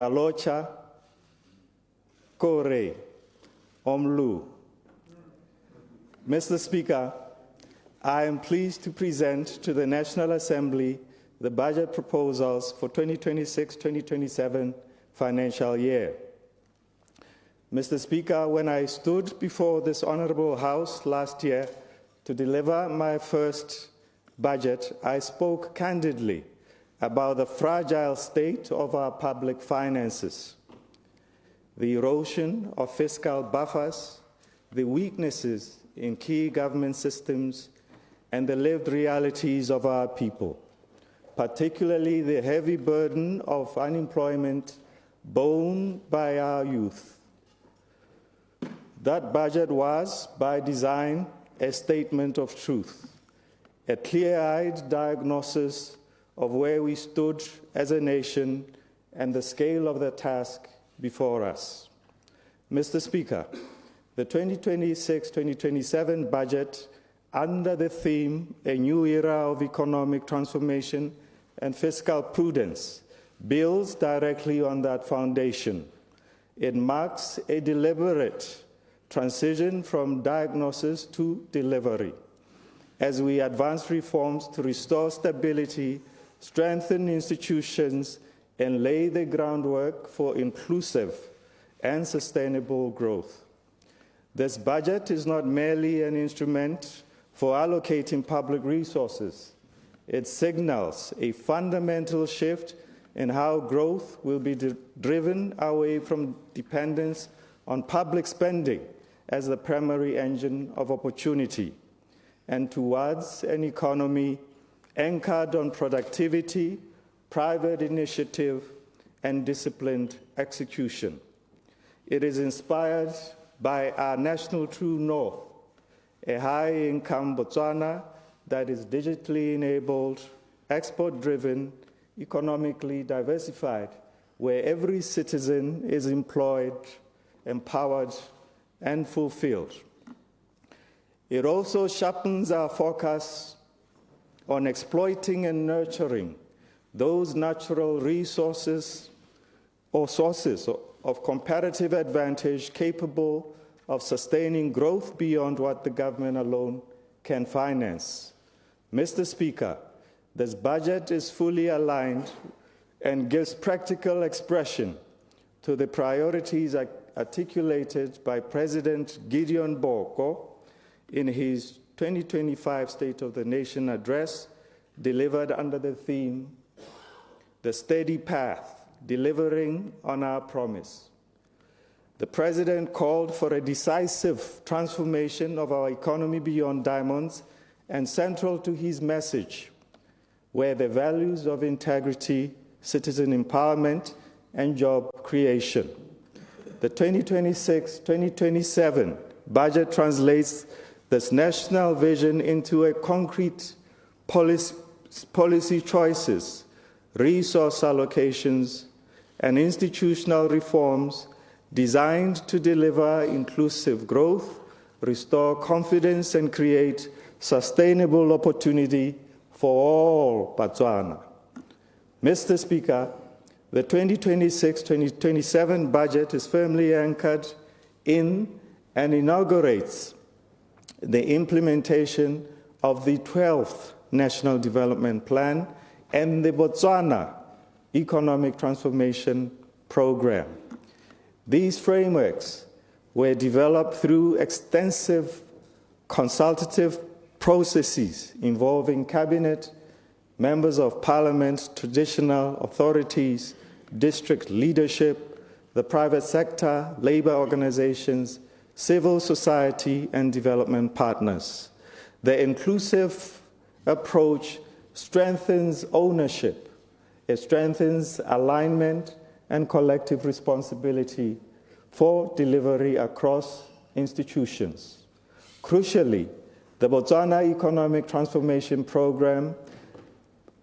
Alocha Kore Omlu. Mr. Speaker, I am pleased to present to the National Assembly the budget proposals for 2026-2027 financial year. Mr. Speaker, when I stood before this Honourable House last year to deliver my first budget, I spoke candidly about the fragile state of our public finances, the erosion of fiscal buffers, the weaknesses in key government systems, and the lived realities of our people, particularly the heavy burden of unemployment borne by our youth. That budget was, by design, a statement of truth, a clear-eyed diagnosis of where we stood as a nation and the scale of the task before us. Mr. Speaker, the 2026-2027 budget, under the theme, A New Era of Economic Transformation and Fiscal Prudence, builds directly on that foundation. It marks a deliberate transition from diagnosis to delivery, as we advance reforms to restore stability, strengthen institutions, and lay the groundwork for inclusive and sustainable growth. This budget is not merely an instrument for allocating public resources. It signals a fundamental shift in how growth will be driven away from dependence on public spending as the primary engine of opportunity, and towards an economy anchored on productivity, private initiative, and disciplined execution. It is inspired by our national true north, a high-income Botswana that is digitally enabled, export-driven, economically diversified, where every citizen is employed, empowered, and fulfilled. It also sharpens our focus on exploiting and nurturing those natural resources or sources of comparative advantage capable of sustaining growth beyond what the government alone can finance. Mr. Speaker, this budget is fully aligned and gives practical expression to the priorities articulated by President Gideon Boko in his 2025 State of the Nation address, delivered under the theme, The Steady Path, Delivering on Our Promise. The President called for a decisive transformation of our economy beyond diamonds, and central to his message were the values of integrity, citizen empowerment, and job creation. The 2026-2027 budget translates this national vision into a concrete policy choices, resource allocations, and institutional reforms designed to deliver inclusive growth, restore confidence, and create sustainable opportunity for all Botswana. Mr. Speaker, the 2026-2027 budget is firmly anchored in and inaugurates the implementation of the 12th National Development Plan and the Botswana Economic Transformation Program. These frameworks were developed through extensive consultative processes involving Cabinet, members of Parliament, traditional authorities, district leadership, the private sector, labor organizations, civil society, and development partners. The inclusive approach strengthens ownership. It strengthens alignment and collective responsibility for delivery across institutions. Crucially, the Botswana Economic Transformation Program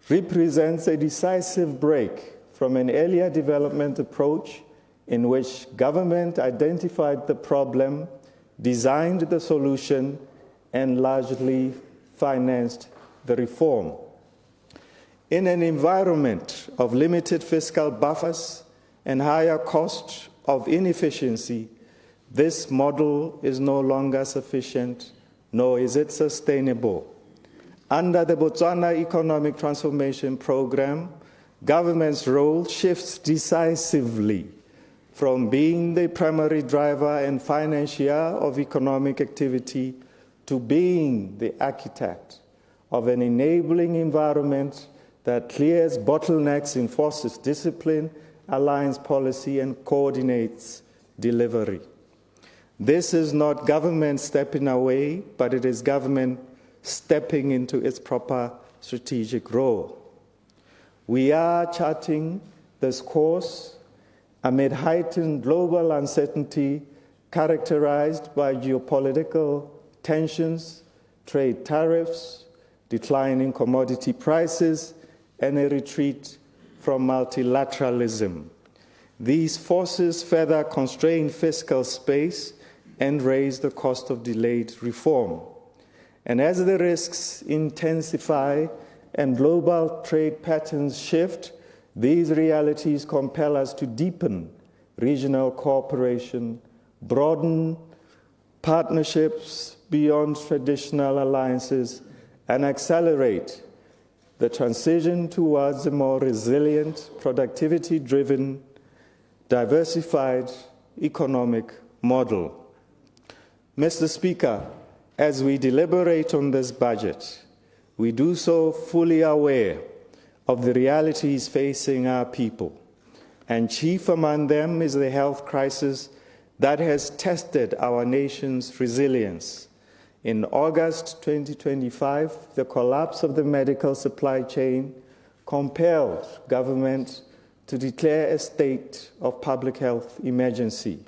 represents a decisive break from an earlier development approach in which government identified the problem, designed the solution, and largely financed the reform. In an environment of limited fiscal buffers and higher cost of inefficiency, this model is no longer sufficient, nor is it sustainable. Under the Botswana Economic Transformation Program, government's role shifts decisively from being the primary driver and financier of economic activity to being the architect of an enabling environment that clears bottlenecks, enforces discipline, aligns policy, and coordinates delivery. This is not government stepping away, but it is government stepping into its proper strategic role. We are charting this course amid heightened global uncertainty characterized by geopolitical tensions, trade tariffs, declining commodity prices, and a retreat from multilateralism. These forces further constrain fiscal space and raise the cost of delayed reform. And as the risks intensify and global trade patterns shift, these realities compel us to deepen regional cooperation, broaden partnerships beyond traditional alliances, and accelerate the transition towards a more resilient, productivity-driven, diversified economic model. Mr. Speaker, as we deliberate on this budget, we do so fully aware of the realities facing our people, and chief among them is the health crisis that has tested our nation's resilience. In August 2025, the collapse of the medical supply chain compelled government to declare a state of public health emergency.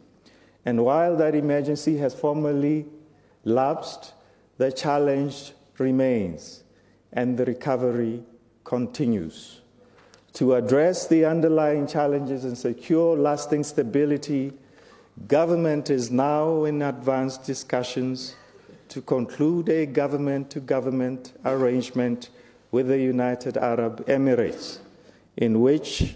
And while that emergency has formally lapsed, the challenge remains and the recovery continues. To address the underlying challenges and secure lasting stability, government is now in advanced discussions to conclude a government-to-government arrangement with the United Arab Emirates, in which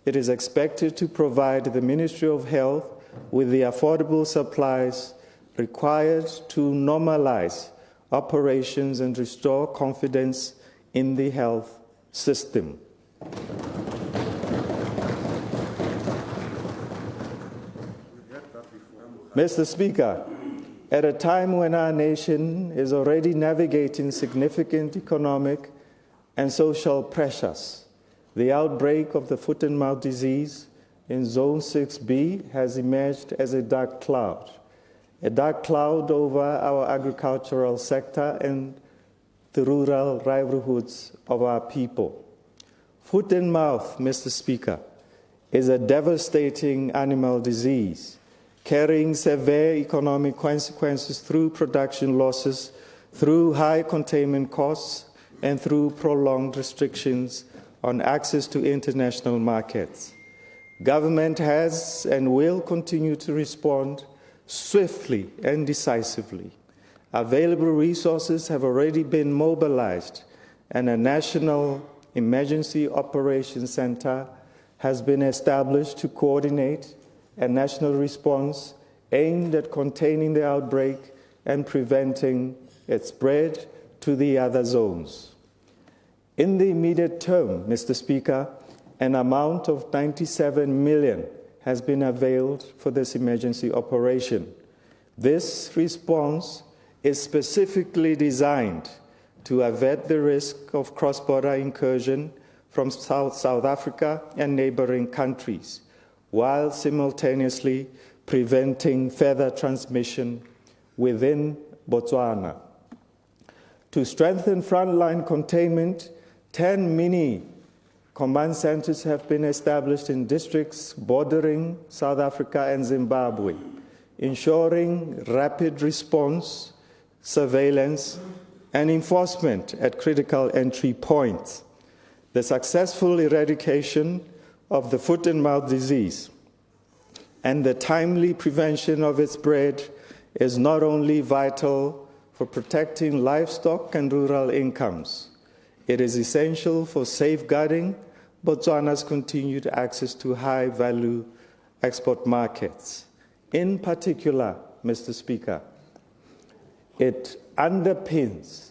it is expected to provide the Ministry of Health with the affordable supplies required to normalize operations and restore confidence in the health system. Mr. Speaker, at a time when our nation is already navigating significant economic and social pressures, the outbreak of the foot-and-mouth disease in Zone 6B has emerged as a dark cloud over our agricultural sector and the rural livelihoods of our people. Foot-and-mouth, Mr. Speaker, is a devastating animal disease, carrying severe economic consequences through production losses, through high containment costs, and through prolonged restrictions on access to international markets. Government has and will continue to respond swiftly and decisively. Available resources have already been mobilized, and a National Emergency Operations Center has been established to coordinate a national response aimed at containing the outbreak and preventing its spread to the other zones. In the immediate term, Mr. Speaker, an amount of 97 million has been availed for this emergency operation. This response is specifically designed to avert the risk of cross-border incursion from South Africa and neighboring countries, while simultaneously preventing further transmission within Botswana. To strengthen frontline containment, 10 mini command centers have been established in districts bordering South Africa and Zimbabwe, ensuring rapid response, surveillance, and enforcement at critical entry points. The successful eradication of the foot-and-mouth disease and the timely prevention of its spread is not only vital for protecting livestock and rural incomes, it is essential for safeguarding Botswana's continued access to high-value export markets. In particular, Mr. Speaker, it underpins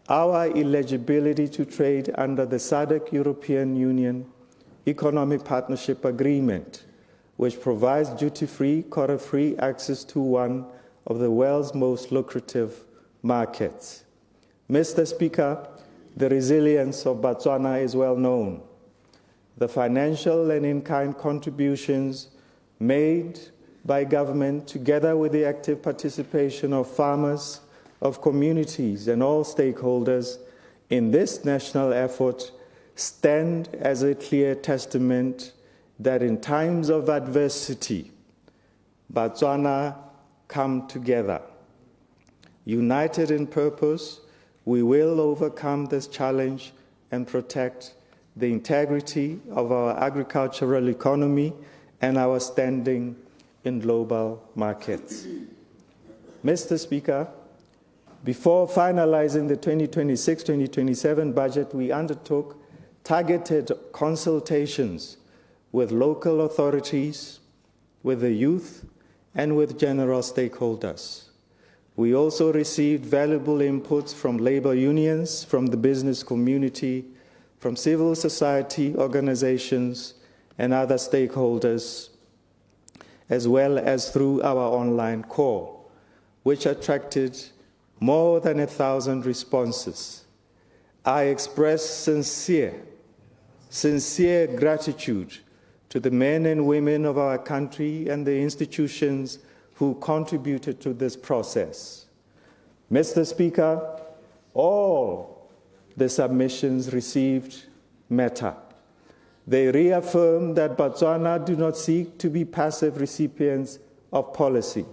our eligibility to trade under the SADC European Union Economic Partnership Agreement, which provides duty-free, quota-free access to one of the world's most lucrative markets. Mr. Speaker, the resilience of Botswana is well known. The financial and in-kind contributions made by government, together with the active participation of farmers, of communities, and all stakeholders in this national effort, stand as a clear testament that in times of adversity, Botswana come together. United in purpose, we will overcome this challenge and protect the integrity of our agricultural economy and our standing in global markets. Mr. Speaker, before finalizing the 2026-2027 budget, we undertook targeted consultations with local authorities, with the youth, and with general stakeholders. We also received valuable inputs from labor unions, from the business community, from civil society organizations, and other stakeholders, as well as through our online call, which attracted more than 1,000 responses. I express sincere gratitude to the men and women of our country and the institutions who contributed to this process. Mr. Speaker, all the submissions received matter. They reaffirm that Botswana do not seek to be passive recipients of policy,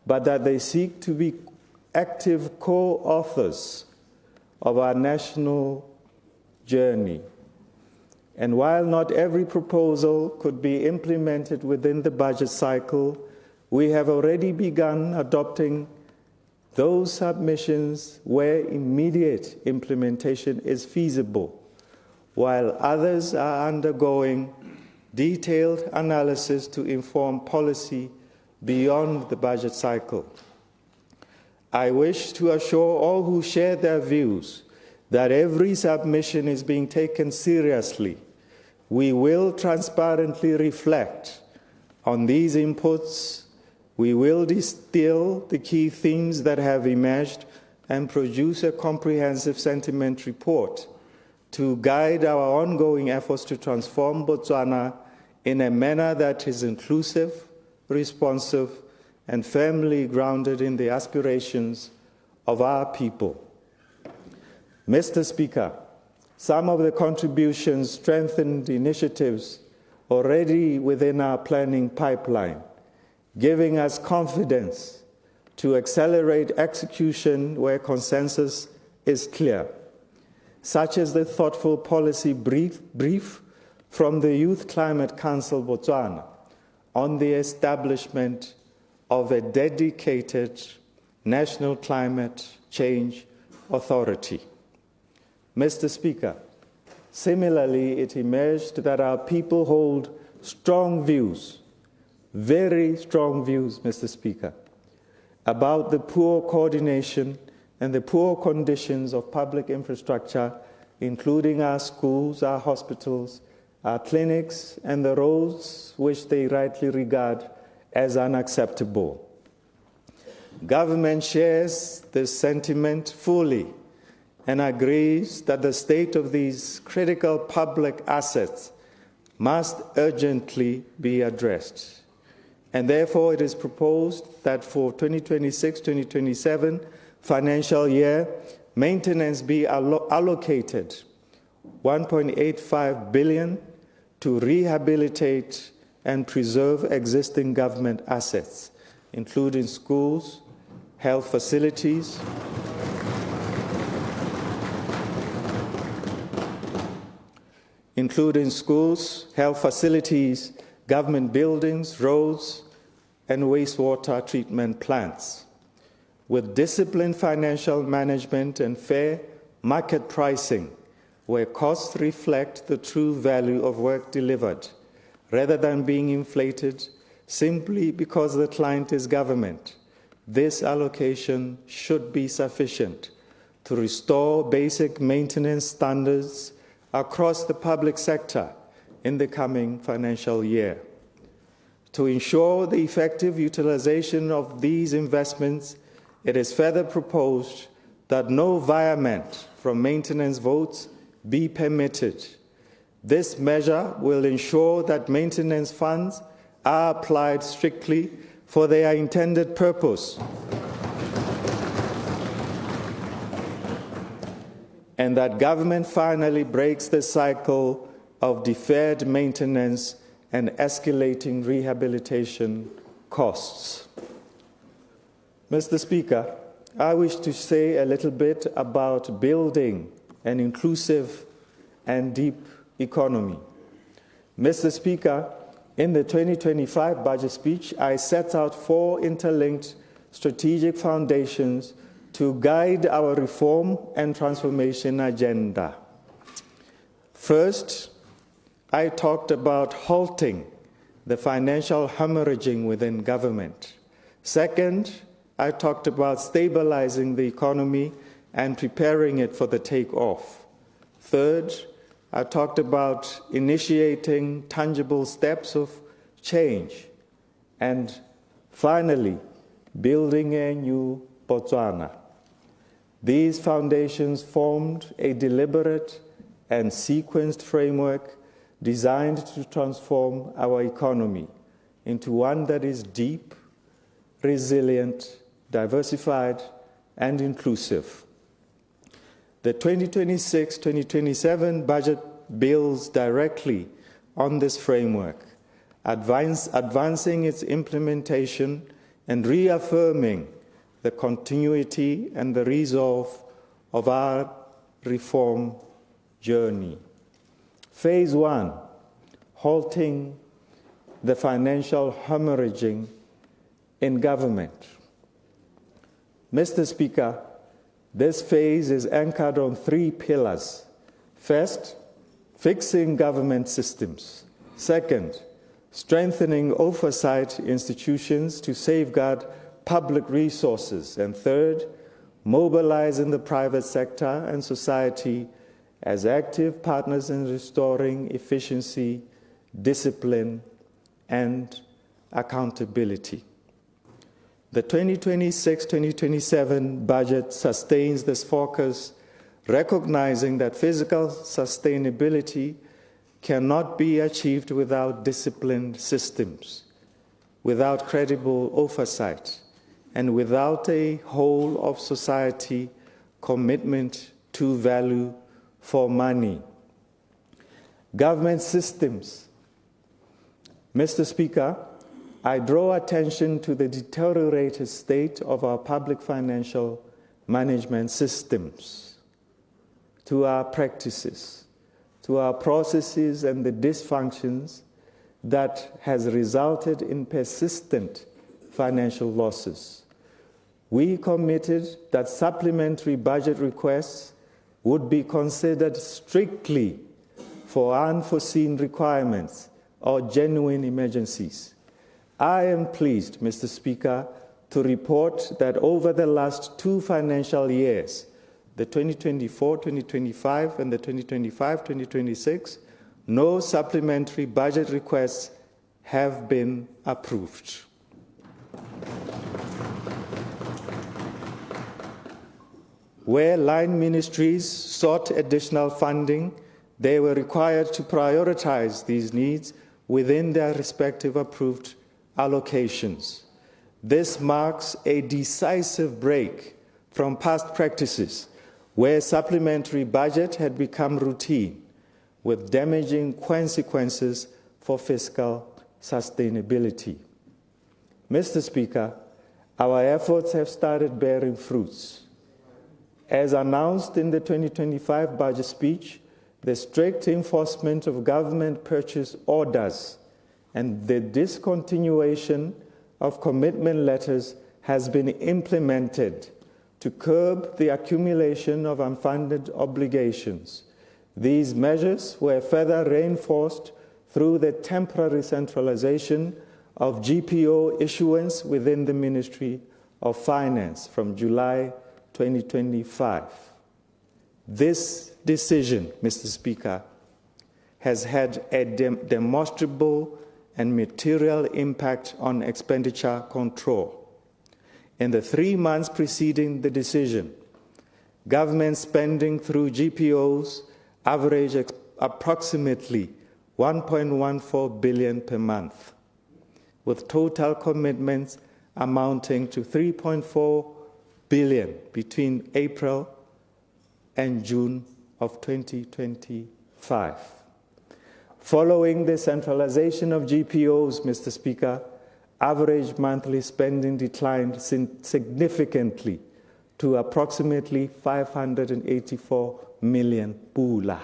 but that they seek to be active co-authors of our national journey. And while not every proposal could be implemented within the budget cycle, we have already begun adopting those submissions where immediate implementation is feasible, while others are undergoing detailed analysis to inform policy beyond the budget cycle. I wish to assure all who share their views that every submission is being taken seriously. We will transparently reflect on these inputs. We will distill the key themes that have emerged and produce a comprehensive sentiment report to guide our ongoing efforts to transform Botswana in a manner that is inclusive, responsive, and firmly grounded in the aspirations of our people. Mr. Speaker, some of the contributions strengthened initiatives already within our planning pipeline, giving us confidence to accelerate execution where consensus is clear, such as the thoughtful policy brief from the Youth Climate Council Botswana on the establishment of a dedicated National Climate Change Authority. Mr. Speaker, similarly, it emerged that our people hold strong views, very strong views, Mr. Speaker, about the poor coordination and the poor conditions of public infrastructure, including our schools, our hospitals, our clinics, and the roads which they rightly regard as unacceptable. Government shares this sentiment fully and agrees that the state of these critical public assets must urgently be addressed. And therefore, it is proposed that for 2026-2027 financial year, maintenance be allocated 1.85 billion to rehabilitate and preserve existing government assets, including schools, health facilities, government buildings, roads, and wastewater treatment plants. With disciplined financial management and fair market pricing, where costs reflect the true value of work delivered, rather than being inflated simply because the client is government. This allocation should be sufficient to restore basic maintenance standards across the public sector in the coming financial year. To ensure the effective utilization of these investments, it is further proposed that no virement from maintenance votes be permitted. This measure will ensure that maintenance funds are applied strictly for their intended purpose and that government finally breaks the cycle of deferred maintenance and escalating rehabilitation costs. Mr. Speaker, I wish to say a little bit about building an inclusive and deep economy. Mr. Speaker, in the 2025 budget speech, I set out 4 interlinked strategic foundations to guide our reform and transformation agenda. First, I talked about halting the financial hemorrhaging within government. Second, I talked about stabilizing the economy and preparing it for the takeoff. Third, I talked about initiating tangible steps of change. And finally, building a new Botswana. These foundations formed a deliberate and sequenced framework designed to transform our economy into one that is deep, resilient, diversified, and inclusive. The 2026-2027 budget builds directly on this framework, advancing its implementation and reaffirming the continuity and the resolve of our reform journey. Phase 1, halting the financial hemorrhaging in government. Mr. Speaker, this phase is anchored on 3 pillars. First, fixing government systems. Second, strengthening oversight institutions to safeguard public resources. And third, mobilizing the private sector and society as active partners in restoring efficiency, discipline, and accountability. The 2026-2027 budget sustains this focus, recognizing that fiscal sustainability cannot be achieved without disciplined systems, without credible oversight, and without a whole of society commitment to value for money. Government systems. Mr. Speaker, I draw attention to the deteriorated state of our public financial management systems, to our practices, to our processes and the dysfunctions that has resulted in persistent financial losses. We committed that supplementary budget requests would be considered strictly for unforeseen requirements or genuine emergencies. I am pleased, Mr. Speaker, to report that over the last 2 financial years, the 2024-2025 and the 2025-2026, no supplementary budget requests have been approved. Where line ministries sought additional funding, they were required to prioritize these needs within their respective approved allocations. This marks a decisive break from past practices where supplementary budget had become routine, with damaging consequences for fiscal sustainability. Mr. Speaker, our efforts have started bearing fruits. As announced in the 2025 budget speech, the strict enforcement of government purchase orders and the discontinuation of commitment letters has been implemented to curb the accumulation of unfunded obligations. These measures were further reinforced through the temporary centralization of GPO issuance within the Ministry of Finance from July 2025. This decision, Mr. Speaker, has had a demonstrable and material impact on expenditure control. In the 3 months preceding the decision, government spending through GPOs averaged approximately 1.14 billion per month, with total commitments amounting to 3.4 billion between April and June of 2025. Following the centralization of GPOs, Mr. Speaker, average monthly spending declined significantly to approximately 584 million pula.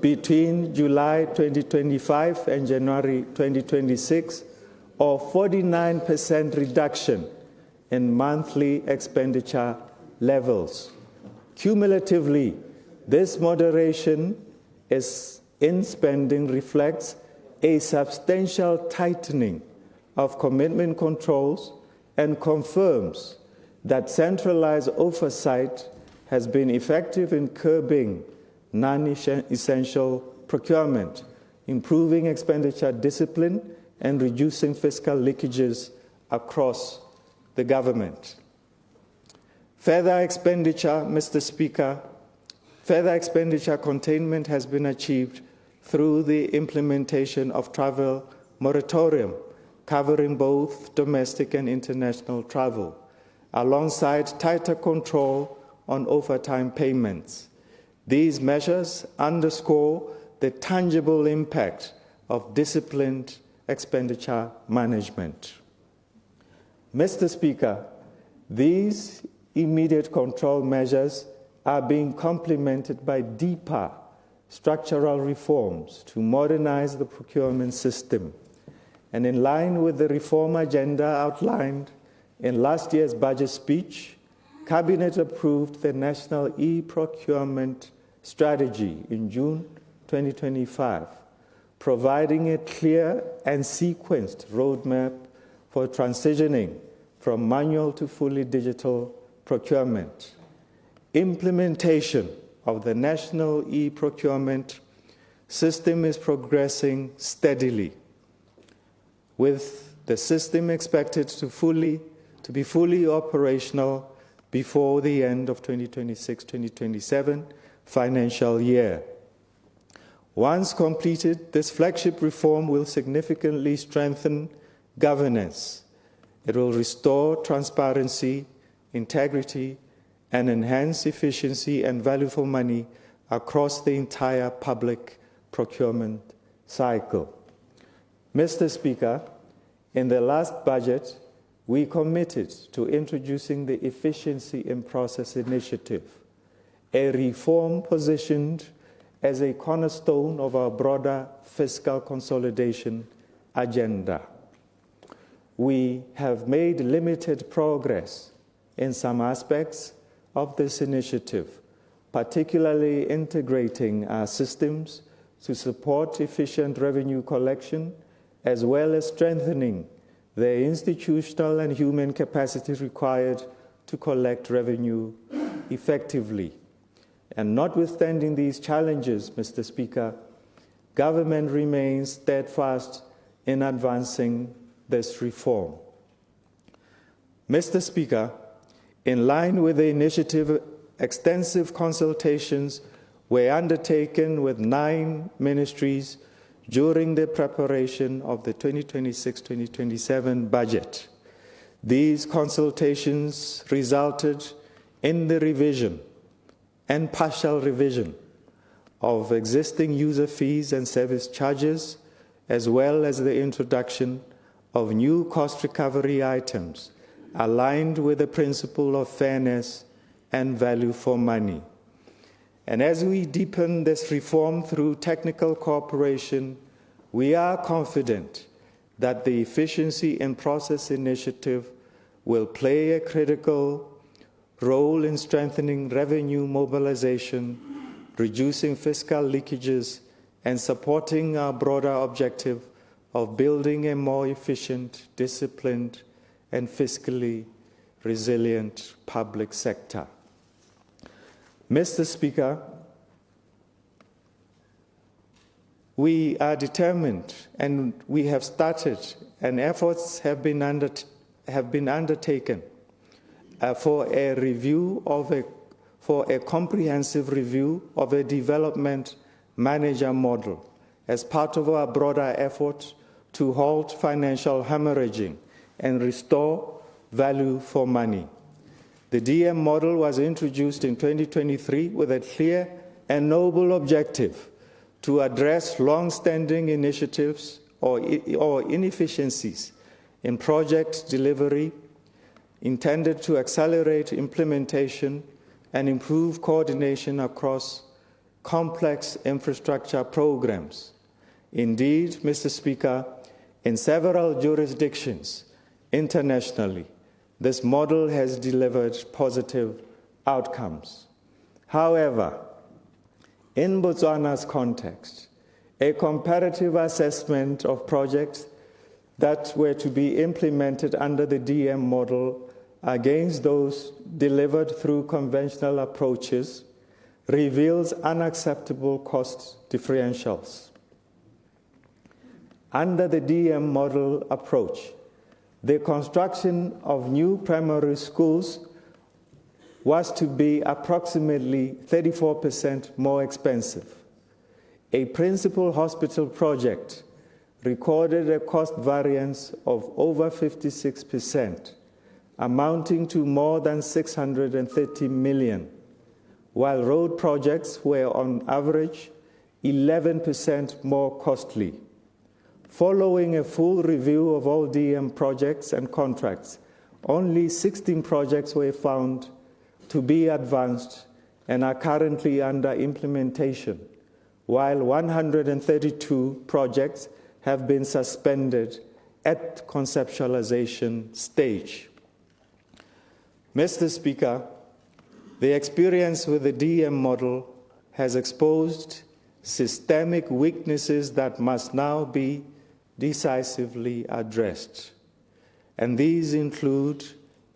Between July 2025 and January 2026, or 49% reduction in monthly expenditure levels. Cumulatively, this moderation in spending reflects a substantial tightening of commitment controls and confirms that centralized oversight has been effective in curbing non-essential procurement, improving expenditure discipline, and reducing fiscal leakages across the government. Further expenditure, Mr. Speaker, further expenditure containment has been achieved through the implementation of travel moratorium, covering both domestic and international travel, alongside tighter control on overtime payments. These measures underscore the tangible impact of disciplined expenditure management. Mr. Speaker, these immediate control measures are being complemented by deeper structural reforms to modernize the procurement system. And in line with the reform agenda outlined in last year's budget speech, Cabinet approved the National E-Procurement Strategy in June 2025, providing a clear and sequenced roadmap for transitioning from manual to fully digital procurement. Implementation of the National E-Procurement System is progressing steadily, with the system expected to be fully operational before the end of 2026-2027 financial year. Once completed, this flagship reform will significantly strengthen governance. It will restore transparency, integrity, and enhance efficiency and value for money across the entire public procurement cycle. Mr. Speaker, in the last budget, we committed to introducing the Efficiency in Process Initiative, a reform positioned as a cornerstone of our broader fiscal consolidation agenda. We have made limited progress in some aspects of this initiative, particularly integrating our systems to support efficient revenue collection, as well as strengthening the institutional and human capacity required to collect revenue effectively. And notwithstanding these challenges, Mr. Speaker, government remains steadfast in advancing this reform. Mr. Speaker, in line with the initiative, extensive consultations were undertaken with 9 ministries during the preparation of the 2026-2027 budget. These consultations resulted in the revision and partial revision of existing user fees and service charges, as well as the introduction of new cost recovery items aligned with the principle of fairness and value for money. And as we deepen this reform through technical cooperation, we are confident that the Efficiency in Process Initiative will play a critical role in strengthening revenue mobilization, reducing fiscal leakages, and supporting our broader objective of building a more efficient, disciplined, and fiscally resilient public sector. Mr. Speaker, we are determined, and we have started, and efforts have been undertaken for a comprehensive review of a development manager model as part of our broader effort to halt financial hemorrhaging and restore value for money. The DM model was introduced in 2023 with a clear and noble objective to address long-standing initiatives or inefficiencies in project delivery intended to accelerate implementation and improve coordination across complex infrastructure programs. Indeed, Mr. Speaker, in several jurisdictions internationally, this model has delivered positive outcomes. However, in Botswana's context, a comparative assessment of projects that were to be implemented under the DM model against those delivered through conventional approaches reveals unacceptable cost differentials. Under the DM model approach, the construction of new primary schools was to be approximately 34% more expensive. A principal hospital project recorded a cost variance of over 56%, amounting to more than 630 million, while road projects were on average 11% more costly. Following a full review of all DM projects and contracts, only 16 projects were found to be advanced and are currently under implementation, while 132 projects have been suspended at conceptualization stage. Mr. Speaker, the experience with the DM model has exposed systemic weaknesses that must now be decisively addressed. And these include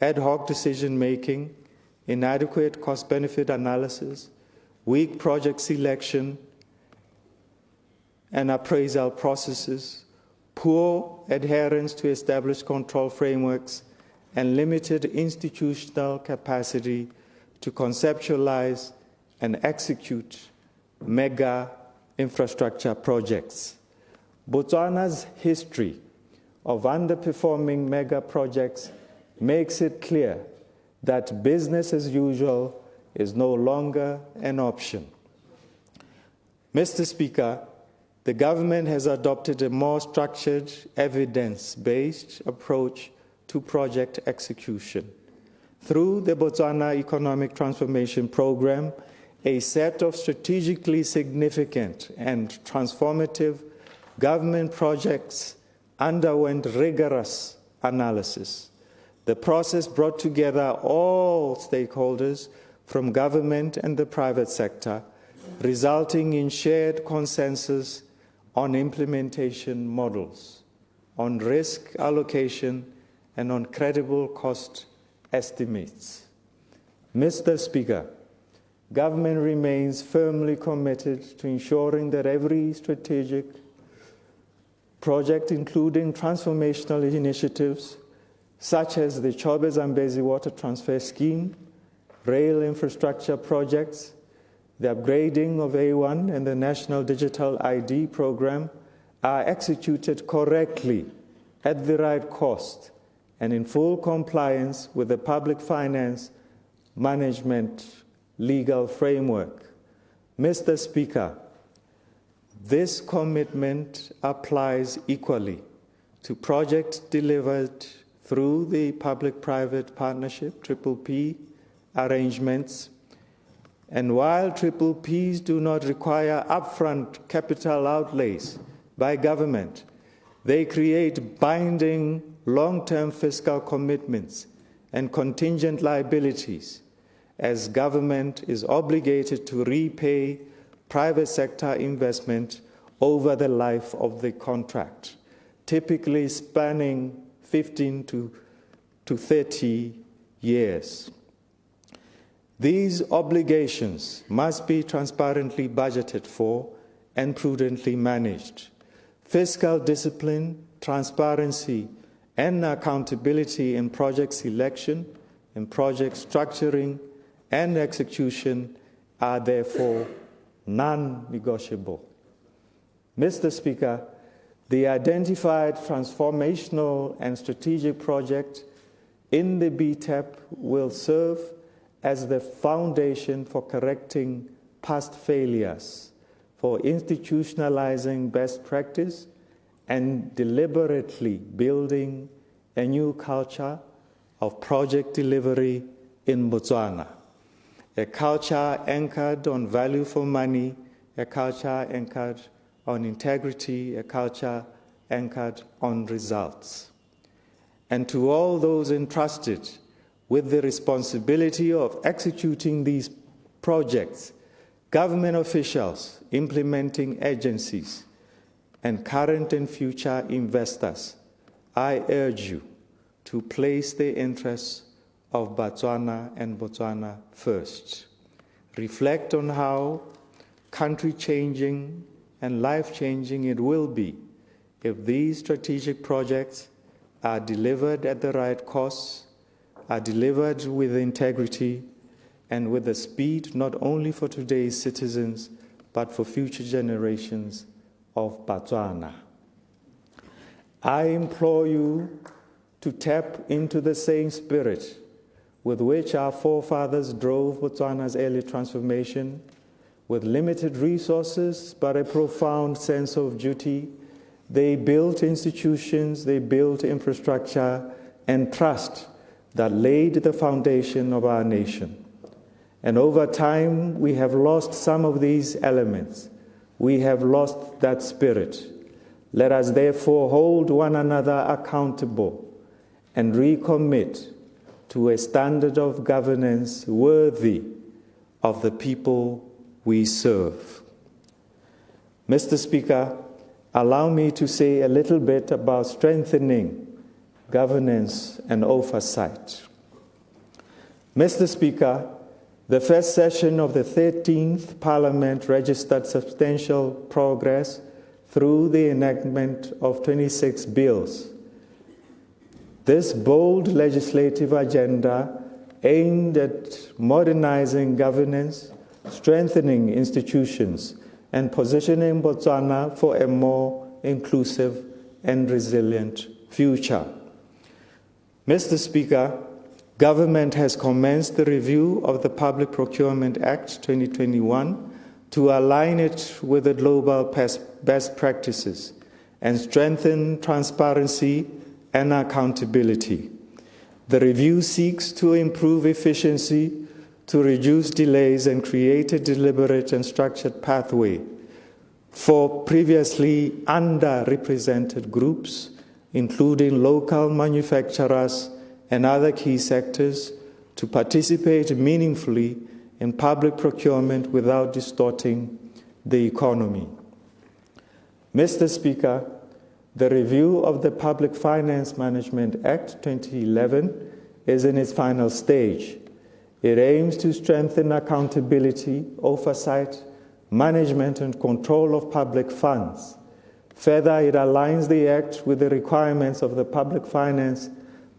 ad hoc decision-making, inadequate cost-benefit analysis, weak project selection and appraisal processes, poor adherence to established control frameworks, and limited institutional capacity to conceptualize and execute mega infrastructure projects. Botswana's history of underperforming mega projects makes it clear that business as usual is no longer an option. Mr. Speaker, the government has adopted a more structured, evidence-based approach to project execution. Through the Botswana Economic Transformation Program, a set of strategically significant and transformative government projects underwent rigorous analysis. The process brought together all stakeholders from government and the private sector, resulting in shared consensus on implementation models, on risk allocation, and on credible cost estimates. Mr. Speaker, government remains firmly committed to ensuring that every strategic project, including transformational initiatives such as the Chobe Zambezi Water Transfer Scheme, rail infrastructure projects, the upgrading of A1 and the National Digital ID program, are executed correctly at the right cost and in full compliance with the public finance management legal framework. Mr. Speaker, this commitment applies equally to projects delivered through the public-private partnership, PPP, arrangements. And while PPPs do not require upfront capital outlays by government, they create binding long-term fiscal commitments and contingent liabilities as government is obligated to repay private sector investment over the life of the contract, typically spanning 15 to 30 years. These obligations must be transparently budgeted for and prudently managed. Fiscal discipline, transparency, and accountability in project selection, in project structuring, and execution are therefore non-negotiable. Mr. Speaker, the identified transformational and strategic project in the BTEP will serve as the foundation for correcting past failures, for institutionalizing best practice, and deliberately building a new culture of project delivery in Botswana. A culture anchored on value for money, a culture anchored on integrity, a culture anchored on results. And to all those entrusted with the responsibility of executing these projects, government officials, implementing agencies, and current and future investors, I urge you to place the interests of Botswana and Botswana first. Reflect on how country-changing and life-changing it will be if these strategic projects are delivered at the right costs, are delivered with integrity, and with the speed not only for today's citizens, but for future generations of Botswana. I implore you to tap into the same spirit with which our forefathers drove Botswana's early transformation, with limited resources but a profound sense of duty. They built institutions, they built infrastructure and trust that laid the foundation of our nation. And over time, we have lost some of these elements. We have lost that spirit. Let us therefore hold one another accountable and recommit to a standard of governance worthy of the people we serve. Mr. Speaker, allow me to say a little bit about strengthening governance and oversight. Mr. Speaker, the first session of the 13th Parliament registered substantial progress through the enactment of 26 bills. This bold legislative agenda aimed at modernizing governance, strengthening institutions, and positioning Botswana for a more inclusive and resilient future. Mr. Speaker, government has commenced the review of the Public Procurement Act 2021 to align it with the global best practices and strengthen transparency and accountability. The review seeks to improve efficiency, to reduce delays, and create a deliberate and structured pathway for previously underrepresented groups, including local manufacturers and other key sectors, to participate meaningfully in public procurement without distorting the economy. Mr. Speaker, the review of the Public Finance Management Act 2011 is in its final stage. It aims to strengthen accountability, oversight, management, and control of public funds. Further, it aligns the Act with the requirements of the public finance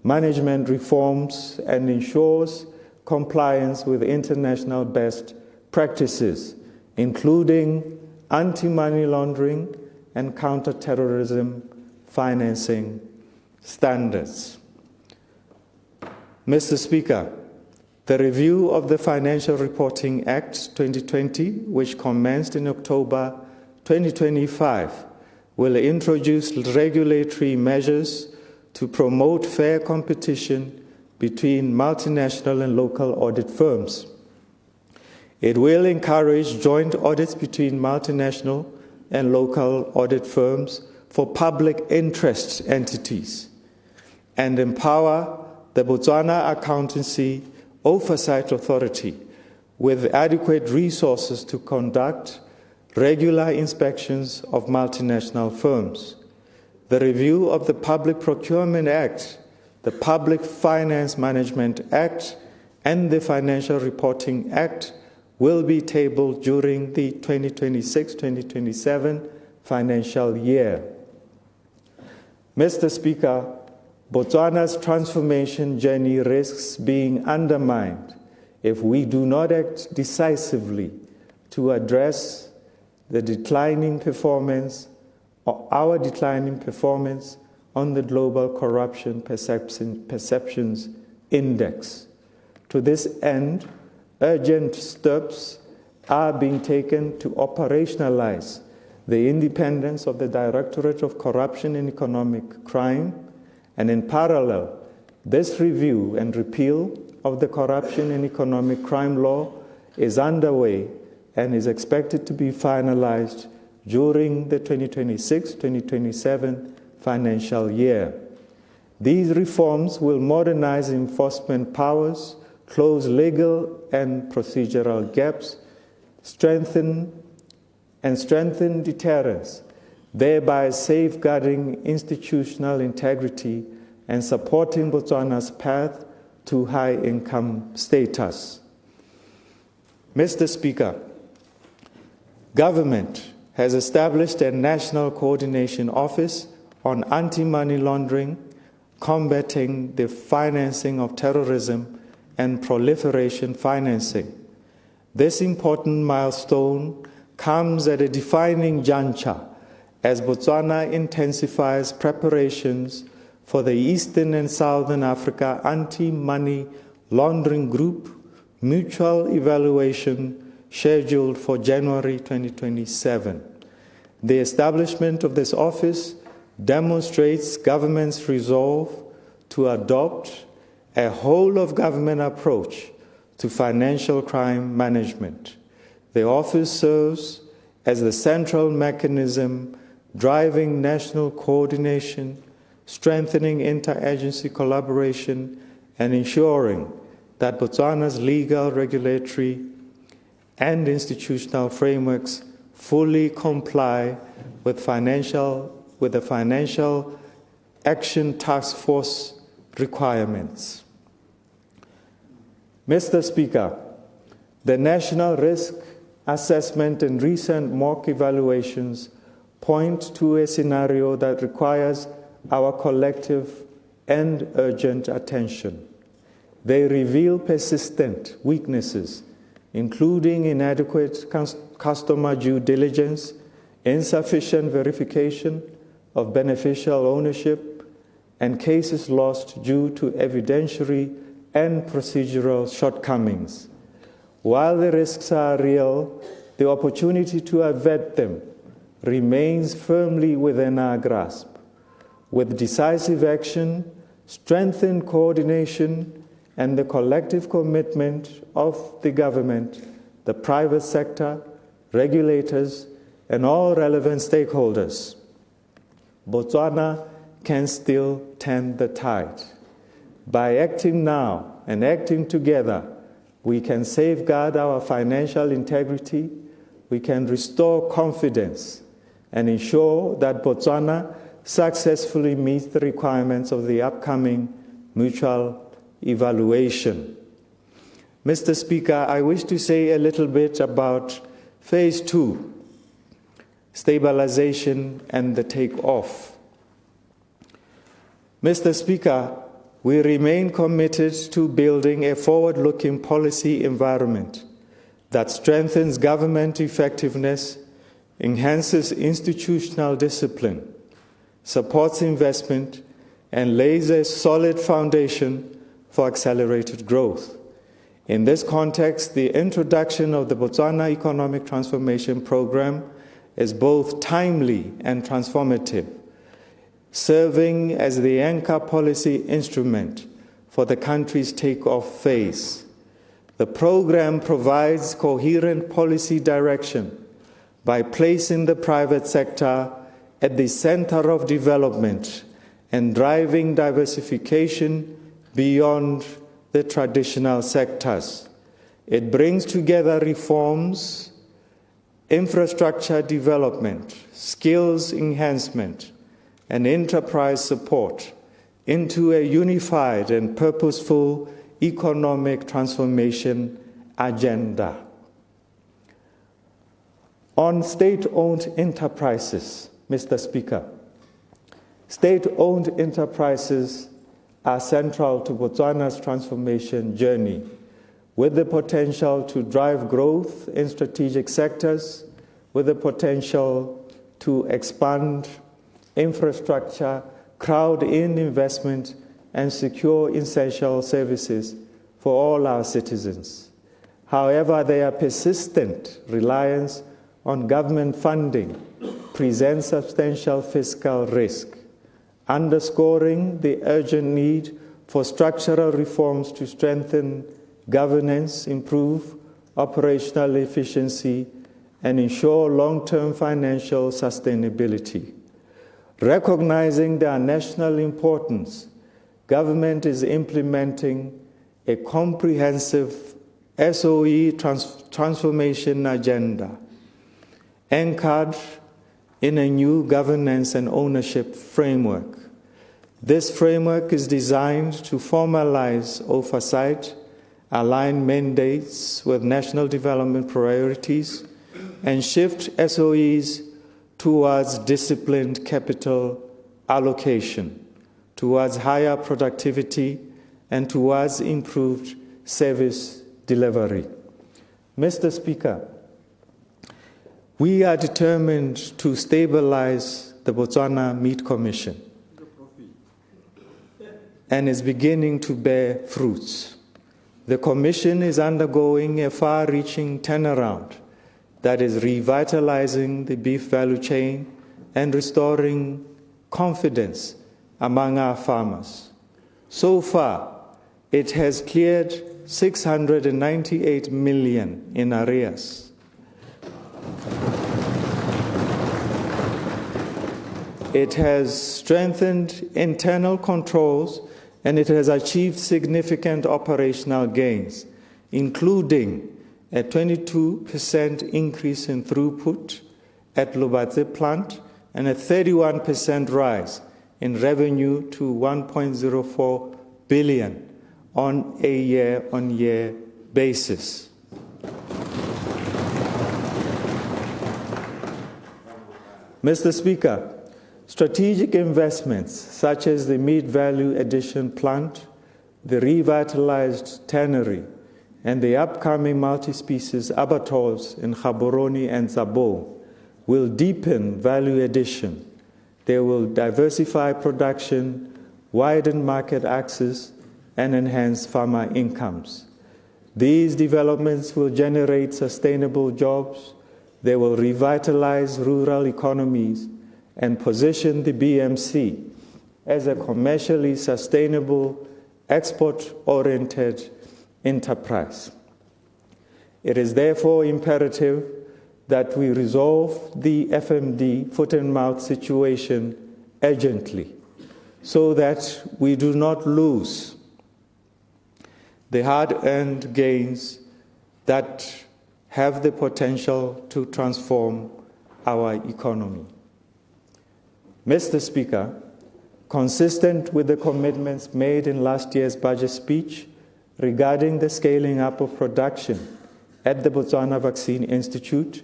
management reforms and ensures compliance with international best practices, including anti-money laundering and counter-terrorism financing standards. Mr. Speaker, the review of the Financial Reporting Act 2020, which commenced in October 2025, will introduce regulatory measures to promote fair competition between multinational and local audit firms. It will encourage joint audits between multinational and local audit firms for public interest entities and empower the Botswana Accountancy oversight authority with adequate resources to conduct regular inspections of multinational firms. The review of the Public Procurement Act, the Public Finance Management Act, and the Financial Reporting Act will be tabled during the 2026-2027 financial year. Mr. Speaker, Botswana's transformation journey risks being undermined if we do not act decisively to address our declining performance on the Global Corruption Perceptions Index. To this end, urgent steps are being taken to operationalize the independence of the Directorate of Corruption and Economic Crime, and in parallel, this review and repeal of the Corruption and Economic Crime Law is underway and is expected to be finalized during the 2026-2027 financial year. These reforms will modernize enforcement powers, close legal and procedural gaps, strengthen deterrence, thereby safeguarding institutional integrity and supporting Botswana's path to high-income status. Mr. Speaker, government has established a National Coordination Office on anti-money laundering, combating the financing of terrorism and proliferation financing. This important milestone comes at a defining juncture as Botswana intensifies preparations for the Eastern and Southern Africa Anti-Money Laundering Group mutual evaluation scheduled for January 2027. The establishment of this office demonstrates government's resolve to adopt a whole-of-government approach to financial crime management. The office serves as the central mechanism driving national coordination, strengthening interagency collaboration, and ensuring that Botswana's legal, regulatory, and institutional frameworks fully comply with the Financial Action Task Force requirements. Mr. Speaker, the National Risk Assessment and recent mock evaluations point to a scenario that requires our collective and urgent attention. They reveal persistent weaknesses, including inadequate customer due diligence, insufficient verification of beneficial ownership, and cases lost due to evidentiary and procedural shortcomings. While the risks are real, the opportunity to avert them remains firmly within our grasp. With decisive action, strengthened coordination, and the collective commitment of the government, the private sector, regulators, and all relevant stakeholders, Botswana can still turn the tide. By acting now and acting together, we can safeguard our financial integrity, we can restore confidence, and ensure that Botswana successfully meets the requirements of the upcoming mutual evaluation. Mr. Speaker, I wish to say a little bit about Phase 2, stabilization and the takeoff. Mr. Speaker, we remain committed to building a forward-looking policy environment that strengthens government effectiveness, enhances institutional discipline, supports investment, and lays a solid foundation for accelerated growth. In this context, the introduction of the Botswana Economic Transformation Program is both timely and transformative, serving as the anchor policy instrument for the country's take-off phase. The program provides coherent policy direction by placing the private sector at the center of development and driving diversification beyond the traditional sectors. It brings together reforms, infrastructure development, skills enhancement, and enterprise support into a unified and purposeful economic transformation agenda. On state-owned enterprises, Mr. Speaker, state-owned enterprises are central to Botswana's transformation journey, with the potential to drive growth in strategic sectors, with the potential to expand infrastructure, crowd in investment, and secure essential services for all our citizens. However, their persistent reliance on government funding presents substantial fiscal risk, underscoring the urgent need for structural reforms to strengthen governance, improve operational efficiency, and ensure long-term financial sustainability. Recognizing their national importance, government is implementing a comprehensive SOE transformation agenda anchored in a new governance and ownership framework. This framework is designed to formalize oversight, align mandates with national development priorities, and shift SOEs towards disciplined capital allocation, towards higher productivity, and towards improved service delivery. Mr. Speaker, we are determined to stabilize the Botswana Meat Commission and is beginning to bear fruits. The Commission is undergoing a far-reaching turnaround that is revitalizing the beef value chain and restoring confidence among our farmers. So far, it has cleared 698 million in arrears. It has strengthened internal controls and it has achieved significant operational gains, including a 22% increase in throughput at Gaolathe plant and a 31% rise in revenue to 1.04 billion on a year-on-year basis. Mr. Speaker, strategic investments such as the Meat Value Addition plant, the revitalized tannery, and the upcoming multi-species abattoirs in Gaborone and Zabo will deepen value addition. They will diversify production, widen market access, and enhance farmer incomes. These developments will generate sustainable jobs. They will revitalize rural economies and position the BMC as a commercially sustainable, export-oriented enterprise. It is therefore imperative that we resolve the FMD foot-and-mouth situation urgently so that we do not lose the hard-earned gains that have the potential to transform our economy. Mr. Speaker, consistent with the commitments made in last year's budget speech regarding the scaling up of production at the Botswana Vaccine Institute,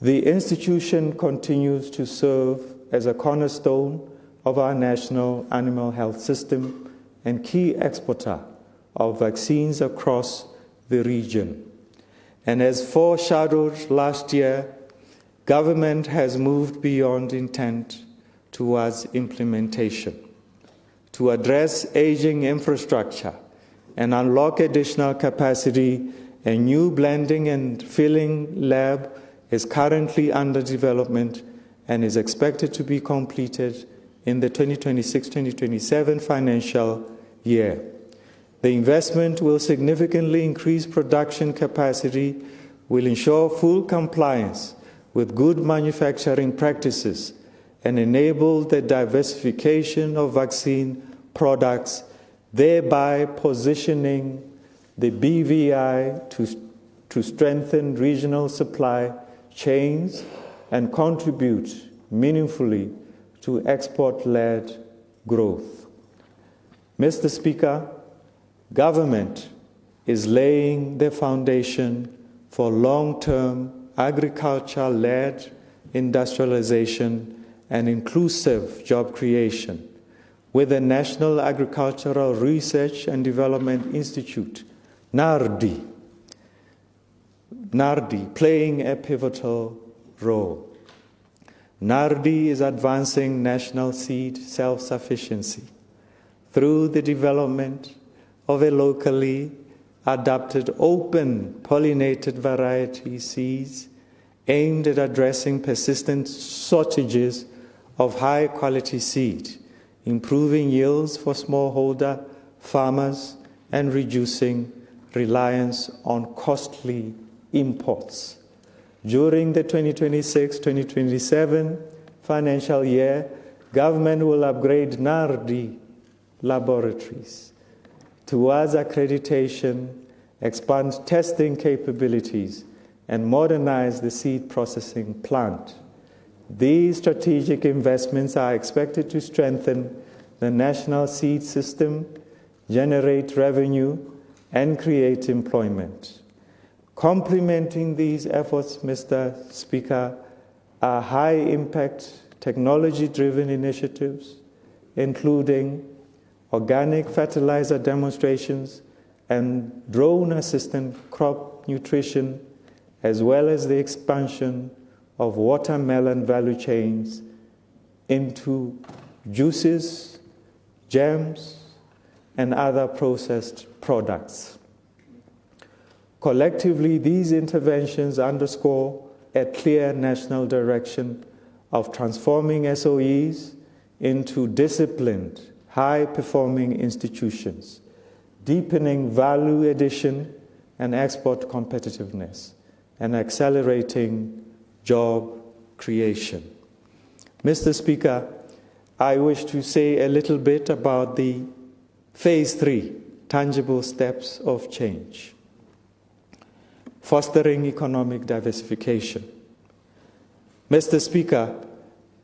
the institution continues to serve as a cornerstone of our national animal health system and key exporter of vaccines across the region. And as foreshadowed last year, government has moved beyond intent towards implementation. To address aging infrastructure and unlock additional capacity, a new blending and filling lab is currently under development and is expected to be completed in the 2026-2027 financial year. The investment will significantly increase production capacity, will ensure full compliance with good manufacturing practices, and enable the diversification of vaccine products thereby positioning the BVI to strengthen regional supply chains and contribute meaningfully to export-led growth. Mr. Speaker, government is laying the foundation for long-term agriculture-led industrialization and inclusive job creation, with the National Agricultural Research and Development Institute, NARDI, playing a pivotal role. NARDI is advancing national seed self-sufficiency through the development of a locally adapted open pollinated variety seeds aimed at addressing persistent shortages of high-quality seed, improving yields for smallholder farmers and reducing reliance on costly imports. During the 2026-2027 financial year, government will upgrade NARDI laboratories towards accreditation, expand testing capabilities, and modernize the seed processing plant. These strategic investments are expected to strengthen the national seed system, generate revenue, and create employment. Complementing these efforts, Mr. Speaker, are high-impact technology-driven initiatives, including organic fertilizer demonstrations and drone-assisted crop nutrition, as well as the expansion of watermelon value chains into juices, jams, and other processed products. Collectively, these interventions underscore a clear national direction of transforming SOEs into disciplined, high-performing institutions, deepening value addition and export competitiveness, and accelerating job creation. Mr. Speaker, I wish to say a little bit about the Phase 3, tangible steps of change. Fostering economic diversification. Mr. Speaker,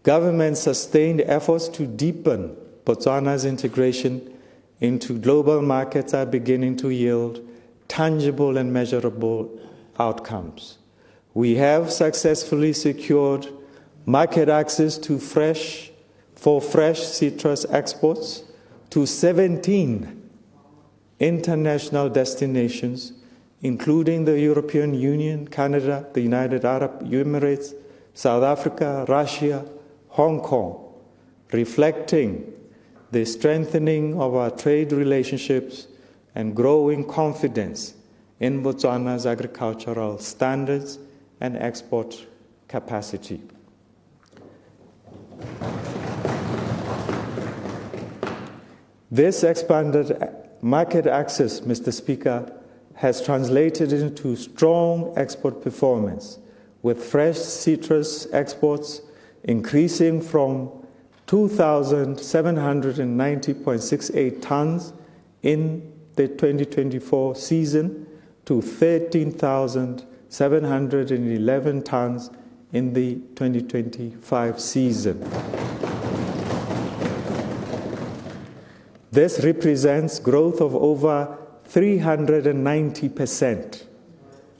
government's sustained efforts to deepen Botswana's integration into global markets are beginning to yield tangible and measurable outcomes. We have successfully secured market access to fresh citrus exports to 17 international destinations, including the European Union, Canada, the United Arab Emirates, South Africa, Russia, Hong Kong, reflecting the strengthening of our trade relationships and growing confidence in Botswana's agricultural standards and export capacity. This expanded market access, Mr. Speaker, has translated into strong export performance, with fresh citrus exports increasing from 2,790.68 tons in the 2024 season to 13,711 tons in the 2025 season. This represents growth of over 390%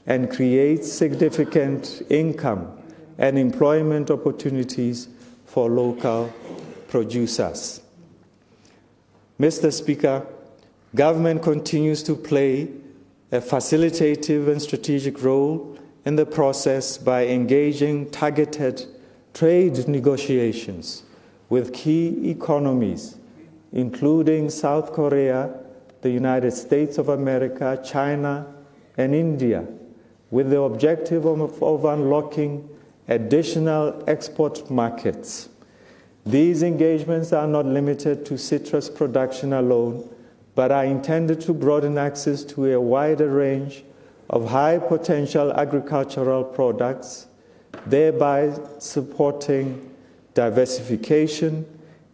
and creates significant income and employment opportunities for local producers. Mr. Speaker, government continues to play a facilitative and strategic role in the process by engaging targeted trade negotiations with key economies, including South Korea, the United States of America, China, and India, with the objective of unlocking additional export markets. These engagements are not limited to citrus production alone, but are intended to broaden access to a wider range of high-potential agricultural products, thereby supporting diversification,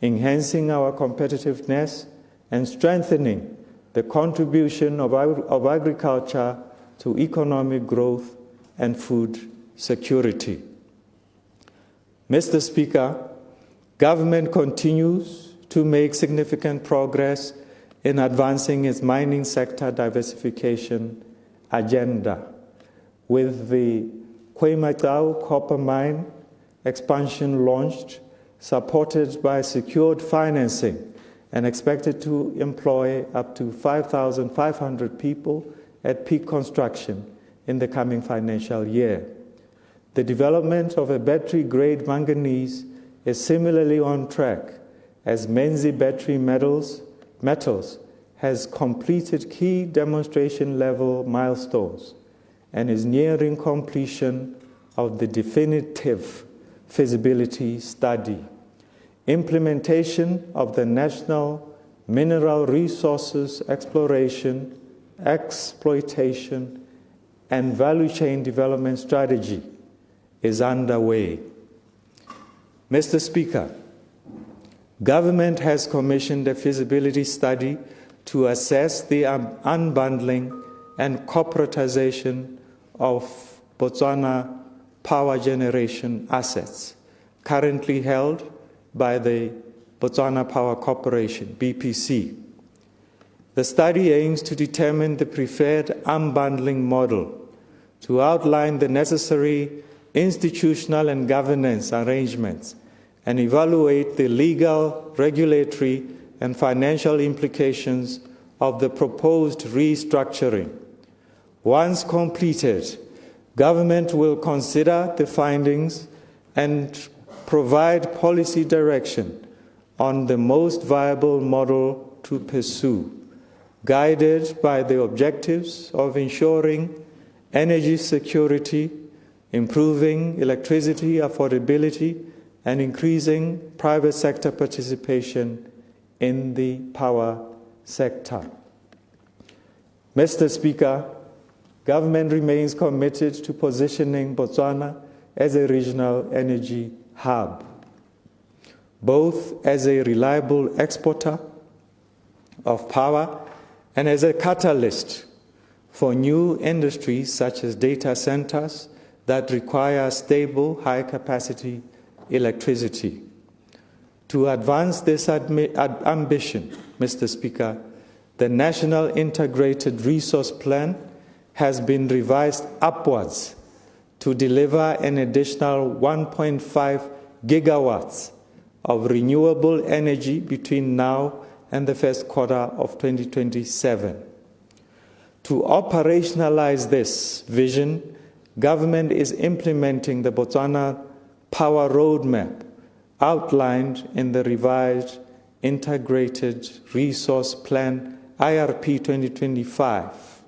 enhancing our competitiveness, and strengthening the contribution of agriculture to economic growth and food security. Mr. Speaker, government continues to make significant progress in advancing its mining sector diversification agenda, with the Khoemacau copper mine expansion launched, supported by secured financing and expected to employ up to 5,500 people at peak construction in the coming financial year. The development of a battery-grade manganese is similarly on track, as Menzi Battery Metals has completed key demonstration-level milestones and is nearing completion of the definitive feasibility study. Implementation of the National Mineral Resources Exploration, Exploitation, and Value Chain Development Strategy is underway. Mr. Speaker, government has commissioned a feasibility study to assess the unbundling and corporatization of Botswana power generation assets, currently held by the Botswana Power Corporation, BPC. The study aims to determine the preferred unbundling model, to outline the necessary institutional and governance arrangements, and evaluate the legal, regulatory, and financial implications of the proposed restructuring. Once completed, government will consider the findings and provide policy direction on the most viable model to pursue, guided by the objectives of ensuring energy security, improving electricity affordability, and increasing private sector participation in the power sector. Mr. Speaker, government remains committed to positioning Botswana as a regional energy hub, both as a reliable exporter of power and as a catalyst for new industries such as data centers that require stable, high-capacity electricity. To advance this ambition, Mr. Speaker, the National Integrated Resource Plan has been revised upwards to deliver an additional 1.5 gigawatts of renewable energy between now and the first quarter of 2027. To operationalize this vision, government is implementing the Botswana Power Roadmap outlined in the revised Integrated Resource Plan IRP 2025.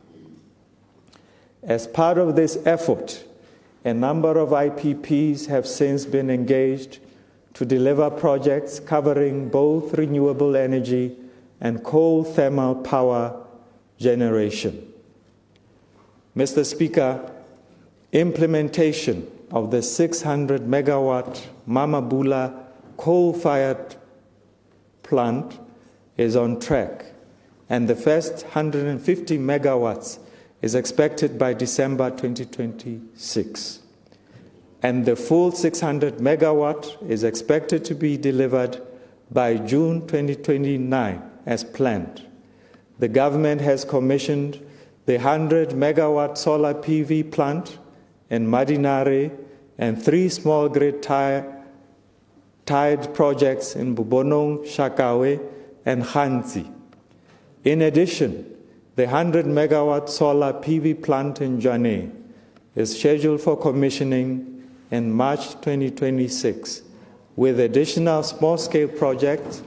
As part of this effort, a number of IPPs have since been engaged to deliver projects covering both renewable energy and coal thermal power generation. Mr. Speaker, implementation of the 600 megawatt Mamabula coal-fired plant is on track, and the first 150 megawatts is expected by December 2026. And the full 600 megawatt is expected to be delivered by June 2029 as planned. The government has commissioned the 100 megawatt solar PV plant in Madinare and 3 small grid tied projects in Bubonong, Shakawe, and Khanzi. In addition, the 100 megawatt solar PV plant in Jane is scheduled for commissioning in March 2026, with additional small-scale projects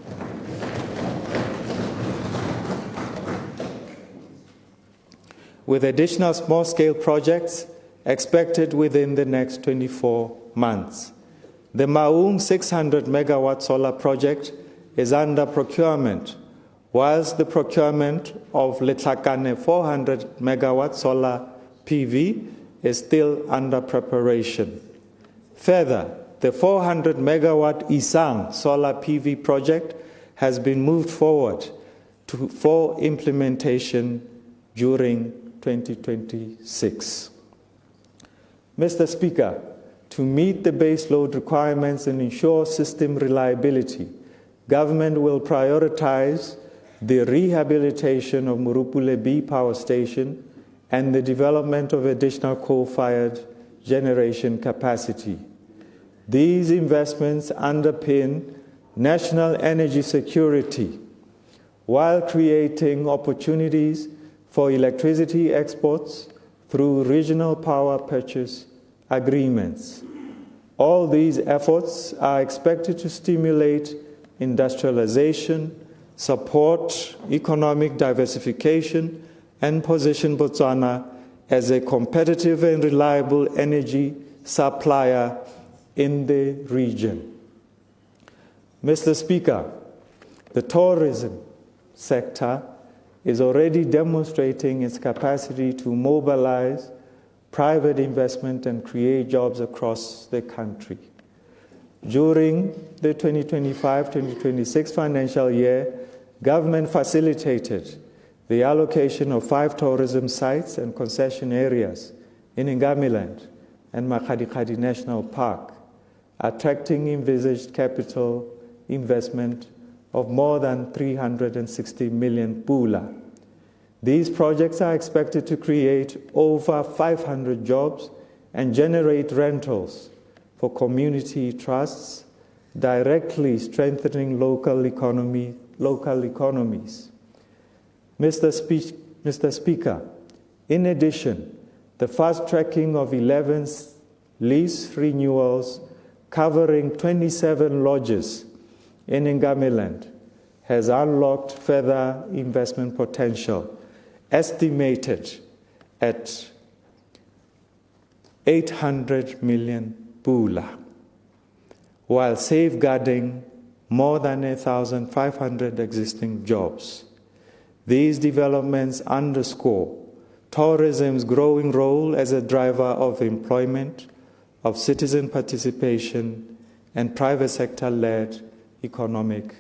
expected within the next 24 months. The Maung 600 megawatt solar project is under procurement, whilst the procurement of Letlhakane 400 megawatt solar PV is still under preparation. Further, the 400 megawatt Isang solar PV project has been moved forward for implementation during 2026. Mr. Speaker, to meet the base load requirements and ensure system reliability, government will prioritize the rehabilitation of Morupule B Power Station and the development of additional coal-fired generation capacity. These investments underpin national energy security while creating opportunities for electricity exports through regional power purchase agreements. All these efforts are expected to stimulate industrialization, support economic diversification, and position Botswana as a competitive and reliable energy supplier in the region. Mr. Speaker, the tourism sector is already demonstrating its capacity to mobilize private investment and create jobs across the country. During the 2025-2026 financial year, government facilitated the allocation of 5 tourism sites and concession areas in Ngamiland and Makgadikgadi National Park, attracting envisaged capital investment of more than 360 million pula. These projects are expected to create over 500 jobs and generate rentals for community trusts, directly strengthening local economies. Mr. Speaker, in addition, the fast-tracking of 11 lease renewals covering 27 lodges in Ngamiland has unlocked further investment potential, estimated at 800 million pula, while safeguarding more than 1,500 existing jobs. These developments underscore tourism's growing role as a driver of employment, of citizen participation, and private sector-led economic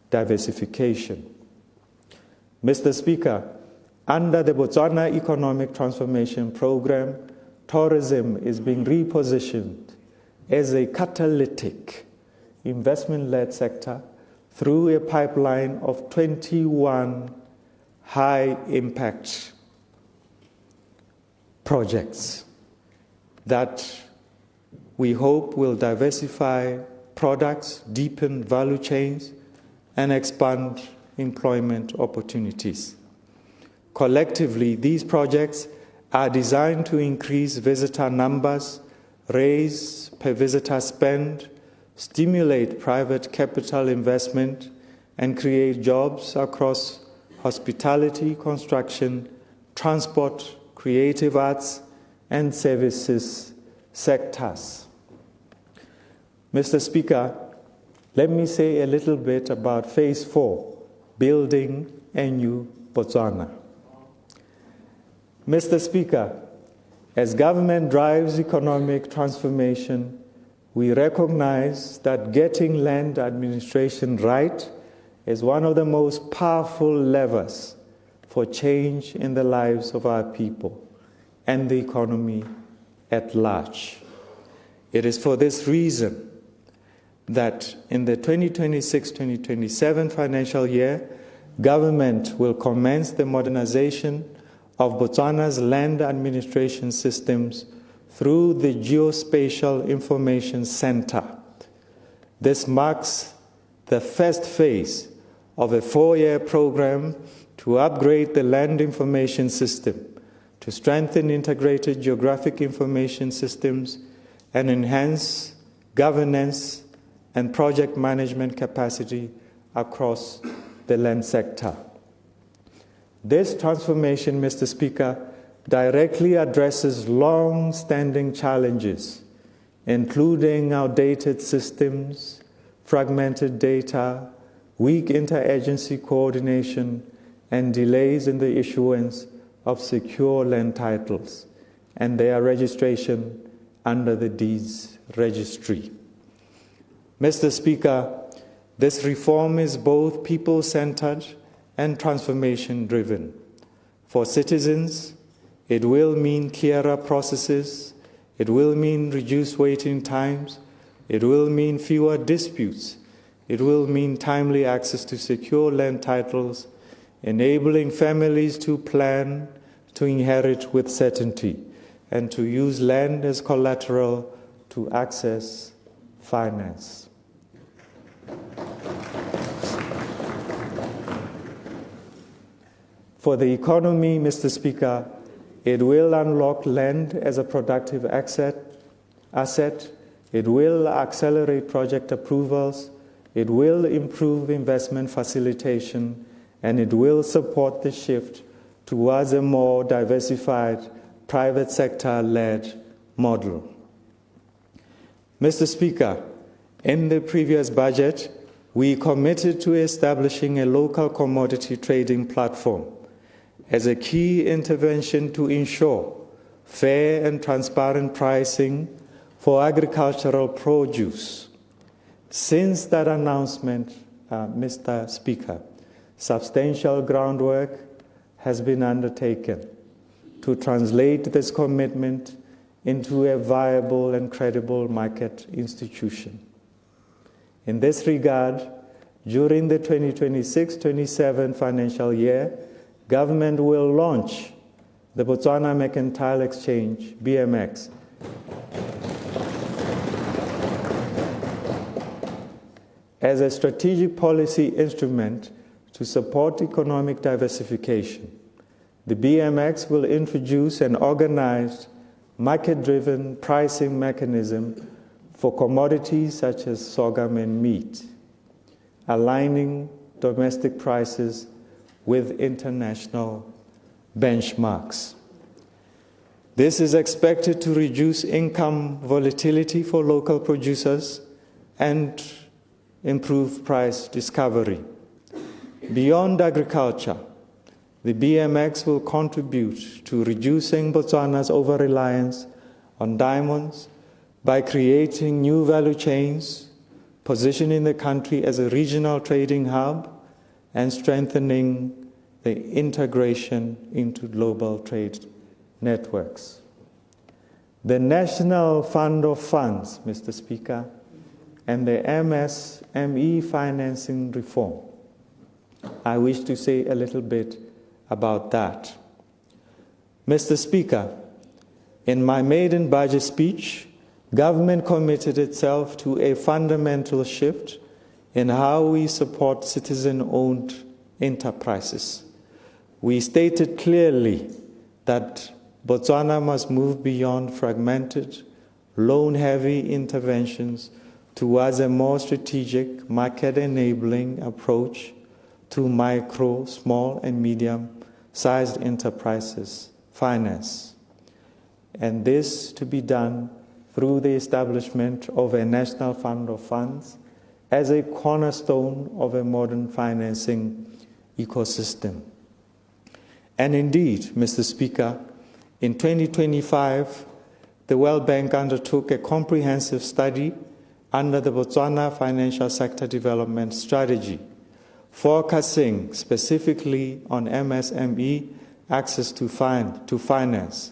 diversification. Mr. Speaker, under the Botswana Economic Transformation Program, tourism is being repositioned as a catalytic investment-led sector through a pipeline of 21 high-impact projects that we hope will diversify products, deepen value chains, and expand employment opportunities. Collectively, these projects are designed to increase visitor numbers, raise per visitor spend, stimulate private capital investment, and create jobs across hospitality, construction, transport, creative arts, and services sectors. Mr. Speaker, let me say a little bit about Phase 4, Building a New Botswana. Mr. Speaker, as government drives economic transformation, we recognize that getting land administration right is one of the most powerful levers for change in the lives of our people and the economy at large. It is for this reason that in the 2026-2027 financial year, government will commence the modernization of Botswana's land administration systems through the Geospatial Information Center. This marks the first phase of a 4-year program to upgrade the land information system, to strengthen integrated geographic information systems, and enhance governance and project management capacity across the land sector. This transformation, Mr. Speaker, directly addresses long-standing challenges, including outdated systems, fragmented data, weak interagency coordination, and delays in the issuance of secure land titles and their registration under the Deeds Registry. Mr. Speaker, this reform is both people-centered and transformation-driven. For citizens, it will mean clearer processes, it will mean reduced waiting times, it will mean fewer disputes, it will mean timely access to secure land titles, enabling families to plan, to inherit with certainty, and to use land as collateral to access finance. For the economy, Mr. Speaker, it will unlock land as a productive asset. It will accelerate project approvals. It will improve investment facilitation, and it will support the shift towards a more diversified private sector-led model. Mr. Speaker, in the previous budget, we committed to establishing a local commodity trading platform as a key intervention to ensure fair and transparent pricing for agricultural produce. Since that announcement, Mr. Speaker, substantial groundwork has been undertaken to translate this commitment into a viable and credible market institution. In this regard, during the 2026-27 financial year, government will launch the Botswana Mercantile Exchange, BMX, as a strategic policy instrument to support economic diversification. The BMX will introduce an organized, market-driven pricing mechanism for commodities such as sorghum and meat, aligning domestic prices with international benchmarks. This is expected to reduce income volatility for local producers and improve price discovery. Beyond agriculture, the BMX will contribute to reducing Botswana's over-reliance on diamonds by creating new value chains, positioning the country as a regional trading hub, and strengthening the integration into global trade networks. The National Fund of Funds, Mr. Speaker, and the MSME financing reform. I wish to say a little bit about that. Mr. Speaker, in my maiden budget speech, government committed itself to a fundamental shift in how we support citizen-owned enterprises. We stated clearly that Botswana must move beyond fragmented, loan-heavy interventions towards a more strategic, market-enabling approach to micro, small, and medium-sized enterprises finance. And this to be done through the establishment of a National Fund of Funds as a cornerstone of a modern financing ecosystem. And indeed, Mr. Speaker, in 2025, the World Bank undertook a comprehensive study under the Botswana Financial Sector Development Strategy, focusing specifically on MSME access to finance.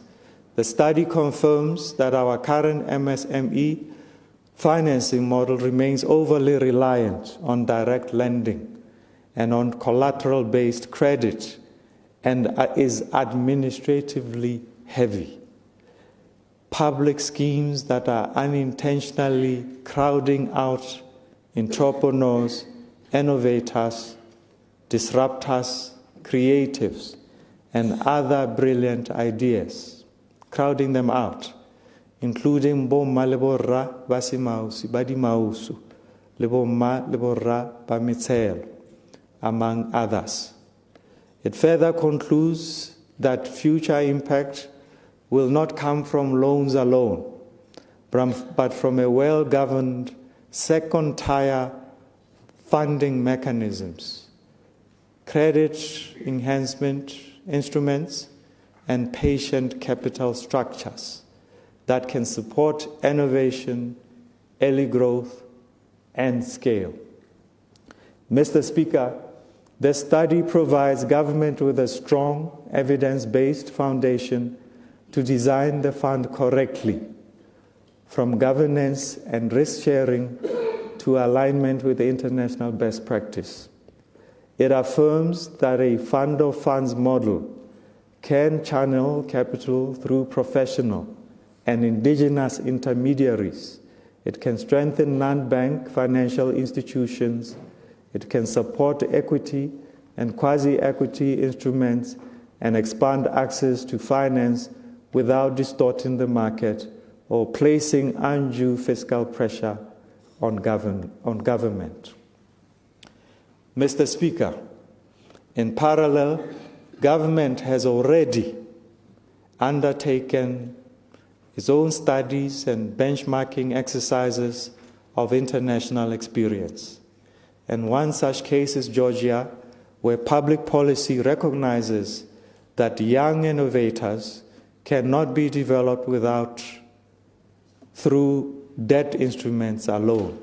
The study confirms that our current MSME financing model remains overly reliant on direct lending and on collateral-based credit and is administratively heavy. Public schemes that are unintentionally crowding out entrepreneurs, innovators, disruptors, creatives, and other brilliant ideas, crowding them out, including bomma le borra ba semausi ba dimausu, le bomma le borra ba metshelo, among others. It further concludes that future impact will not come from loans alone, but from a well-governed second-tier funding mechanisms, credit enhancement instruments, and patient capital structures that can support innovation, early growth, and scale. Mr. Speaker, The study provides government with a strong, evidence-based foundation to design the fund correctly, from governance and risk sharing to alignment with international best practice. It affirms that a fund of funds model can channel capital through professional and indigenous intermediaries. It can strengthen non-bank financial institutions. It can support equity and quasi-equity instruments and expand access to finance without distorting the market or placing undue fiscal pressure on government. Mr. Speaker, in parallel, government has already undertaken its own studies and benchmarking exercises of international experience. And one such case is Georgia, where public policy recognizes that young innovators cannot be developed through debt instruments alone.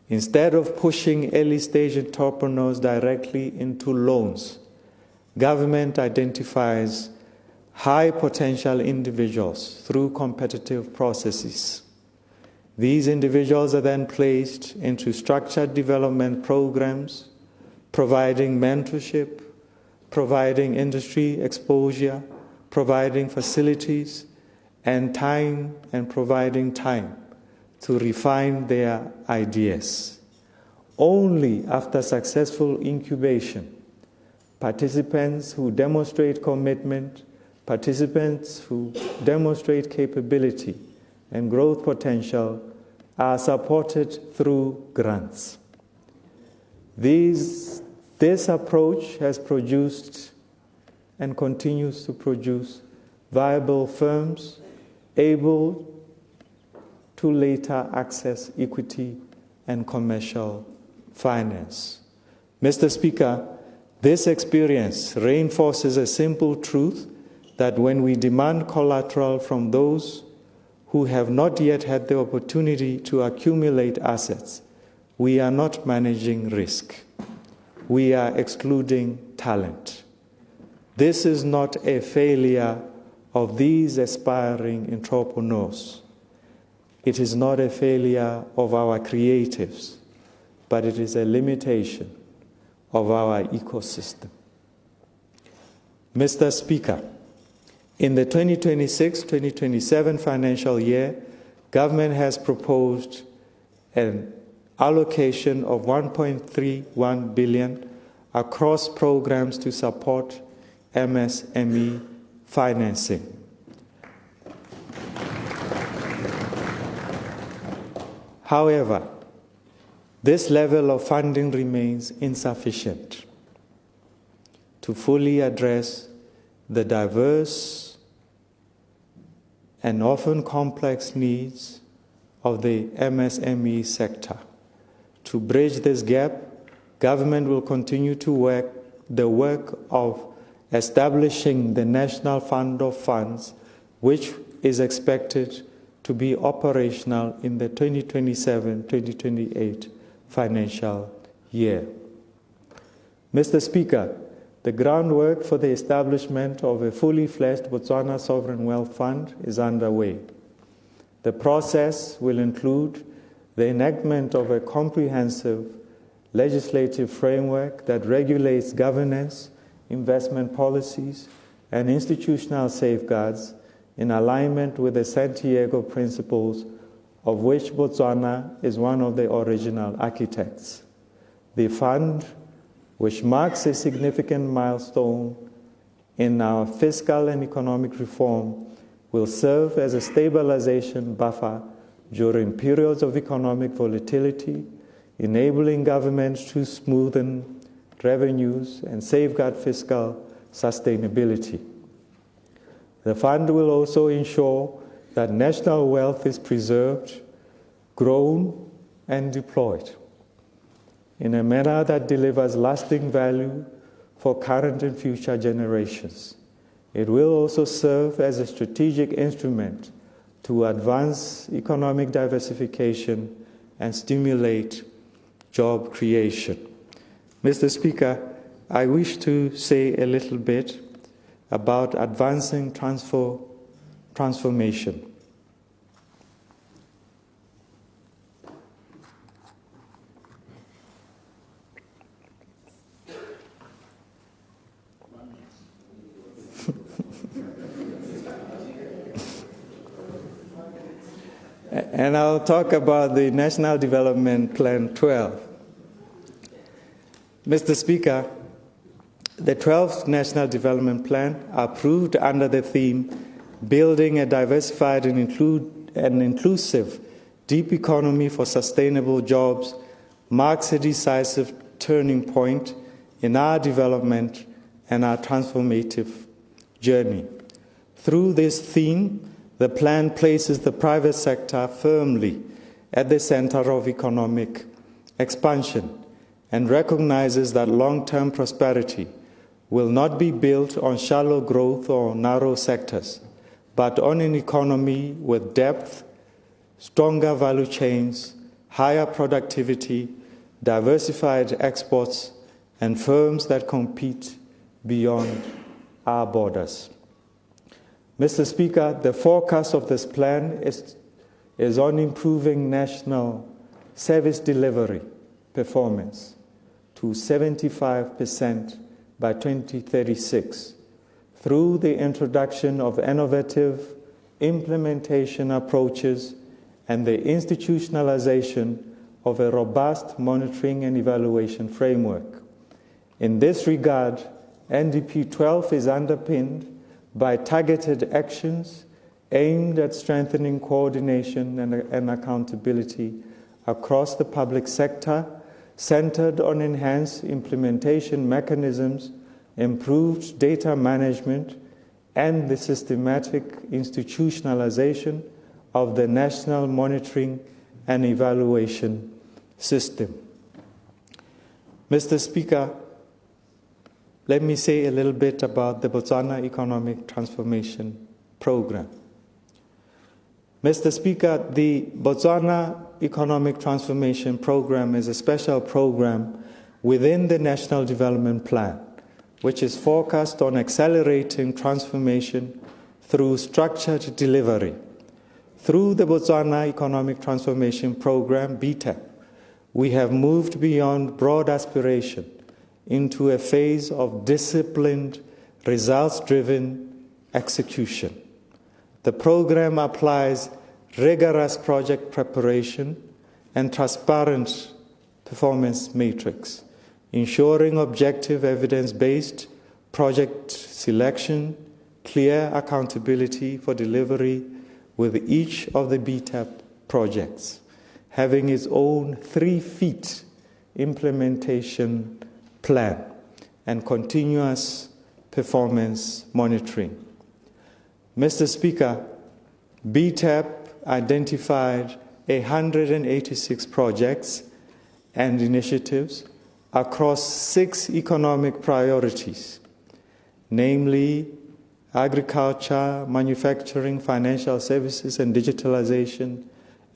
Instead of pushing early-stage entrepreneurs directly into loans, government identifies high-potential individuals through competitive processes. These individuals are then placed into structured development programs, providing mentorship, providing industry exposure, providing facilities, and providing time to refine their ideas. Only after successful incubation, participants who demonstrate commitment, participants who demonstrate capability and growth potential are supported through grants. This approach has produced and continues to produce viable firms able to later access equity and commercial finance. Mr. Speaker, this experience reinforces a simple truth that when we demand collateral from those who have not yet had the opportunity to accumulate assets, we are not managing risk. We are excluding talent. This is not a failure of these aspiring entrepreneurs. It is not a failure of our creatives, but it is a limitation of our ecosystem. Mr. Speaker, in the 2026-2027 financial year, government has proposed an allocation of 1.31 billion across programs to support MSME financing. However, this level of funding remains insufficient to fully address the diverse and often complex needs of the MSME sector. To bridge this gap, government will continue to work of establishing the National Fund of Funds, which is expected to be operational in the 2027-2028 financial year. Mr. Speaker, the groundwork for the establishment of a fully fledged Botswana Sovereign Wealth Fund is underway. The process will include the enactment of a comprehensive legislative framework that regulates governance, investment policies, and institutional safeguards in alignment with the Santiago Principles, of which Botswana is one of the original architects. The fund, which marks a significant milestone in our fiscal and economic reform, will serve as a stabilization buffer during periods of economic volatility, enabling governments to smoothen revenues and safeguard fiscal sustainability. The fund will also ensure that national wealth is preserved, grown, and deployed in a manner that delivers lasting value for current and future generations. It will also serve as a strategic instrument to advance economic diversification and stimulate job creation. Mr. Speaker, I wish to say a little bit about advancing transformation. And I'll talk about the National Development Plan 12. Mr. Speaker, the 12th National Development Plan, approved under the theme Building a Diversified and Inclusive Deep Economy for Sustainable Jobs, marks a decisive turning point in our development and our transformative journey. Through this theme, the plan places the private sector firmly at the center of economic expansion and recognizes that long-term prosperity will not be built on shallow growth or narrow sectors, but on an economy with depth, stronger value chains, higher productivity, diversified exports, and firms that compete beyond our borders. Mr. Speaker, the focus of this plan is on improving national service delivery performance to 75% by 2036 through the introduction of innovative implementation approaches and the institutionalization of a robust monitoring and evaluation framework. In this regard, NDP 12 is underpinned by targeted actions aimed at strengthening coordination and accountability across the public sector, centered on enhanced implementation mechanisms, improved data management, and the systematic institutionalization of the national monitoring and evaluation system. Mr. Speaker, let me say a little bit about the Botswana Economic Transformation Program. Mr. Speaker, the Botswana Economic Transformation Program is a special program within the National Development Plan, which is focused on accelerating transformation through structured delivery. Through the Botswana Economic Transformation Program, BTEP, we have moved beyond broad aspiration into a phase of disciplined, results-driven execution. The program applies rigorous project preparation and transparent performance matrix, ensuring objective evidence-based project selection, clear accountability for delivery with each of the BTEP projects, having its own 3-feet implementation plan and continuous performance monitoring. Mr. Speaker, BTEP identified 186 projects and initiatives across 6 economic priorities, namely agriculture, manufacturing, financial services and digitalization,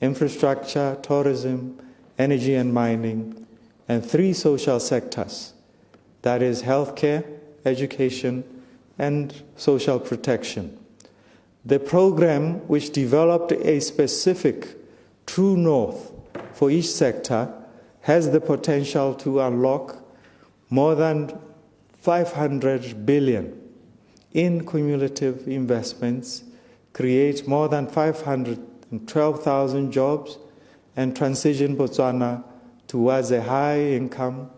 infrastructure, tourism, energy and mining, and 3 social sectors, that is healthcare, education, and social protection. The program, which developed a specific true north for each sector, has the potential to unlock more than 500 billion in cumulative investments, create more than 512,000 jobs, and transition Botswana towards a high-income,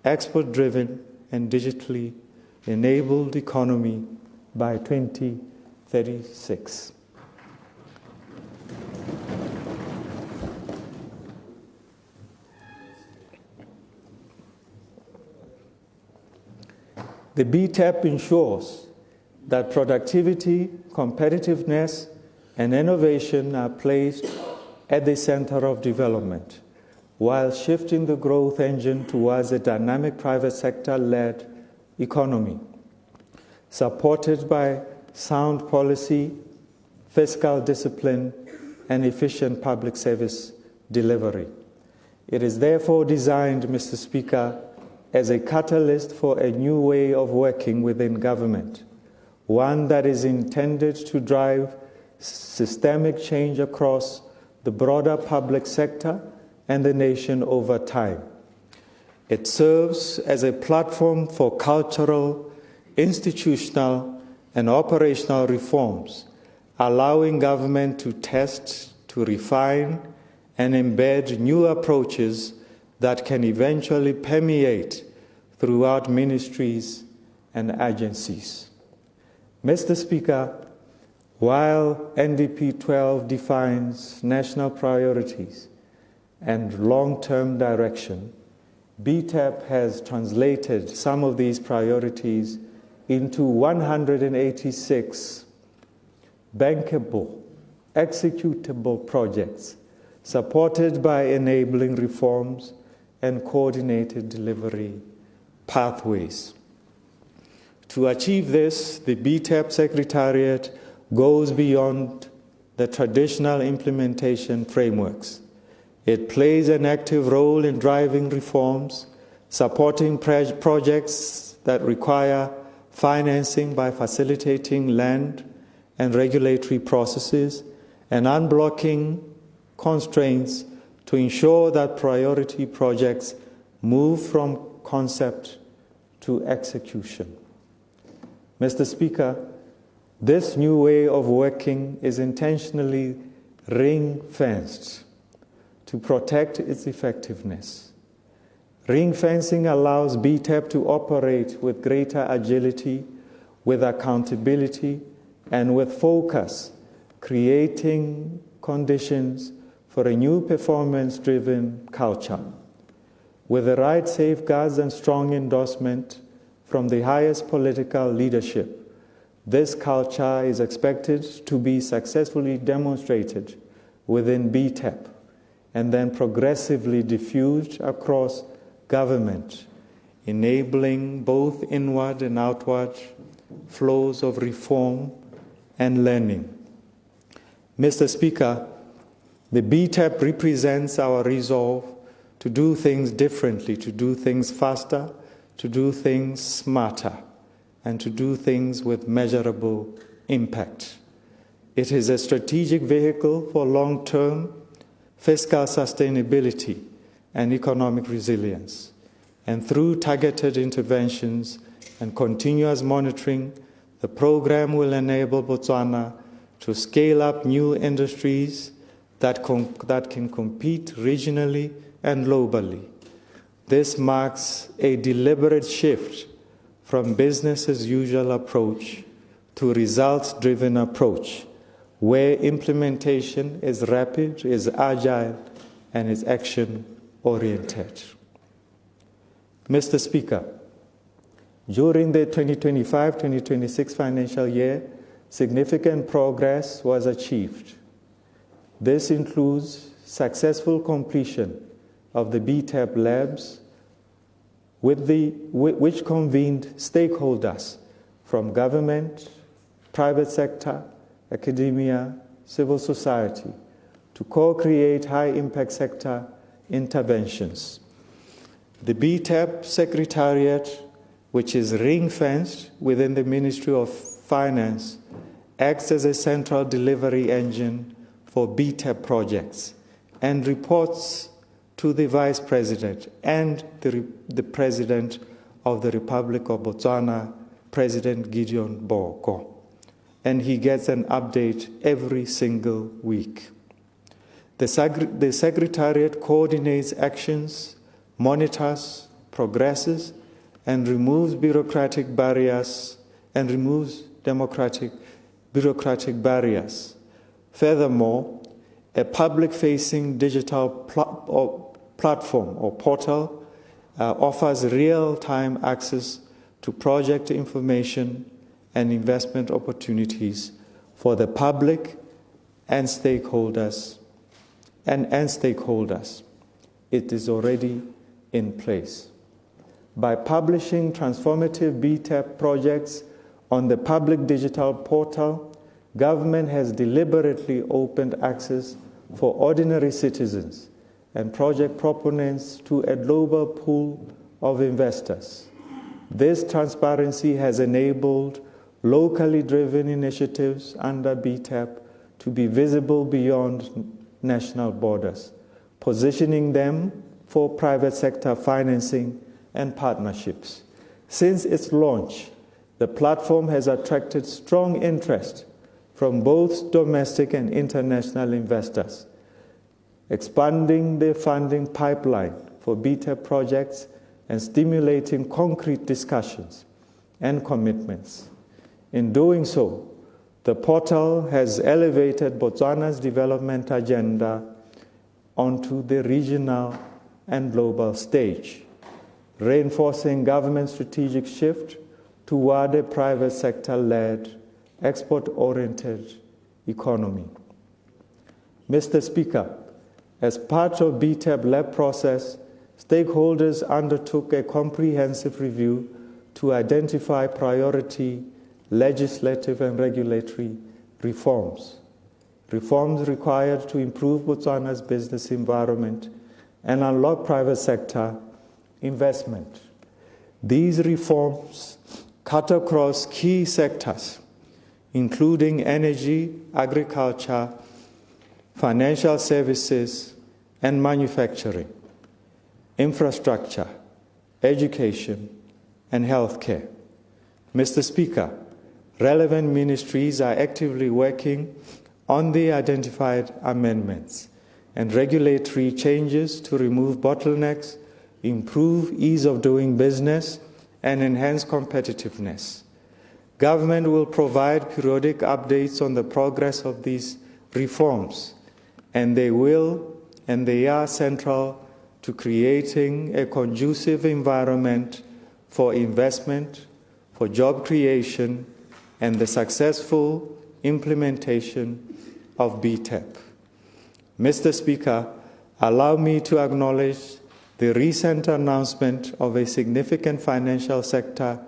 export-driven, and digitally enabled economy by 2036. The BTEP ensures that productivity, competitiveness, and innovation are placed at the center of development, while shifting the growth engine towards a dynamic private sector-led economy, supported by sound policy, fiscal discipline, and efficient public service delivery. It is therefore designed, Mr. Speaker, as a catalyst for a new way of working within government, one that is intended to drive systemic change across the broader public sector and the nation over time. It serves as a platform for cultural, institutional, and operational reforms, allowing government to test, to refine, and embed new approaches that can eventually permeate throughout ministries and agencies. Mr. Speaker, while NDP 12 defines national priorities and long-term direction, BTEP has translated some of these priorities into 186 bankable, executable projects supported by enabling reforms and coordinated delivery pathways. To achieve this, the BTEP Secretariat goes beyond the traditional implementation frameworks. It plays an active role in driving reforms, supporting projects that require financing by facilitating land and regulatory processes, and unblocking constraints to ensure that priority projects move from concept to execution. Mr. Speaker, this new way of working is intentionally ring-fenced to protect its effectiveness. Ring-fencing allows BTEP to operate with greater agility, with accountability, and with focus, creating conditions for a new performance-driven culture. With the right safeguards and strong endorsement from the highest political leadership, this culture is expected to be successfully demonstrated within BTEP and then progressively diffused across government, enabling both inward and outward flows of reform and learning. Mr. Speaker, the BTEP represents our resolve to do things differently, to do things faster, to do things smarter, and to do things with measurable impact. It is a strategic vehicle for long-term fiscal sustainability and economic resilience. And through targeted interventions and continuous monitoring, the program will enable Botswana to scale up new industries that can compete regionally and globally. This marks a deliberate shift from business as usual approach to results-driven approach, where implementation is rapid, is agile, and is action-oriented. Mr. Speaker, during the 2025-2026 financial year, significant progress was achieved. This includes successful completion of the BTEP labs, which convened stakeholders from government, private sector, academia, civil society to co-create high-impact sector interventions. The BTEP Secretariat, which is ring-fenced within the Ministry of Finance, acts as a central delivery engine for BTEP projects and reports to the Vice President and the President of the Republic of Botswana, President Gideon Boko. And he gets an update every single week. The Secretariat coordinates actions, monitors, progresses, and removes bureaucratic barriers and removes bureaucratic barriers. Furthermore, a public-facing digital platform or portal offers real-time access to project information and investment opportunities for the public and stakeholders. It is already in place. By publishing transformative BTEP projects on the public digital portal, government has deliberately opened access for ordinary citizens and project proponents to a global pool of investors. This transparency has enabled locally driven initiatives under BTEP to be visible beyond national borders, positioning them for private sector financing and partnerships. Since its launch, the platform has attracted strong interest from both domestic and international investors, expanding the funding pipeline for BTEP projects and stimulating concrete discussions and commitments. In doing so, the portal has elevated Botswana's development agenda onto the regional and global stage, reinforcing government's strategic shift toward a private sector-led, export-oriented economy. Mr. Speaker, as part of BTEP-led process, stakeholders undertook a comprehensive review to identify priority legislative and regulatory reforms required to improve Botswana's business environment and unlock private sector investment. These reforms cut across key sectors, including energy, agriculture, financial services, and manufacturing, infrastructure, education, and healthcare. Mr. Speaker, relevant ministries are actively working on the identified amendments and regulatory changes to remove bottlenecks, improve ease of doing business, and enhance competitiveness. Government will provide periodic updates on the progress of these reforms, and they are central to creating a conducive environment for investment, for job creation, and the successful implementation of BTEP. Mr. Speaker, allow me to acknowledge the recent announcement of a significant financial sector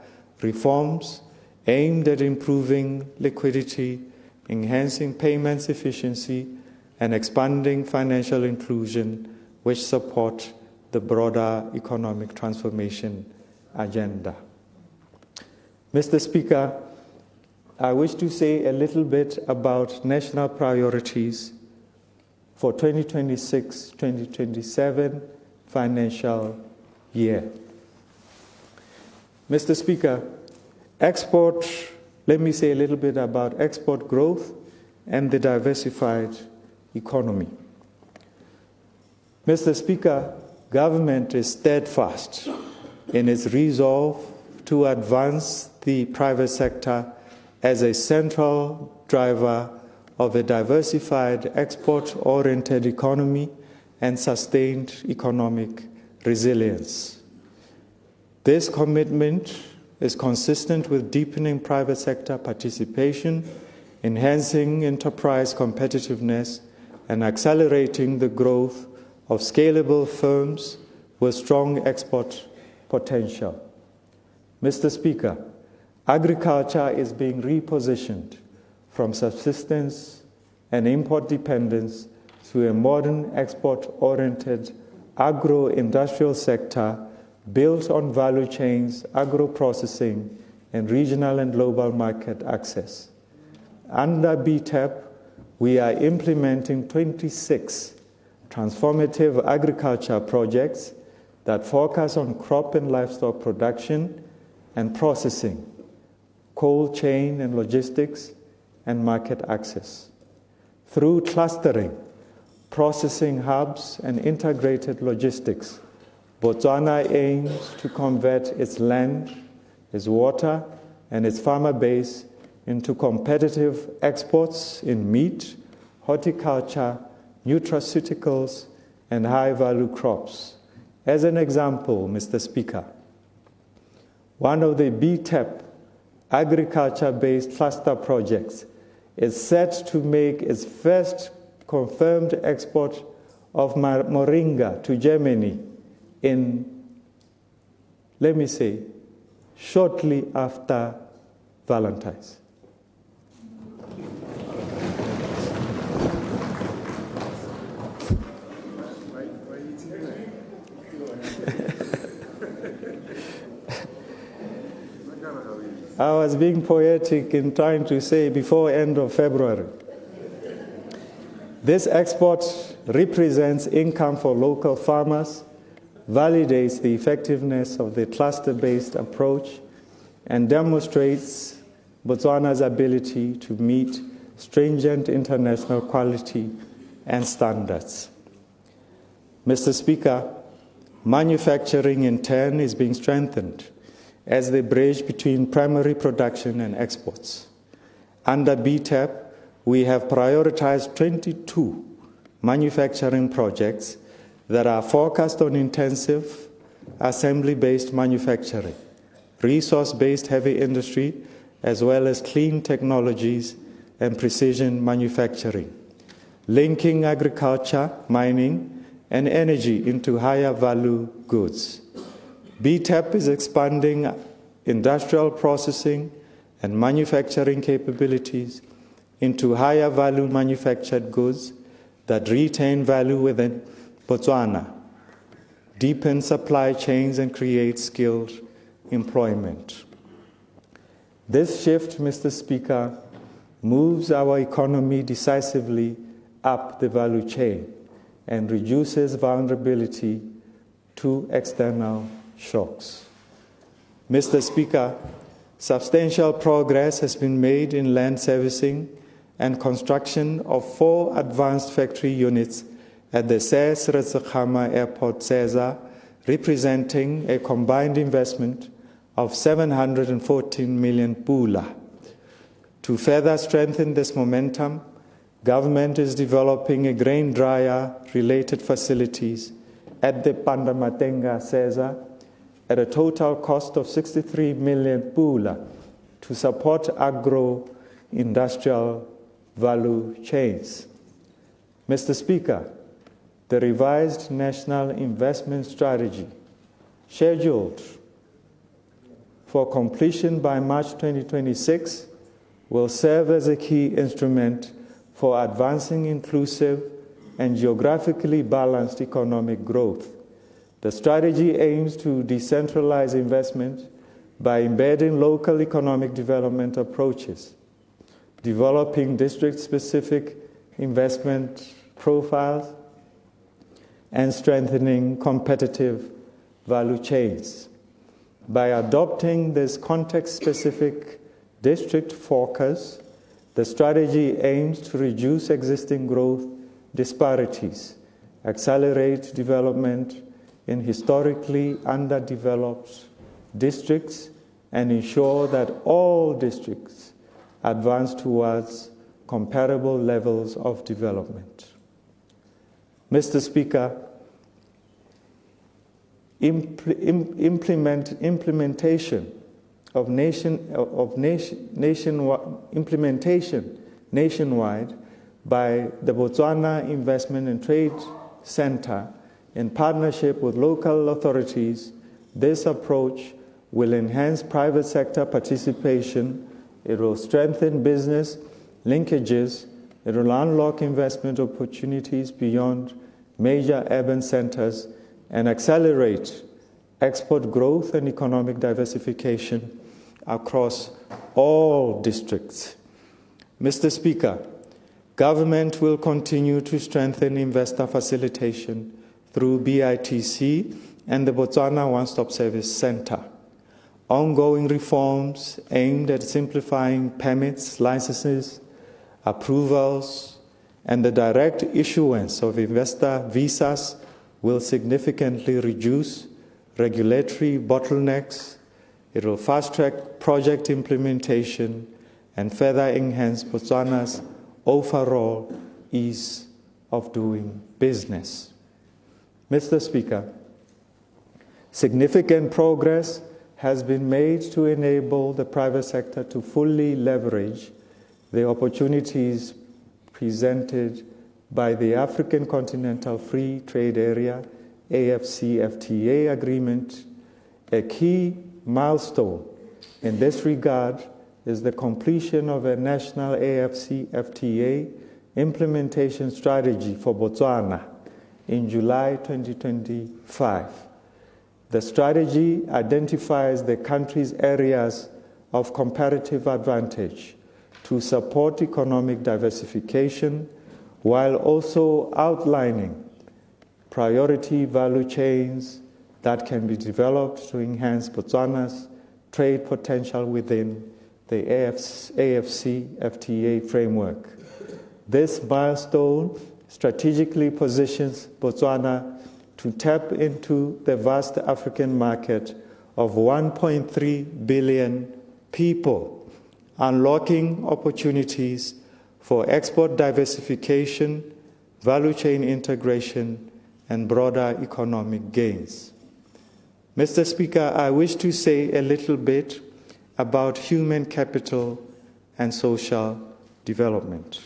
reforms aimed at improving liquidity, enhancing payments efficiency, and expanding financial inclusion, which support the broader economic transformation agenda. Mr. Speaker, I wish to say a little bit about national priorities for 2026-2027 financial year. Mr. Speaker, let me say a little bit about export growth and the diversified economy. Mr. Speaker, government is steadfast in its resolve to advance the private sector as a central driver of a diversified export-oriented economy and sustained economic resilience. This commitment is consistent with deepening private sector participation, enhancing enterprise competitiveness, and accelerating the growth of scalable firms with strong export potential. Mr. Speaker, agriculture is being repositioned from subsistence and import dependence to a modern export-oriented agro-industrial sector built on value chains, agro-processing, and regional and global market access. Under BTEP, we are implementing 26 transformative agriculture projects that focus on crop and livestock production and processing, cold chain and logistics, and market access. Through clustering, processing hubs, and integrated logistics, Botswana aims to convert its land, its water, and its farmer base into competitive exports in meat, horticulture, nutraceuticals, and high-value crops. As an example, Mr. Speaker, one of the BTEP agriculture-based cluster projects is set to make its first confirmed export of moringa to Germany in, shortly after Valentine's. I was being poetic in trying to say before end of February. This export represents income for local farmers, validates the effectiveness of the cluster-based approach, and demonstrates Botswana's ability to meet stringent international quality and standards. Mr. Speaker, manufacturing in turn is being strengthened as the bridge between primary production and exports. Under BTAP, we have prioritized 22 manufacturing projects that are focused on intensive assembly-based manufacturing, resource-based heavy industry, as well as clean technologies and precision manufacturing, linking agriculture, mining, and energy into higher value goods. BTAP is expanding industrial processing and manufacturing capabilities into higher value manufactured goods that retain value within Botswana, deepen supply chains, and create skilled employment. This shift, Mr. Speaker, moves our economy decisively up the value chain and reduces vulnerability to external shocks. Mr. Speaker, substantial progress has been made in land servicing and construction of 4 advanced factory units at the SES Retsekhama Airport, SESA, representing a combined investment of 714 million pula. To further strengthen this momentum, government is developing a grain dryer-related facilities at the Pandamatenga SESA at a total cost of 63 million pula to support agro-industrial value chains. Mr. Speaker, the revised National Investment Strategy, scheduled for completion by March 2026, will serve as a key instrument for advancing inclusive and geographically balanced economic growth. The strategy aims to decentralize investment by embedding local economic development approaches, developing district-specific investment profiles, and strengthening competitive value chains. By adopting this context-specific district focus, the strategy aims to reduce existing growth disparities, accelerate development in historically underdeveloped districts, and ensure that all districts advance towards comparable levels of development. Mr. Speaker, implementation nationwide by the Botswana Investment and Trade Center in partnership with local authorities. This approach will enhance private sector participation, it will strengthen business linkages, it will unlock investment opportunities beyond major urban centers, and accelerate export growth and economic diversification across all districts. Mr. Speaker, government will continue to strengthen investor facilitation through BITC and the Botswana One-Stop Service Center. Ongoing reforms aimed at simplifying permits, licenses, approvals, and the direct issuance of investor visas will significantly reduce regulatory bottlenecks. It will fast-track project implementation and further enhance Botswana's overall ease of doing business. Mr. Speaker, significant progress has been made to enable the private sector to fully leverage the opportunities presented by the African Continental Free Trade Area, AFCFTA agreement. A key milestone in this regard is the completion of a national AFCFTA implementation strategy for Botswana in July 2025. The strategy identifies the country's areas of comparative advantage to support economic diversification while also outlining priority value chains that can be developed to enhance Botswana's trade potential within the AFC-FTA framework. This milestone strategically positions Botswana to tap into the vast African market of 1.3 billion people, unlocking opportunities for export diversification, value chain integration, and broader economic gains. Mr. Speaker, I wish to say a little bit about human capital and social development.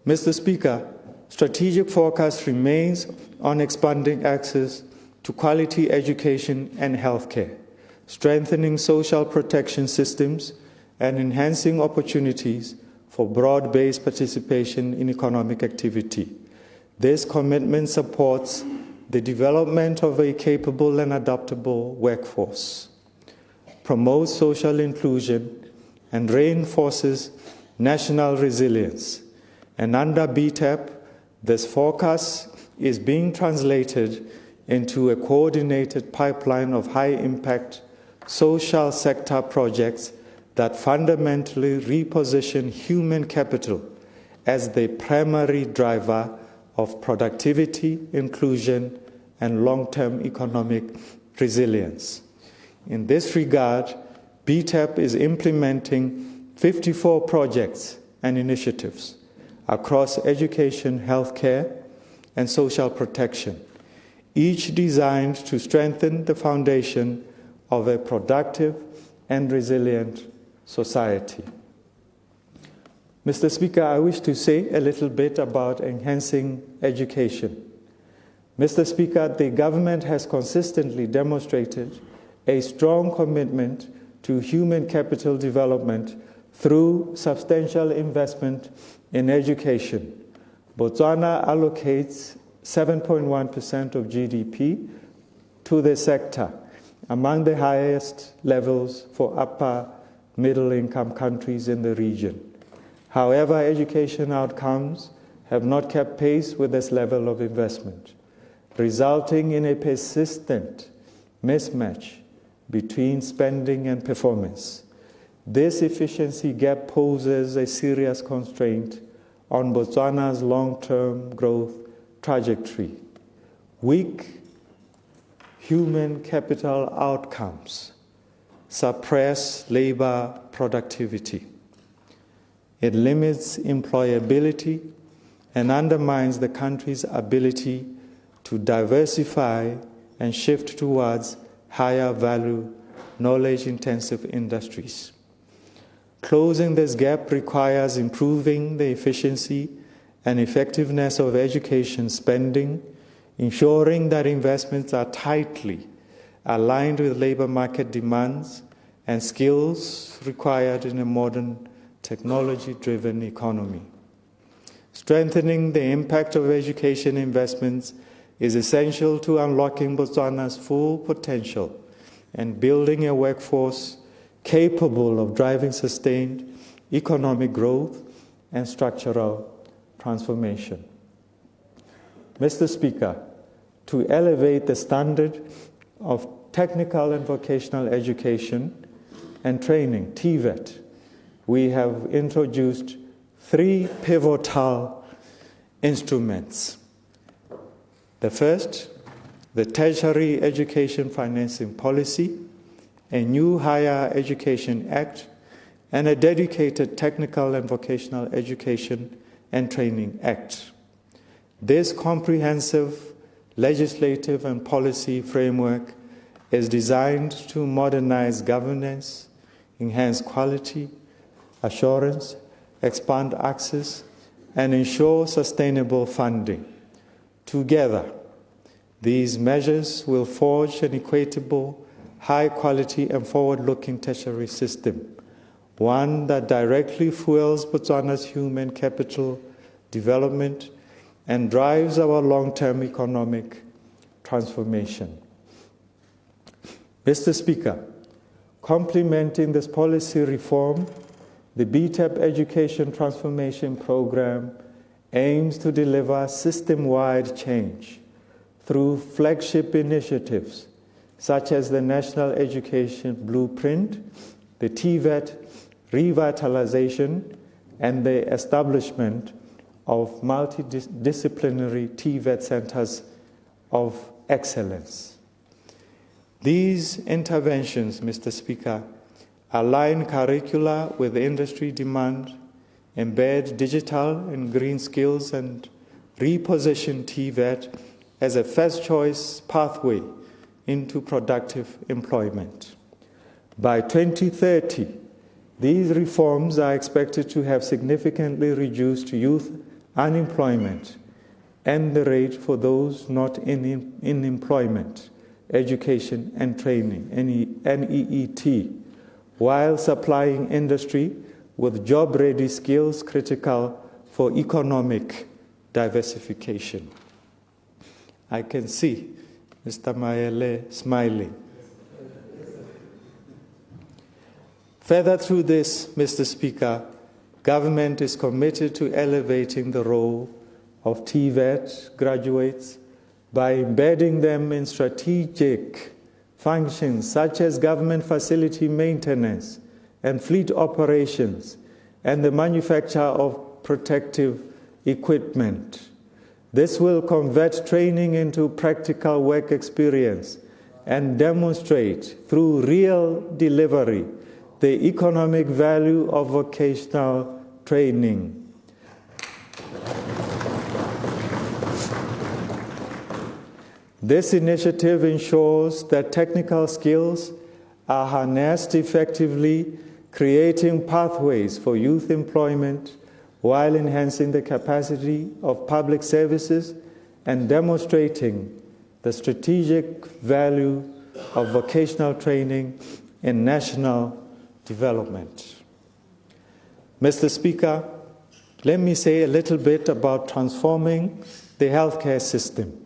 Mr. Speaker, strategic focus remains on expanding access to quality education and healthcare, strengthening social protection systems, and enhancing opportunities for broad-based participation in economic activity. This commitment supports the development of a capable and adaptable workforce, promotes social inclusion, and reinforces national resilience. And under BTAP, this focus is being translated into a coordinated pipeline of high-impact social sector projects that fundamentally reposition human capital as the primary driver of productivity, inclusion, and long-term economic resilience. In this regard, BTAP is implementing 54 projects and initiatives across education, healthcare, and social protection, each designed to strengthen the foundation of a productive and resilient society. Mr. Speaker, I wish to say a little bit about enhancing education. Mr. Speaker, the government has consistently demonstrated a strong commitment to human capital development through substantial investment in education. Botswana allocates 7.1% of GDP to the sector, among the highest levels for upper middle-income countries in the region. However, education outcomes have not kept pace with this level of investment, resulting in a persistent mismatch between spending and performance. This efficiency gap poses a serious constraint on Botswana's long-term growth trajectory. Weak human capital outcomes suppress labor productivity. It limits employability and undermines the country's ability to diversify and shift towards higher value, knowledge-intensive industries. Closing this gap requires improving the efficiency and effectiveness of education spending, ensuring that investments are tightly aligned with labor market demands and skills required in a modern, technology-driven economy. Strengthening the impact of education investments is essential to unlocking Botswana's full potential and building a workforce capable of driving sustained economic growth and structural transformation. Mr. Speaker, to elevate the standard of technical and vocational education and training, TVET, we have introduced 3 pivotal instruments. The first, the Tertiary Education Financing Policy, a new Higher Education Act, and a dedicated Technical and Vocational Education and Training Act. This comprehensive legislative and policy framework is designed to modernize governance, enhance quality assurance, expand access, and ensure sustainable funding. Together, these measures will forge an equitable, high-quality and forward-looking tertiary system, one that directly fuels Botswana's human capital development and drives our long-term economic transformation. Mr. Speaker, complementing this policy reform, the BTEP Education Transformation Program aims to deliver system-wide change through flagship initiatives such as the National Education Blueprint, the TVET revitalization, and the establishment of multidisciplinary TVET centers of excellence. These interventions, Mr. Speaker, align curricula with industry demand, embed digital and green skills, and reposition TVET as a first-choice pathway into productive employment. By 2030, these reforms are expected to have significantly reduced youth unemployment and the rate for those not in employment, education and training, NEET, while supplying industry with job-ready skills critical for economic diversification. I can see Mr. Maele smiling. Further through this, Mr. Speaker, government is committed to elevating the role of TVET graduates by embedding them in strategic functions such as government facility maintenance and fleet operations and the manufacture of protective equipment. This will convert training into practical work experience and demonstrate through real delivery the economic value of vocational training. This initiative ensures that technical skills are harnessed effectively, creating pathways for youth employment while enhancing the capacity of public services and demonstrating the strategic value of vocational training in national development. Mr. Speaker, let me say a little bit about transforming the healthcare system.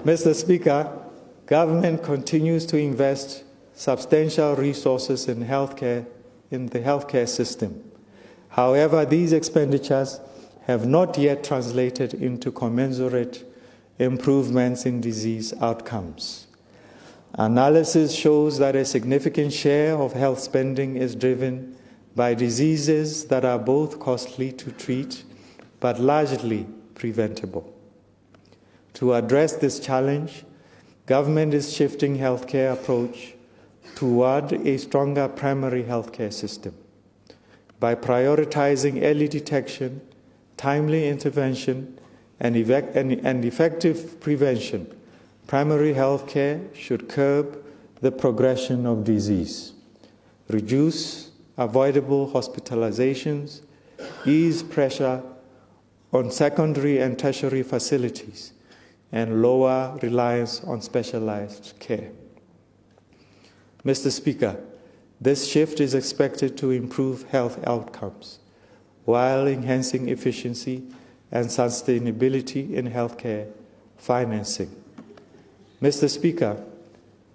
Mr. Speaker, government continues to invest substantial resources in the healthcare system. However, these expenditures have not yet translated into commensurate improvements in disease outcomes. Analysis shows that a significant share of health spending is driven by diseases that are both costly to treat but largely preventable. To address this challenge, government is shifting healthcare approach toward a stronger primary healthcare system. By prioritizing early detection, timely intervention, and effective prevention, primary healthcare should curb the progression of disease, reduce avoidable hospitalizations, ease pressure on secondary and tertiary facilities, and lower reliance on specialized care. Mr. Speaker, this shift is expected to improve health outcomes while enhancing efficiency and sustainability in healthcare financing. Mr. Speaker,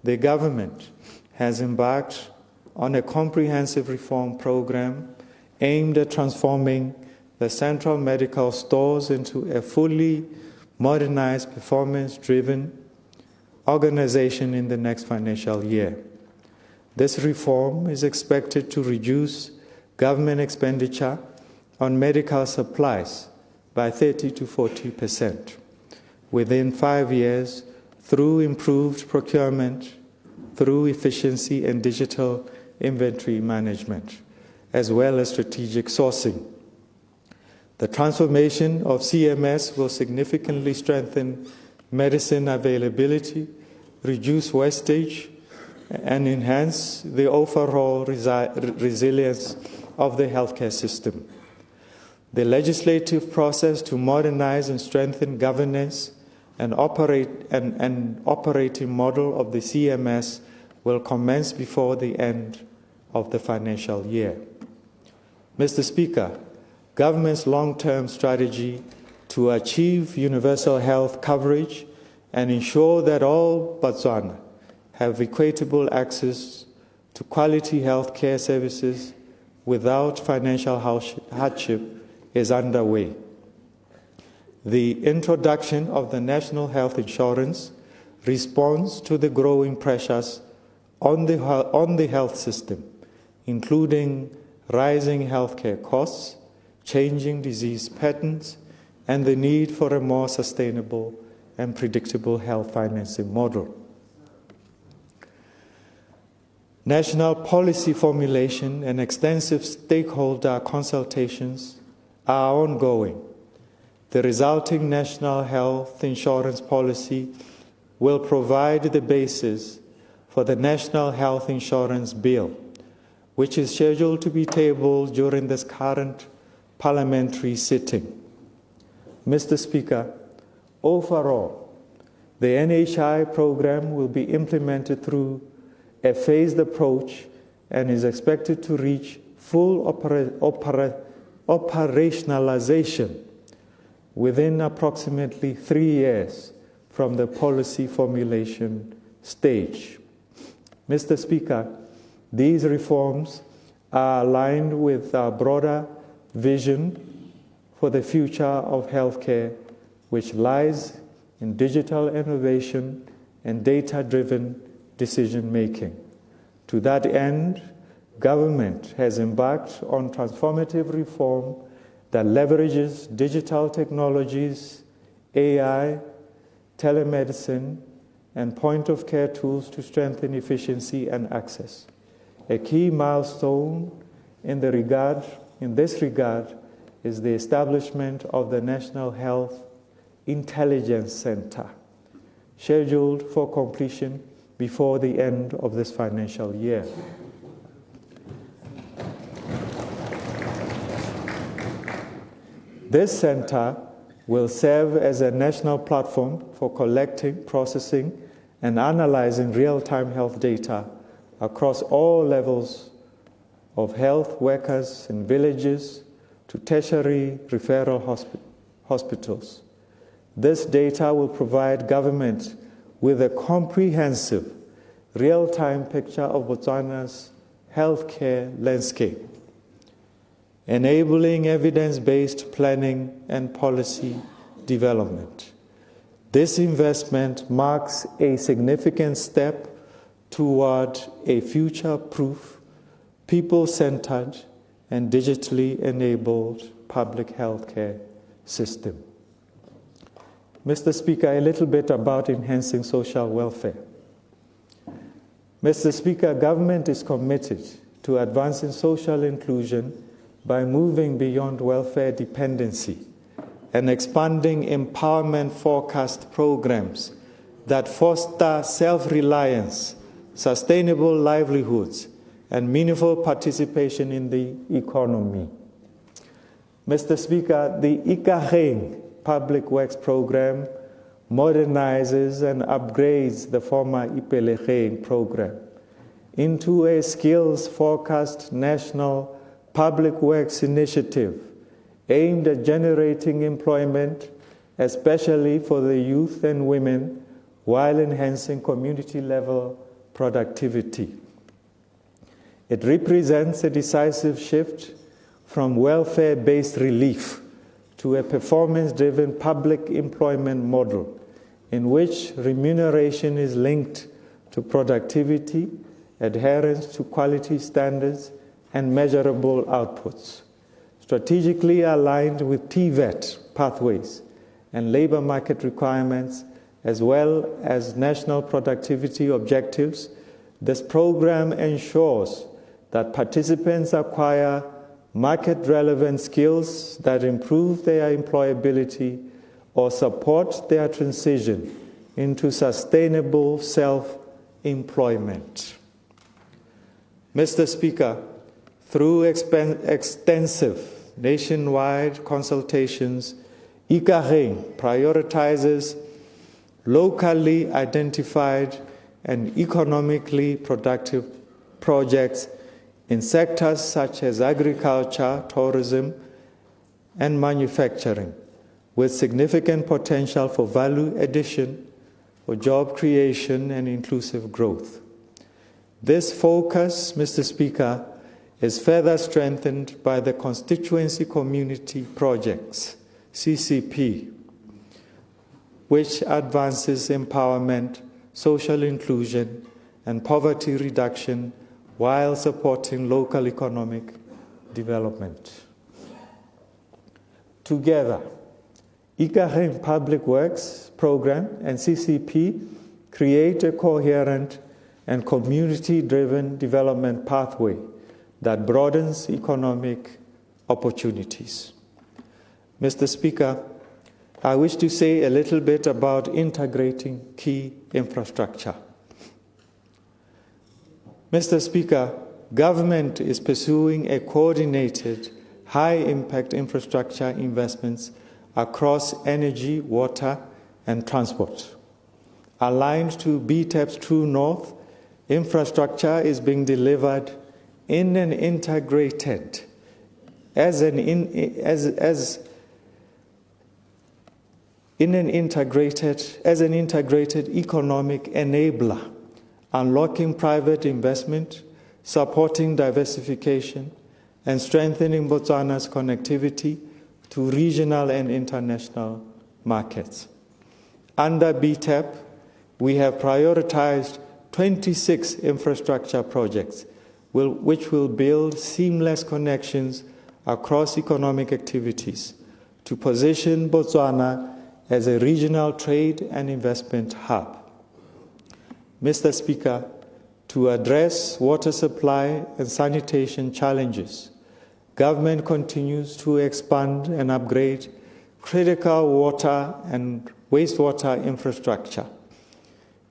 the government has embarked on a comprehensive reform program aimed at transforming the central medical stores into a fully modernized, performance-driven organization in the next financial year. This reform is expected to reduce government expenditure on medical supplies by 30 to 40% within 5 years through improved procurement, through efficiency and digital inventory management, as well as strategic sourcing. The transformation of CMS will significantly strengthen medicine availability, reduce wastage, and enhance the overall resilience of the healthcare system. The legislative process to modernize and strengthen governance and operating model of the CMS will commence before the end of the financial year. Mr. Speaker, government's long-term strategy to achieve universal health coverage and ensure that all Botswana have equitable access to quality health care services without financial hardship is underway. The introduction of the National Health Insurance responds to the growing pressures on the health system, including rising healthcare costs, changing disease patterns, and the need for a more sustainable and predictable health financing model. National policy formulation and extensive stakeholder consultations are ongoing. The resulting National Health Insurance Policy will provide the basis for the National Health Insurance Bill, which is scheduled to be tabled during this current parliamentary sitting. Mr. Speaker, overall, the NHI program will be implemented through a phased approach and is expected to reach full operationalization within approximately 3 years from the policy formulation stage. Mr. Speaker, these reforms are aligned with our broader vision for the future of healthcare, which lies in digital innovation and data-driven decision-making. To that end, government has embarked on transformative reform that leverages digital technologies, AI, telemedicine, and point-of-care tools to strengthen efficiency and access. A key milestone in this regard is the establishment of the National Health Intelligence Center, scheduled for completion before the end of this financial year. This center will serve as a national platform for collecting, processing, and analyzing real-time health data across all levels of health workers in villages to tertiary referral hospitals. This data will provide government with a comprehensive, real-time picture of Botswana's healthcare landscape, enabling evidence-based planning and policy development. This investment marks a significant step toward a future-proof, people-centered, and digitally enabled public healthcare system. Mr. Speaker, a little bit about enhancing social welfare. Mr. Speaker, government is committed to advancing social inclusion by moving beyond welfare dependency and expanding empowerment forecast programs that foster self-reliance, sustainable livelihoods, and meaningful participation in the economy. Mr. Speaker, the Ikageng Public Works Program modernizes and upgrades the former Ipelegeng program into a skills-focused national public works initiative aimed at generating employment, especially for the youth and women, while enhancing community-level productivity. It represents a decisive shift from welfare-based relief to a performance-driven public employment model in which remuneration is linked to productivity, adherence to quality standards, and measurable outputs. Strategically aligned with TVET pathways and labor market requirements, as well as national productivity objectives, this program ensures that participants acquire market-relevant skills that improve their employability or support their transition into sustainable self-employment. Mr. Speaker, through extensive nationwide consultations, Ikageng prioritizes locally identified and economically productive projects in sectors such as agriculture, tourism, and manufacturing, with significant potential for value addition, for job creation, and inclusive growth. This focus, Mr. Speaker, is further strengthened by the Constituency Community Projects, CCP, which advances empowerment, social inclusion, and poverty reduction while supporting local economic development. Together, Ikageng Public Works Program and CCP create a coherent and community-driven development pathway that broadens economic opportunities. Mr. Speaker, I wish to say a little bit about integrating key infrastructure. Mr. Speaker, government is pursuing a coordinated, high-impact infrastructure investments across energy, water, and transport. Aligned to BTEP's True North, infrastructure is being delivered in an integrated, as an integrated economic enabler, unlocking private investment, supporting diversification, and strengthening Botswana's connectivity to regional and international markets. Under BTEP, we have prioritized 26 infrastructure projects, which will build seamless connections across economic activities to position Botswana as a regional trade and investment hub. Mr. Speaker, to address water supply and sanitation challenges, government continues to expand and upgrade critical water and wastewater infrastructure.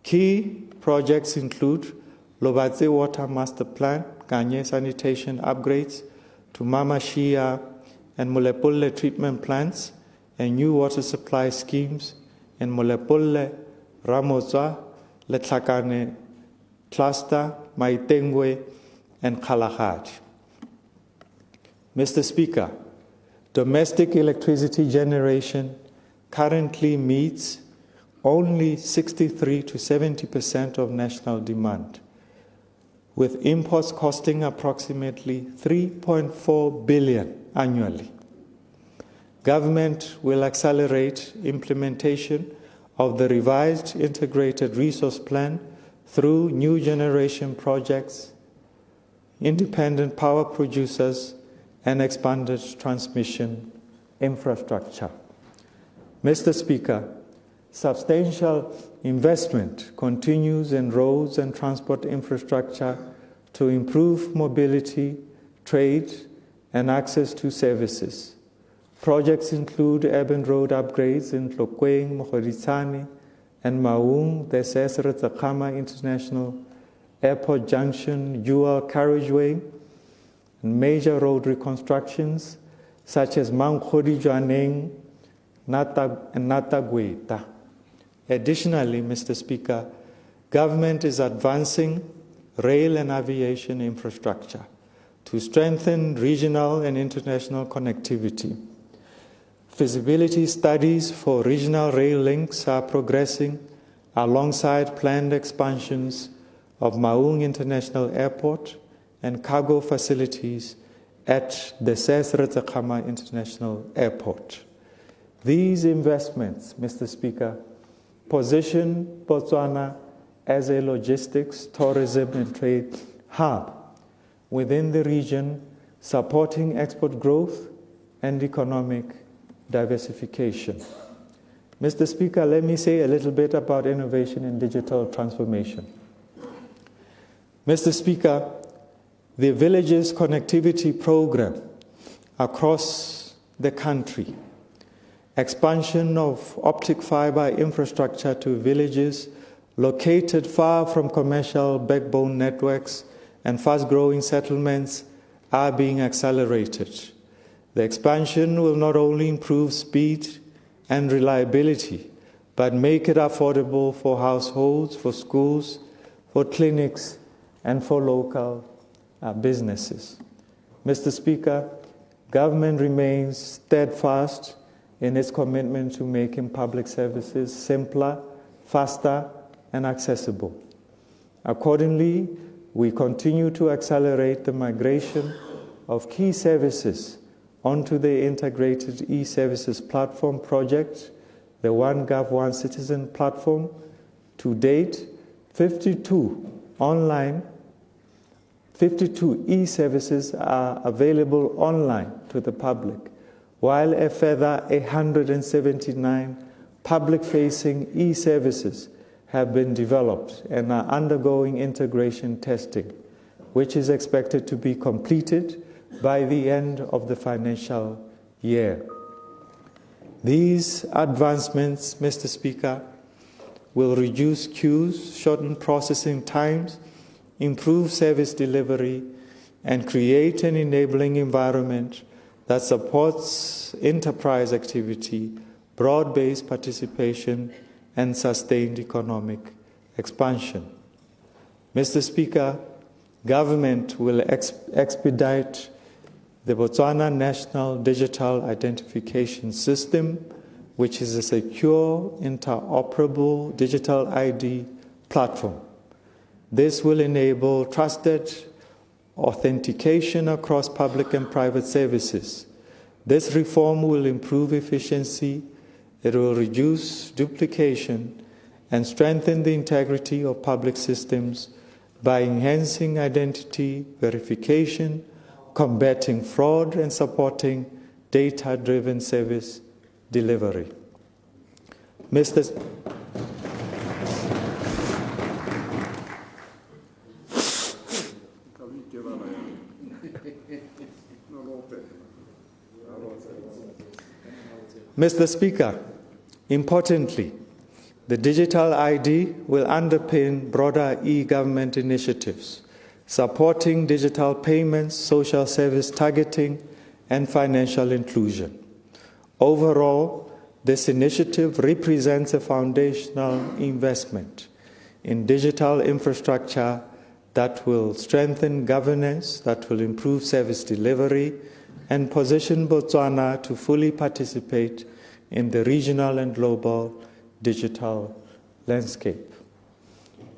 Key projects include Lobatse Water Master Plan, Kanye sanitation upgrades to Mama Shia and Molepolle treatment plants, and new water supply schemes in Molepolle, Ramotsa, Letlhakane cluster, Maitengwe, and Gaolathe. Mr. Speaker, domestic electricity generation currently meets only 63 to 70% of national demand, with imports costing approximately 3.4 billion annually. Government will accelerate implementation of the revised integrated resource plan through new generation projects, independent power producers, and expanded transmission infrastructure. Mr. Speaker, substantial investment continues in roads and transport infrastructure to improve mobility, trade, and access to services. Projects include urban road upgrades in Tlokweng, Mogoditsane, and Maung, the Sesere-Tsakama International Airport Junction dual carriageway, and major road reconstructions such as Mankgodi-Jwaneng and Natagweta. Additionally, Mr. Speaker, government is advancing rail and aviation infrastructure to strengthen regional and international connectivity. Feasibility studies for regional rail links are progressing alongside planned expansions of Maung International Airport and cargo facilities at the Sesere-Tsakama International Airport. These investments, Mr. Speaker, position Botswana as a logistics, tourism, and trade hub within the region, supporting export growth and economic diversification. Mr. Speaker, let me say a little bit about innovation and digital transformation. Mr. Speaker, the Villages Connectivity Program across the country, expansion of optic fiber infrastructure to villages located far from commercial backbone networks and fast-growing settlements are being accelerated. The expansion will not only improve speed and reliability, but make it affordable for households, for schools, for clinics, and for local businesses. Mr. Speaker, government remains steadfast in its commitment to making public services simpler, faster, and accessible. Accordingly, we continue to accelerate the migration of key services onto the integrated e-services platform project, the One Gov One Citizen platform. To date, 52 e-services are available online to the public, while a further 179 public-facing e-services have been developed and are undergoing integration testing, which is expected to be completed by the end of the financial year. These advancements, Mr. Speaker, will reduce queues, shorten processing times, improve service delivery, and create an enabling environment that supports enterprise activity, broad-based participation, and sustained economic expansion. Mr. Speaker, government will expedite the Botswana National Digital Identification System, which is a secure, interoperable digital ID platform. This will enable trusted authentication across public and private services. This reform will improve efficiency, it will reduce duplication, and strengthen the integrity of public systems by enhancing identity verification, combating fraud, and supporting data-driven service delivery. Mr. Speaker, importantly, the digital ID will underpin broader e-government initiatives, supporting digital payments, social service targeting, and financial inclusion. Overall, this initiative represents a foundational investment in digital infrastructure that will strengthen governance, that will improve service delivery, and position Botswana to fully participate in the regional and global digital landscape.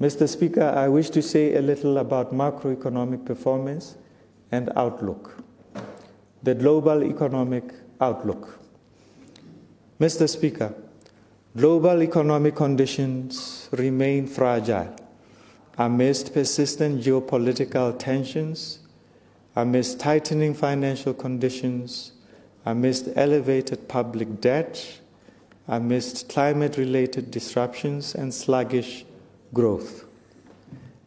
Mr. Speaker, I wish to say a little about macroeconomic performance and outlook. The global economic outlook. Mr. Speaker, global economic conditions remain fragile amidst persistent geopolitical tensions, amidst tightening financial conditions, amidst elevated public debt, amidst climate-related disruptions and sluggish growth.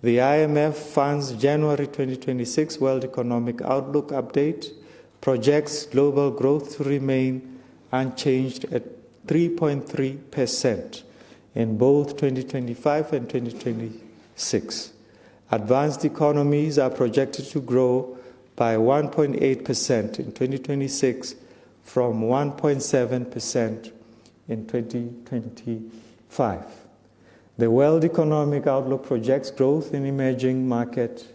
The IMF Fund's January 2026 World Economic Outlook update projects global growth to remain unchanged at 3.3% in both 2025 and 2026. Advanced economies are projected to grow by 1.8% in 2026 from 1.7% in 2025. The World Economic Outlook projects growth in emerging market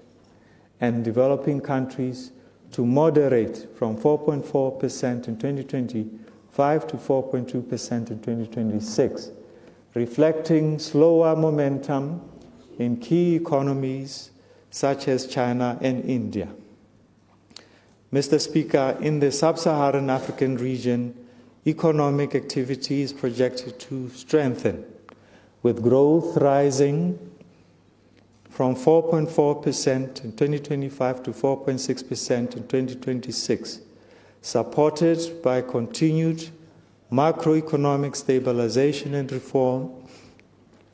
and developing countries to moderate from 4.4% in 2025 to 4.2% in 2026, reflecting slower momentum in key economies such as China and India. Mr. Speaker, in the sub-Saharan African region, economic activity is projected to strengthen, with growth rising from 4.4% in 2025 to 4.6% in 2026, supported by continued macroeconomic stabilization and reform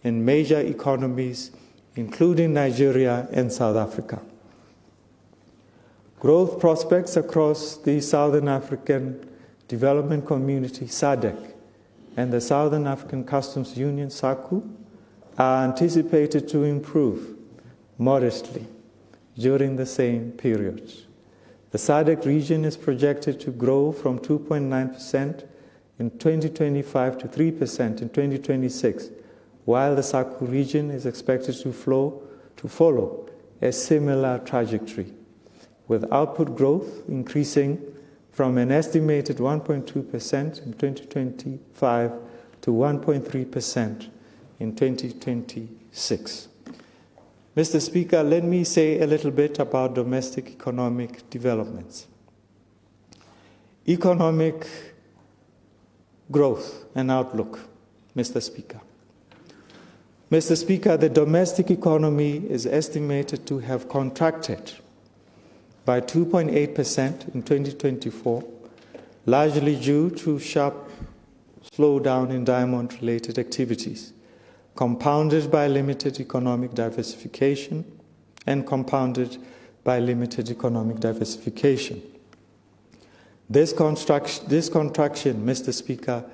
in major economies, including Nigeria and South Africa. Growth prospects across the Southern African Development Community, SADC, and the Southern African Customs Union, SACU, are anticipated to improve modestly during the same period. The SADC region is projected to grow from 2.9% in 2025 to 3% in 2026, while the SACU region is expected to follow a similar trajectory with output growth increasing from an estimated 1.2% in 2025 to 1.3% in 2026. Mr. Speaker, let me say a little bit about domestic economic developments. Economic growth and outlook, Mr. Speaker. Mr. Speaker, the domestic economy is estimated to have contracted by 2.8% in 2024, largely due to sharp slowdown in diamond-related activities, compounded by limited economic diversification and compounded by limited economic diversification. This contraction, Mr. Speaker,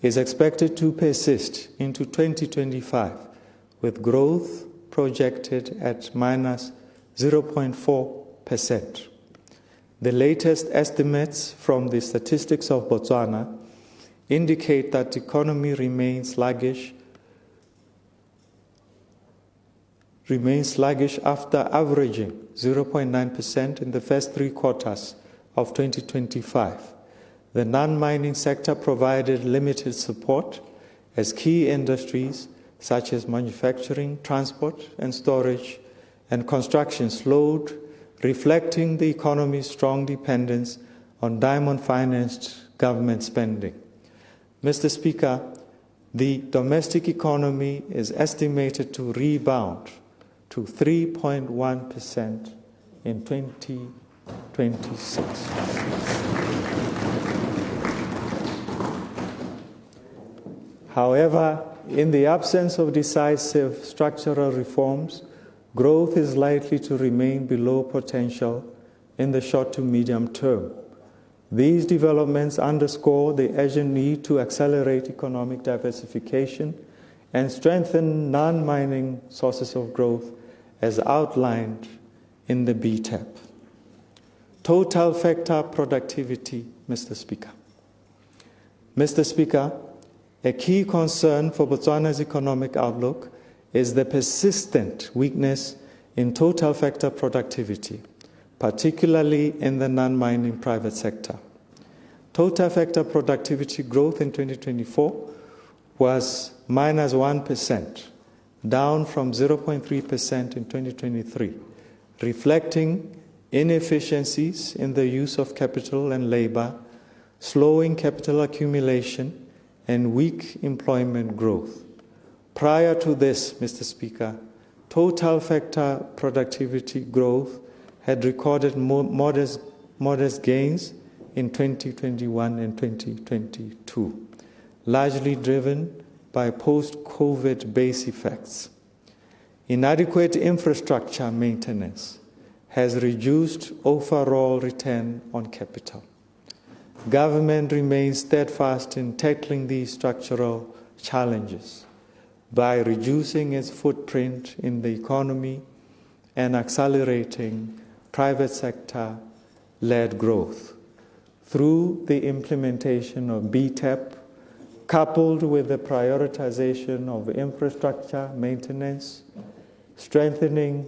is expected to persist into 2025, with growth projected at minus 0.4%. The latest estimates from the statistics of Botswana indicate that the economy remains sluggish after averaging 0.9% in the first 3 quarters of 2025. The non-mining sector provided limited support as key industries such as manufacturing, transport and storage, and construction slowed, reflecting the economy's strong dependence on diamond-financed government spending. Mr. Speaker, the domestic economy is estimated to rebound to 3.1% in 2026. However, in the absence of decisive structural reforms, growth is likely to remain below potential in the short to medium term. These developments underscore the urgent need to accelerate economic diversification and strengthen non-mining sources of growth as outlined in the BTAP. Total factor productivity, Mr. Speaker. Mr. Speaker, a key concern for Botswana's economic outlook is the persistent weakness in total factor productivity, particularly in the non-mining private sector. Total factor productivity growth in 2024 was minus 1%, down from 0.3% in 2023, reflecting inefficiencies in the use of capital and labor, slowing capital accumulation, and weak employment growth. Prior to this, Mr. Speaker, total factor productivity growth had recorded modest gains in 2021 and 2022, largely driven by post-COVID base effects. Inadequate infrastructure maintenance has reduced overall return on capital. Government remains steadfast in tackling these structural challenges by reducing its footprint in the economy and accelerating private sector-led growth through the implementation of BTAP, coupled with the prioritization of infrastructure maintenance, strengthening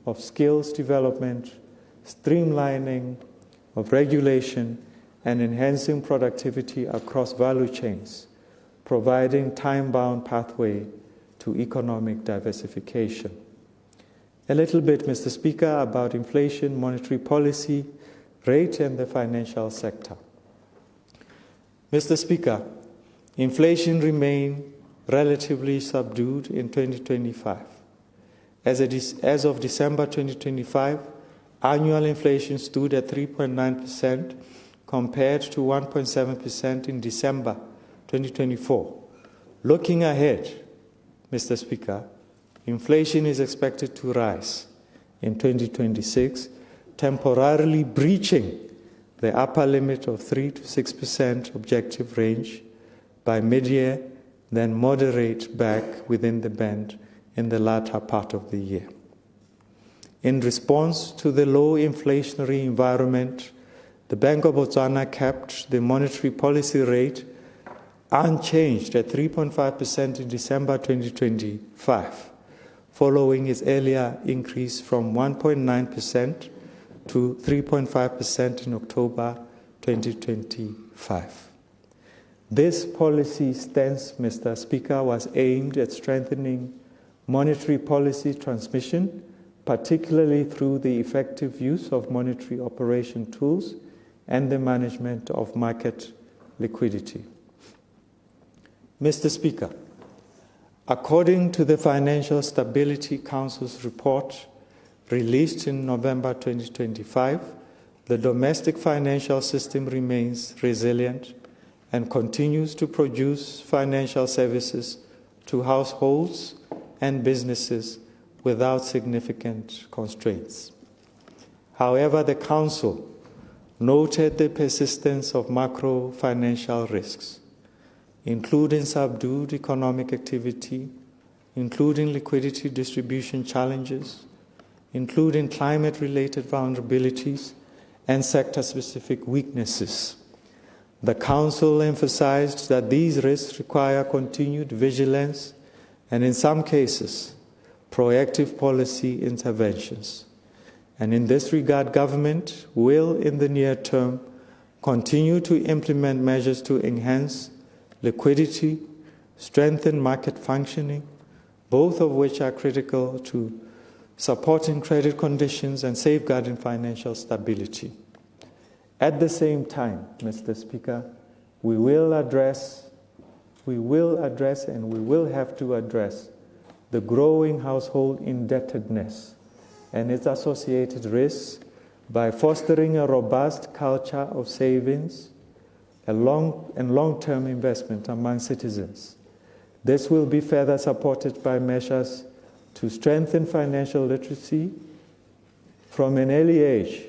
of skills development, streamlining of regulation, and enhancing productivity across value chains, providing time-bound pathway to economic diversification. A little bit, Mr. Speaker, about inflation, monetary policy, rate, and the financial sector. Mr. Speaker, inflation remained relatively subdued in 2025. As of December 2025, annual inflation stood at 3.9% compared to 1.7% in December 2024. Looking ahead, Mr. Speaker, inflation is expected to rise in 2026, temporarily breaching the upper limit of 3 to 6% objective range by mid-year, then moderate back within the band in the latter part of the year. In response to the low inflationary environment, the Bank of Botswana kept the monetary policy rate unchanged at 3.5% in December 2025, following its earlier increase from 1.9% to 3.5% in October 2025. This policy stance, Mr. Speaker, was aimed at strengthening monetary policy transmission, particularly through the effective use of monetary operation tools and the management of market liquidity. Mr. Speaker, according to the Financial Stability Council's report released in November 2025, the domestic financial system remains resilient and continues to produce financial services to households and businesses without significant constraints. However, the Council noted the persistence of macro-financial risks, including subdued economic activity, including liquidity distribution challenges, including climate-related vulnerabilities and sector-specific weaknesses. The Council emphasized that these risks require continued vigilance and, in some cases, proactive policy interventions. And in this regard, government will, in the near term, continue to implement measures to enhance liquidity, strengthen market functioning, both of which are critical to supporting credit conditions and safeguarding financial stability. At the same time, Mr. Speaker, we will have to address the growing household indebtedness and its associated risks by fostering a robust culture of savings and long-term investment among citizens. This will be further supported by measures to strengthen financial literacy from an early age,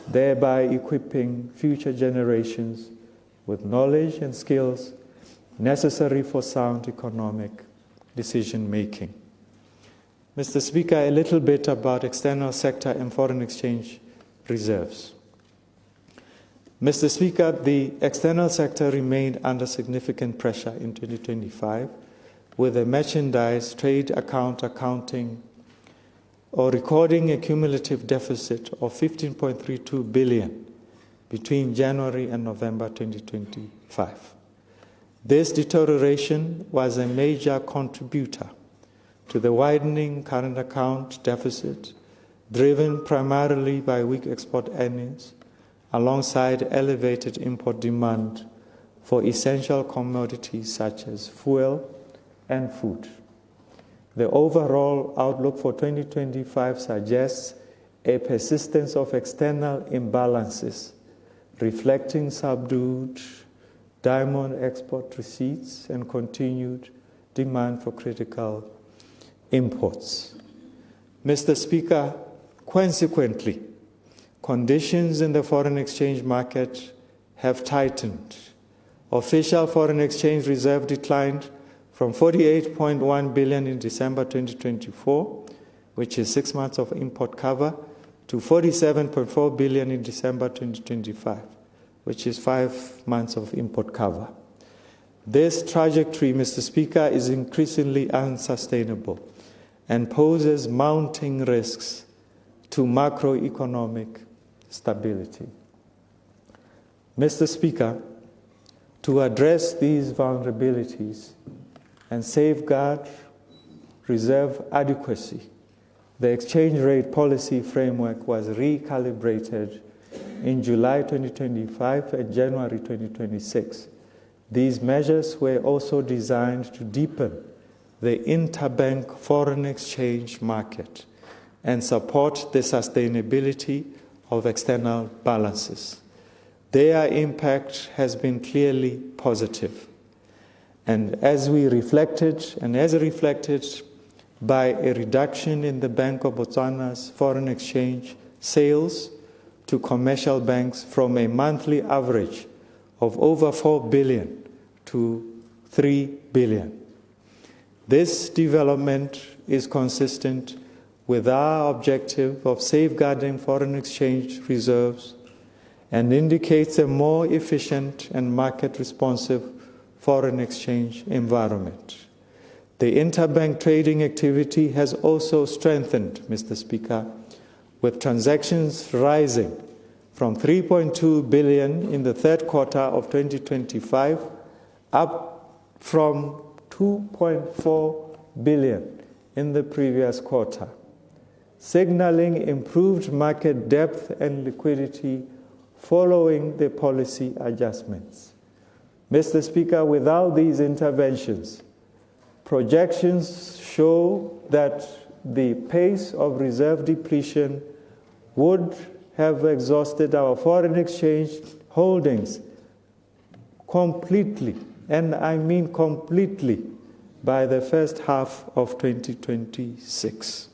thereby equipping future generations with knowledge and skills necessary for sound economic decision-making. Mr. Speaker, a little bit about external sector and foreign exchange reserves. Mr. Speaker, the external sector remained under significant pressure in 2025, with the merchandise trade account recording a cumulative deficit of 15.32 billion between January and November 2025. This deterioration was a major contributor to the widening current account deficit, driven primarily by weak export earnings, alongside elevated import demand for essential commodities such as fuel and food. The overall outlook for 2025 suggests a persistence of external imbalances, reflecting subdued diamond export receipts and continued demand for critical imports. Mr. Speaker, consequently, conditions in the foreign exchange market have tightened. Official foreign exchange reserve declined from 48.1 billion in December 2024, which is 6 months of import cover, to 47.4 billion in December 2025, which is 5 months of import cover. This trajectory, Mr. Speaker, is increasingly unsustainable and poses mounting risks to macroeconomic stability. Mr. Speaker, to address these vulnerabilities and safeguard reserve adequacy, the exchange rate policy framework was recalibrated in July 2025 and January 2026. These measures were also designed to deepen the interbank foreign exchange market and support the sustainability of external balances. Their impact has been clearly positive. And as reflected by a reduction in the Bank of Botswana's foreign exchange sales to commercial banks from a monthly average of over 4 billion to 3 billion. This development is consistent with our objective of safeguarding foreign exchange reserves and indicates a more efficient and market-responsive foreign exchange environment. The interbank trading activity has also strengthened, Mr. Speaker, with transactions rising from 3.2 billion in the third quarter of 2025 up from 2.4 billion in the previous quarter, signaling improved market depth and liquidity following the policy adjustments. Mr. Speaker, without these interventions, projections show that the pace of reserve depletion would have exhausted our foreign exchange holdings completely, and I mean completely, by the first half of 2026.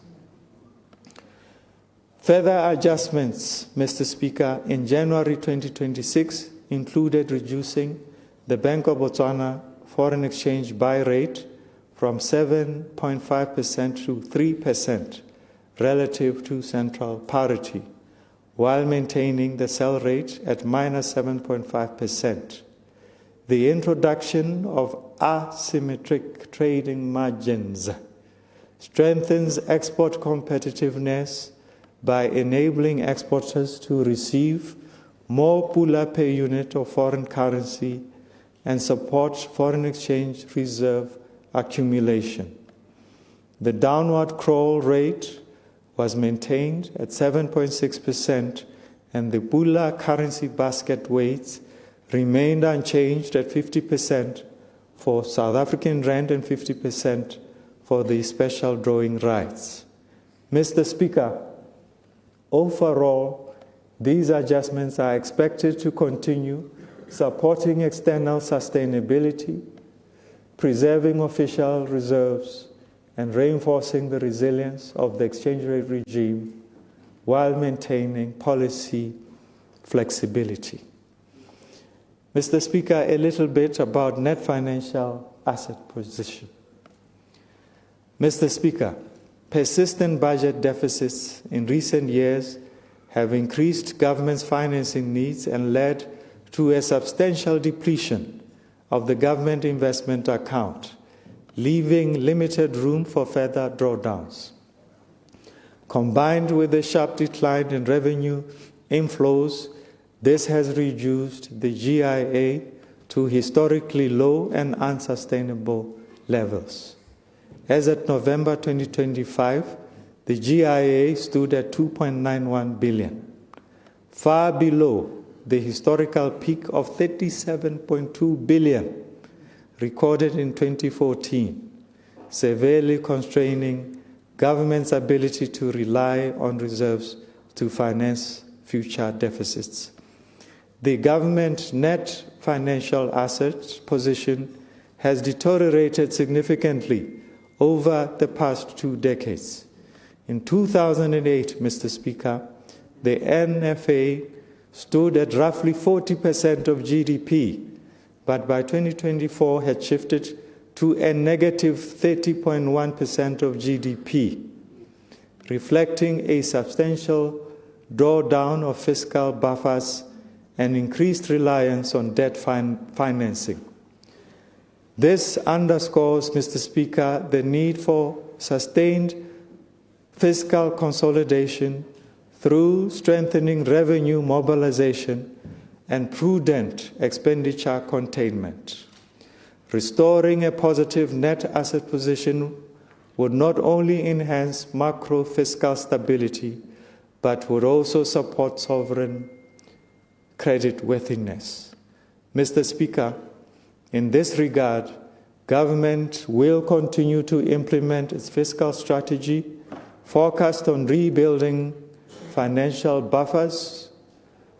Further adjustments, Mr. Speaker, in January 2026 included reducing the Bank of Botswana foreign exchange buy rate from 7.5% to 3% relative to central parity, while maintaining the sell rate at minus 7.5%. The introduction of asymmetric trading margins strengthens export competitiveness by enabling exporters to receive more pula per unit of foreign currency and support foreign exchange reserve accumulation. The downward crawl rate was maintained at 7.6%, and the pula currency basket weights remained unchanged at 50% for South African rand and 50% for the special drawing rights. Mr. Speaker, overall, these adjustments are expected to continue supporting external sustainability, preserving official reserves, and reinforcing the resilience of the exchange rate regime while maintaining policy flexibility. Mr. Speaker, a little bit about net financial asset position. Mr. Speaker, persistent budget deficits in recent years have increased government's financing needs and led to a substantial depletion of the government investment account, leaving limited room for further drawdowns. Combined with a sharp decline in revenue inflows, this has reduced the GIA to historically low and unsustainable levels. As at November 2025, the GIA stood at 2.91 billion, far below the historical peak of 37.2 billion recorded in 2014, severely constraining government's ability to rely on reserves to finance future deficits. The government net financial assets position has deteriorated significantly over the past 2 decades. In 2008, Mr. Speaker, the NFA stood at roughly 40% of GDP, but by 2024 had shifted to a negative 30.1% of GDP, reflecting a substantial drawdown of fiscal buffers and increased reliance on debt financing. This underscores, Mr. Speaker, the need for sustained fiscal consolidation through strengthening revenue mobilization and prudent expenditure containment. Restoring a positive net asset position would not only enhance macro-fiscal stability, but would also support sovereign creditworthiness. Mr. Speaker, in this regard, government will continue to implement its fiscal strategy focused on rebuilding financial buffers,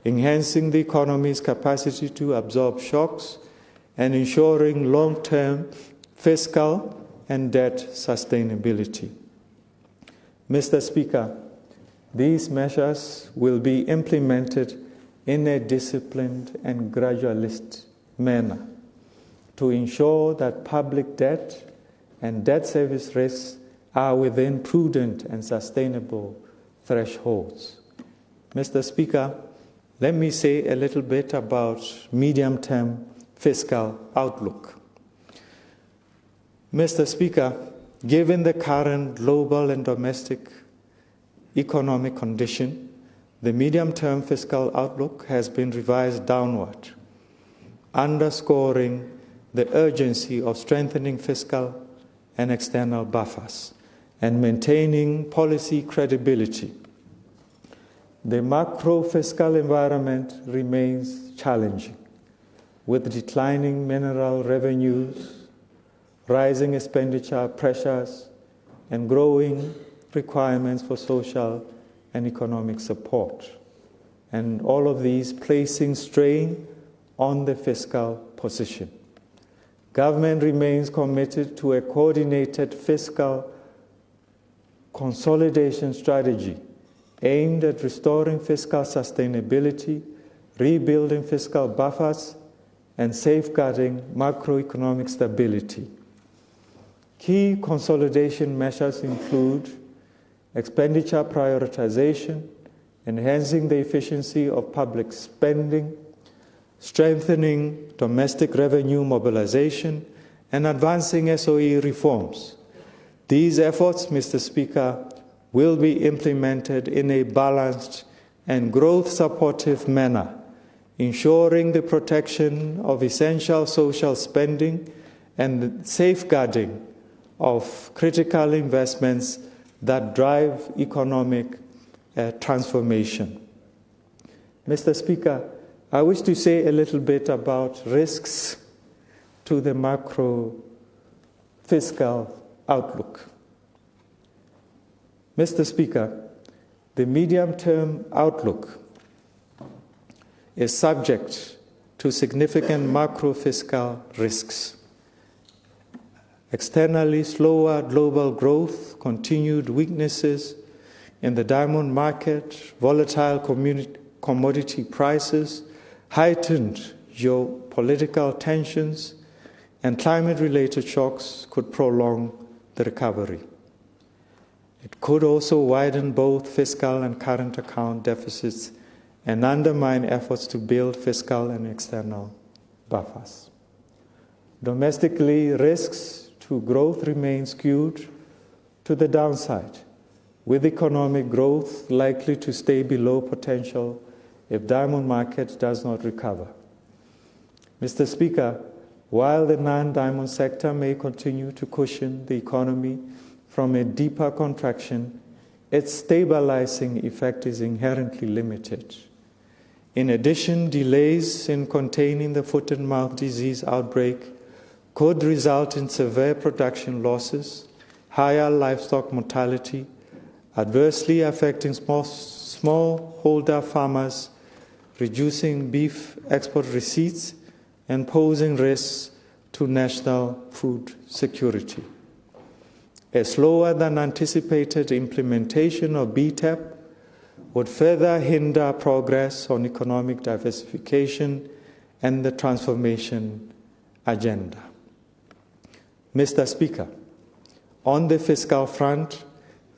enhancing the economy's capacity to absorb shocks, and ensuring long-term fiscal and debt sustainability. Mr. Speaker, these measures will be implemented in a disciplined and gradualist manner to ensure that public debt and debt service risks are within prudent and sustainable thresholds. Mr. Speaker, let me say a little bit about medium-term fiscal outlook. Mr. Speaker, given the current global and domestic economic condition, the medium-term fiscal outlook has been revised downward, underscoring the urgency of strengthening fiscal and external buffers and maintaining policy credibility. The macro-fiscal environment remains challenging, with declining mineral revenues, rising expenditure pressures, and growing requirements for social and economic support, and all of these placing strain on the fiscal position. Government remains committed to a coordinated fiscal consolidation strategy aimed at restoring fiscal sustainability, rebuilding fiscal buffers, and safeguarding macroeconomic stability. Key consolidation measures include expenditure prioritization, enhancing the efficiency of public spending, strengthening domestic revenue mobilization, and advancing SOE reforms. These efforts, Mr. Speaker, will be implemented in a balanced and growth-supportive manner, ensuring the protection of essential social spending and the safeguarding of critical investments that drive economic transformation. Mr. Speaker, I wish to say a little bit about risks to the macro fiscal outlook. Mr. Speaker, the medium-term outlook is subject to significant macro-fiscal risks. Externally, slower global growth, continued weaknesses in the diamond market, volatile commodity prices, heightened geopolitical tensions, and climate-related shocks could prolong the recovery. It could also widen both fiscal and current account deficits and undermine efforts to build fiscal and external buffers. Domestically, risks to growth remain skewed to the downside, with economic growth likely to stay below potential if diamond market does not recover. Mr. Speaker, while the non-diamond sector may continue to cushion the economy from a deeper contraction, its stabilizing effect is inherently limited. In addition, delays in containing the foot-and-mouth disease outbreak could result in severe production losses, higher livestock mortality, adversely affecting smallholder farmers, reducing beef export receipts, and posing risks to national food security. A slower than anticipated implementation of BTEP would further hinder progress on economic diversification and the transformation agenda. Mr. Speaker, on the fiscal front,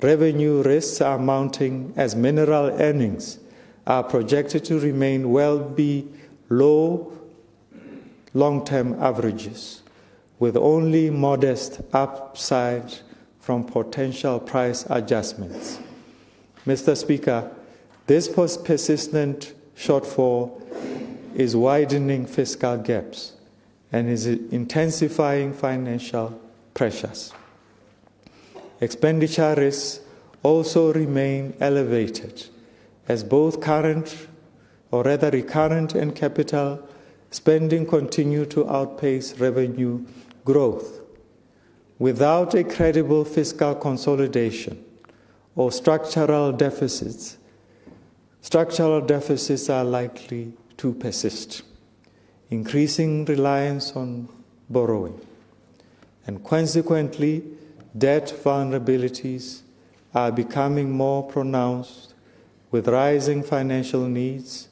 revenue risks are mounting as mineral earnings are projected to remain well below long-term averages, with only modest upside from potential price adjustments. Mr. Speaker, this persistent shortfall is widening fiscal gaps and is intensifying financial pressures. Expenditure risks also remain elevated as both recurrent and capital spending continue to outpace revenue growth. Without a credible fiscal consolidation or structural deficits are likely to persist, increasing reliance on borrowing. And consequently, debt vulnerabilities are becoming more pronounced, with rising financial needs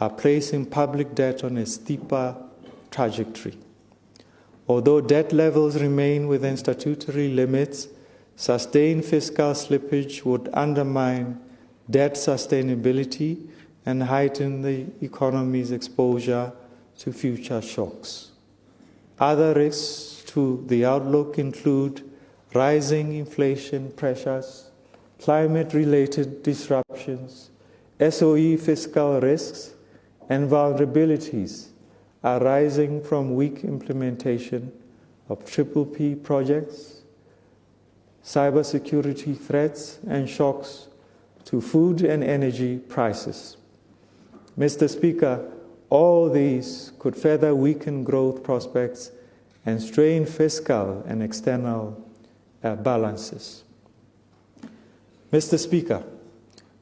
are placing public debt on a steeper trajectory. Although debt levels remain within statutory limits, sustained fiscal slippage would undermine debt sustainability and heighten the economy's exposure to future shocks. Other risks to the outlook include rising inflation pressures, climate-related disruptions, SOE fiscal risks, and vulnerabilities arising from weak implementation of PPP projects, cybersecurity threats, and shocks to food and energy prices. Mr. Speaker, all these could further weaken growth prospects and strain fiscal and external balances. Mr. Speaker,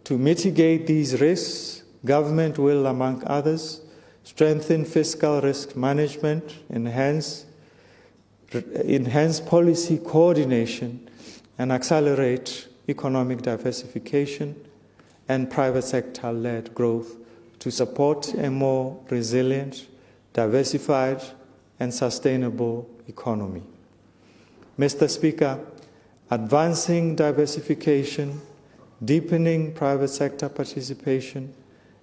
to mitigate these risks, government will, among others, strengthen fiscal risk management, enhance policy coordination, and accelerate economic diversification and private sector-led growth to support a more resilient, diversified, and sustainable economy. Mr. Speaker, advancing diversification, deepening private sector participation,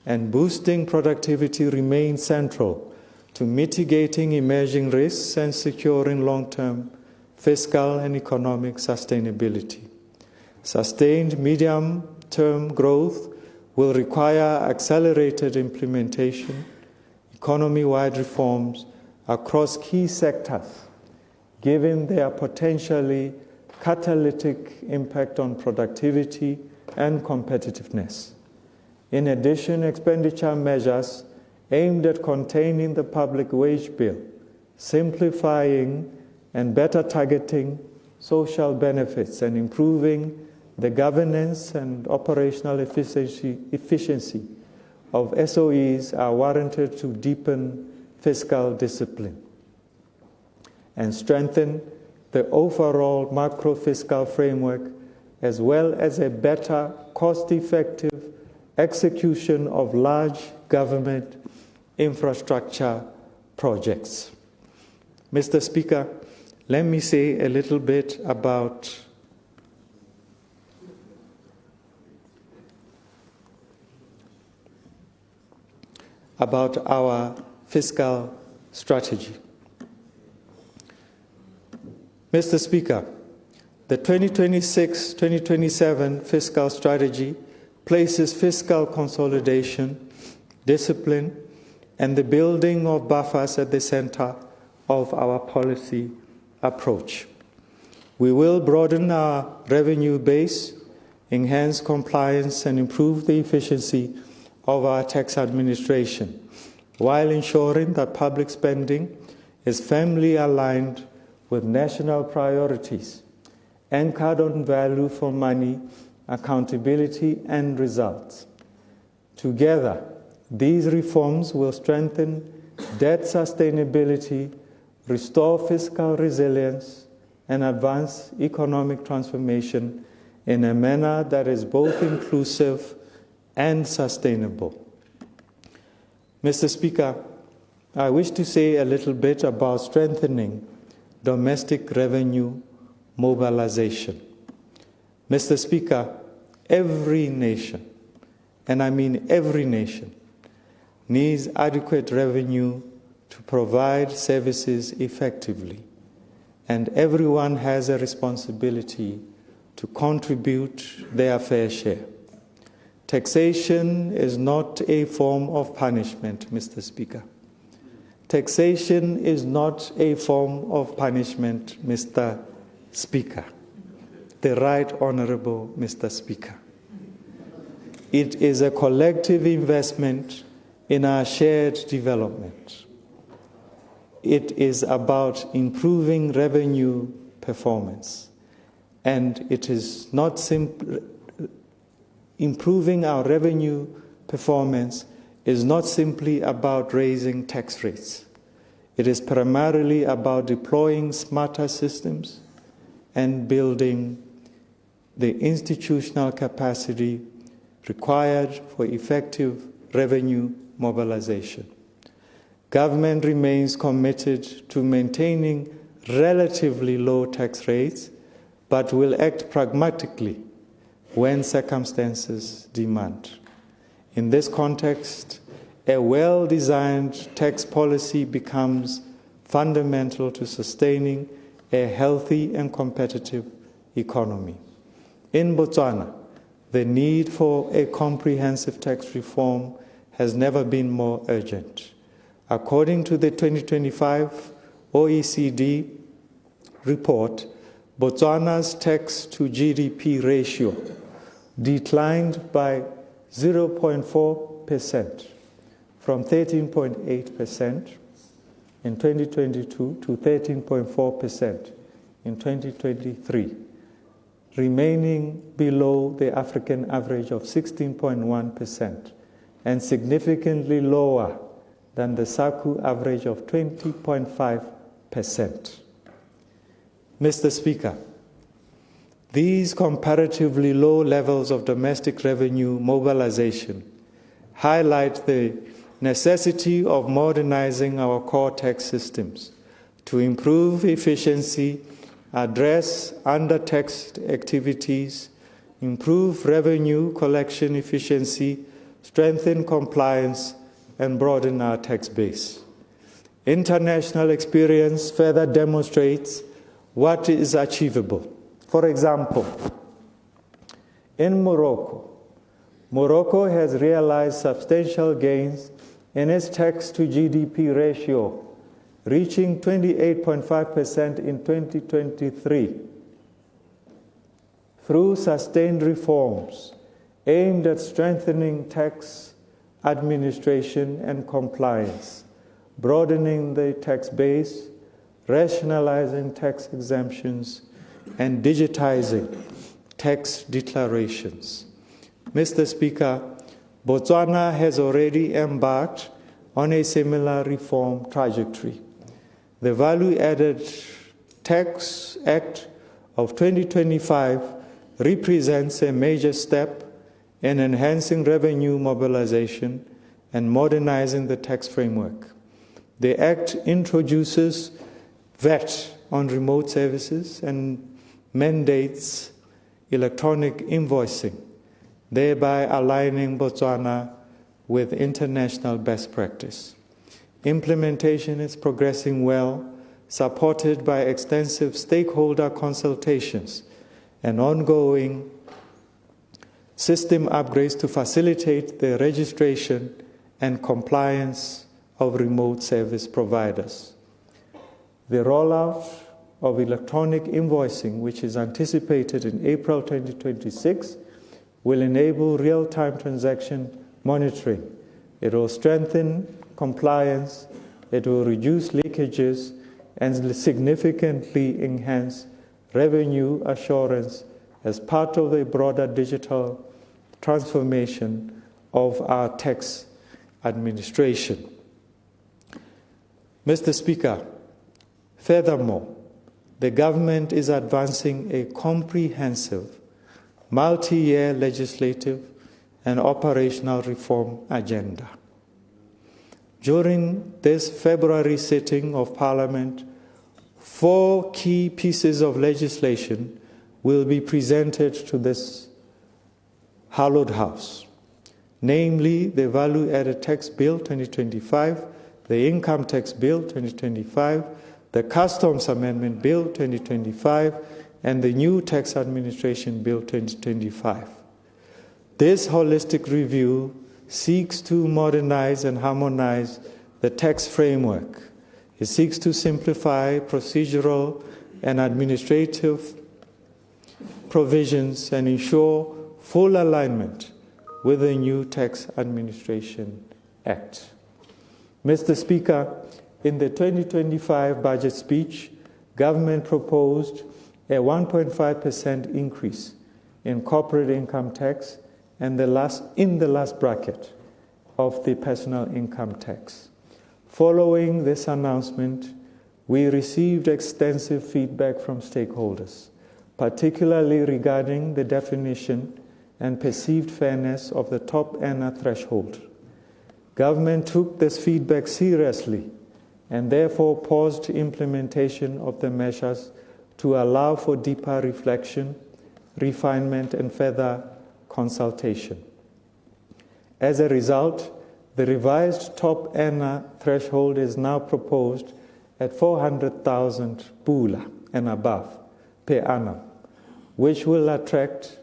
and boosting productivity remain central to mitigating emerging risks and securing long-term fiscal and economic sustainability. Sustained medium-term growth will require accelerated implementation, economy-wide reforms across key sectors, given their potentially catalytic impact on productivity and competitiveness. In addition, expenditure measures aimed at containing the public wage bill, simplifying and better targeting social benefits, and improving the governance and operational efficiency of SOEs are warranted to deepen fiscal discipline and strengthen the overall macro-fiscal framework, as well as a better cost-effective execution of large government infrastructure projects. Mr. Speaker, let me say a little bit about our fiscal strategy. Mr. Speaker, the 2026-2027 fiscal strategy places fiscal consolidation, discipline, and the building of buffers at the center of our policy approach. We will broaden our revenue base, enhance compliance, and improve the efficiency of our tax administration, while ensuring that public spending is firmly aligned with national priorities, anchored on value for money, accountability, and results. Together, these reforms will strengthen debt sustainability, restore fiscal resilience, and advance economic transformation in a manner that is both inclusive and sustainable. Mr. Speaker, I wish to say a little bit about strengthening domestic revenue mobilization. Mr. Speaker, every nation, and I mean every nation, needs adequate revenue to provide services effectively, and everyone has a responsibility to contribute their fair share. Taxation is not a form of punishment, Mr. Speaker. Taxation is not a form of punishment, Mr. Speaker. The Right Honorable Mr. Speaker. It is a collective investment in our shared development. It is about improving revenue performance, and it is not simply improving our revenue performance is not simply about raising tax rates. It is primarily about deploying smarter systems and building the institutional capacity required for effective revenue mobilization. Government remains committed to maintaining relatively low tax rates, but will act pragmatically when circumstances demand. In this context, a well-designed tax policy becomes fundamental to sustaining a healthy and competitive economy. In Botswana, the need for a comprehensive tax reform has never been more urgent. According to the 2025 OECD report, Botswana's tax to GDP ratio declined by 0.4% from 13.8% in 2022 to 13.4% in 2023, remaining below the African average of 16.1% and significantly lower than the SACU average of 20.5%. Mr. Speaker, these comparatively low levels of domestic revenue mobilization highlight the necessity of modernizing our core tax systems to improve efficiency, address under-taxed activities, improve revenue collection efficiency, strengthen compliance, and broaden our tax base. International experience further demonstrates what is achievable. For example, in Morocco has realized substantial gains in its tax to GDP ratio, reaching 28.5% in 2023 through sustained reforms aimed at strengthening tax administration and compliance, broadening the tax base, rationalizing tax exemptions, and digitizing tax declarations. Mr. Speaker, Botswana has already embarked on a similar reform trajectory. The Value-Added Tax Act of 2025 represents a major step in enhancing revenue mobilization and modernizing the tax framework. The Act introduces VAT on remote services and mandates electronic invoicing, thereby aligning Botswana with international best practice. Implementation is progressing well, supported by extensive stakeholder consultations and ongoing system upgrades to facilitate the registration and compliance of remote service providers. The rollout of electronic invoicing, which is anticipated in April 2026, will enable real-time transaction monitoring. It will strengthen compliance, it will reduce leakages, and significantly enhance revenue assurance as part of the broader digital transformation of our tax administration. Mr. Speaker, furthermore, the government is advancing a comprehensive, multi-year legislative and operational reform agenda. During this February sitting of Parliament, 4 key pieces of legislation will be presented to this hallowed house, namely the Value-Added Tax Bill 2025, the Income Tax Bill 2025, the Customs Amendment Bill 2025, and the New Tax Administration Bill 2025. This holistic review seeks to modernize and harmonize the tax framework. It seeks to simplify procedural and administrative provisions and ensure full alignment with the New Tax Administration Act. Mr. Speaker, in the 2025 budget speech, government proposed a 1.5% increase in corporate income tax and in the last bracket of the personal income tax. Following this announcement, we received extensive feedback from stakeholders, particularly regarding the definition and perceived fairness of the top earner threshold. Government took this feedback seriously and therefore paused implementation of the measures to allow for deeper reflection, refinement, and further consultation. As a result, the revised top earner threshold is now proposed at 400,000 pula and above per annum, which will attract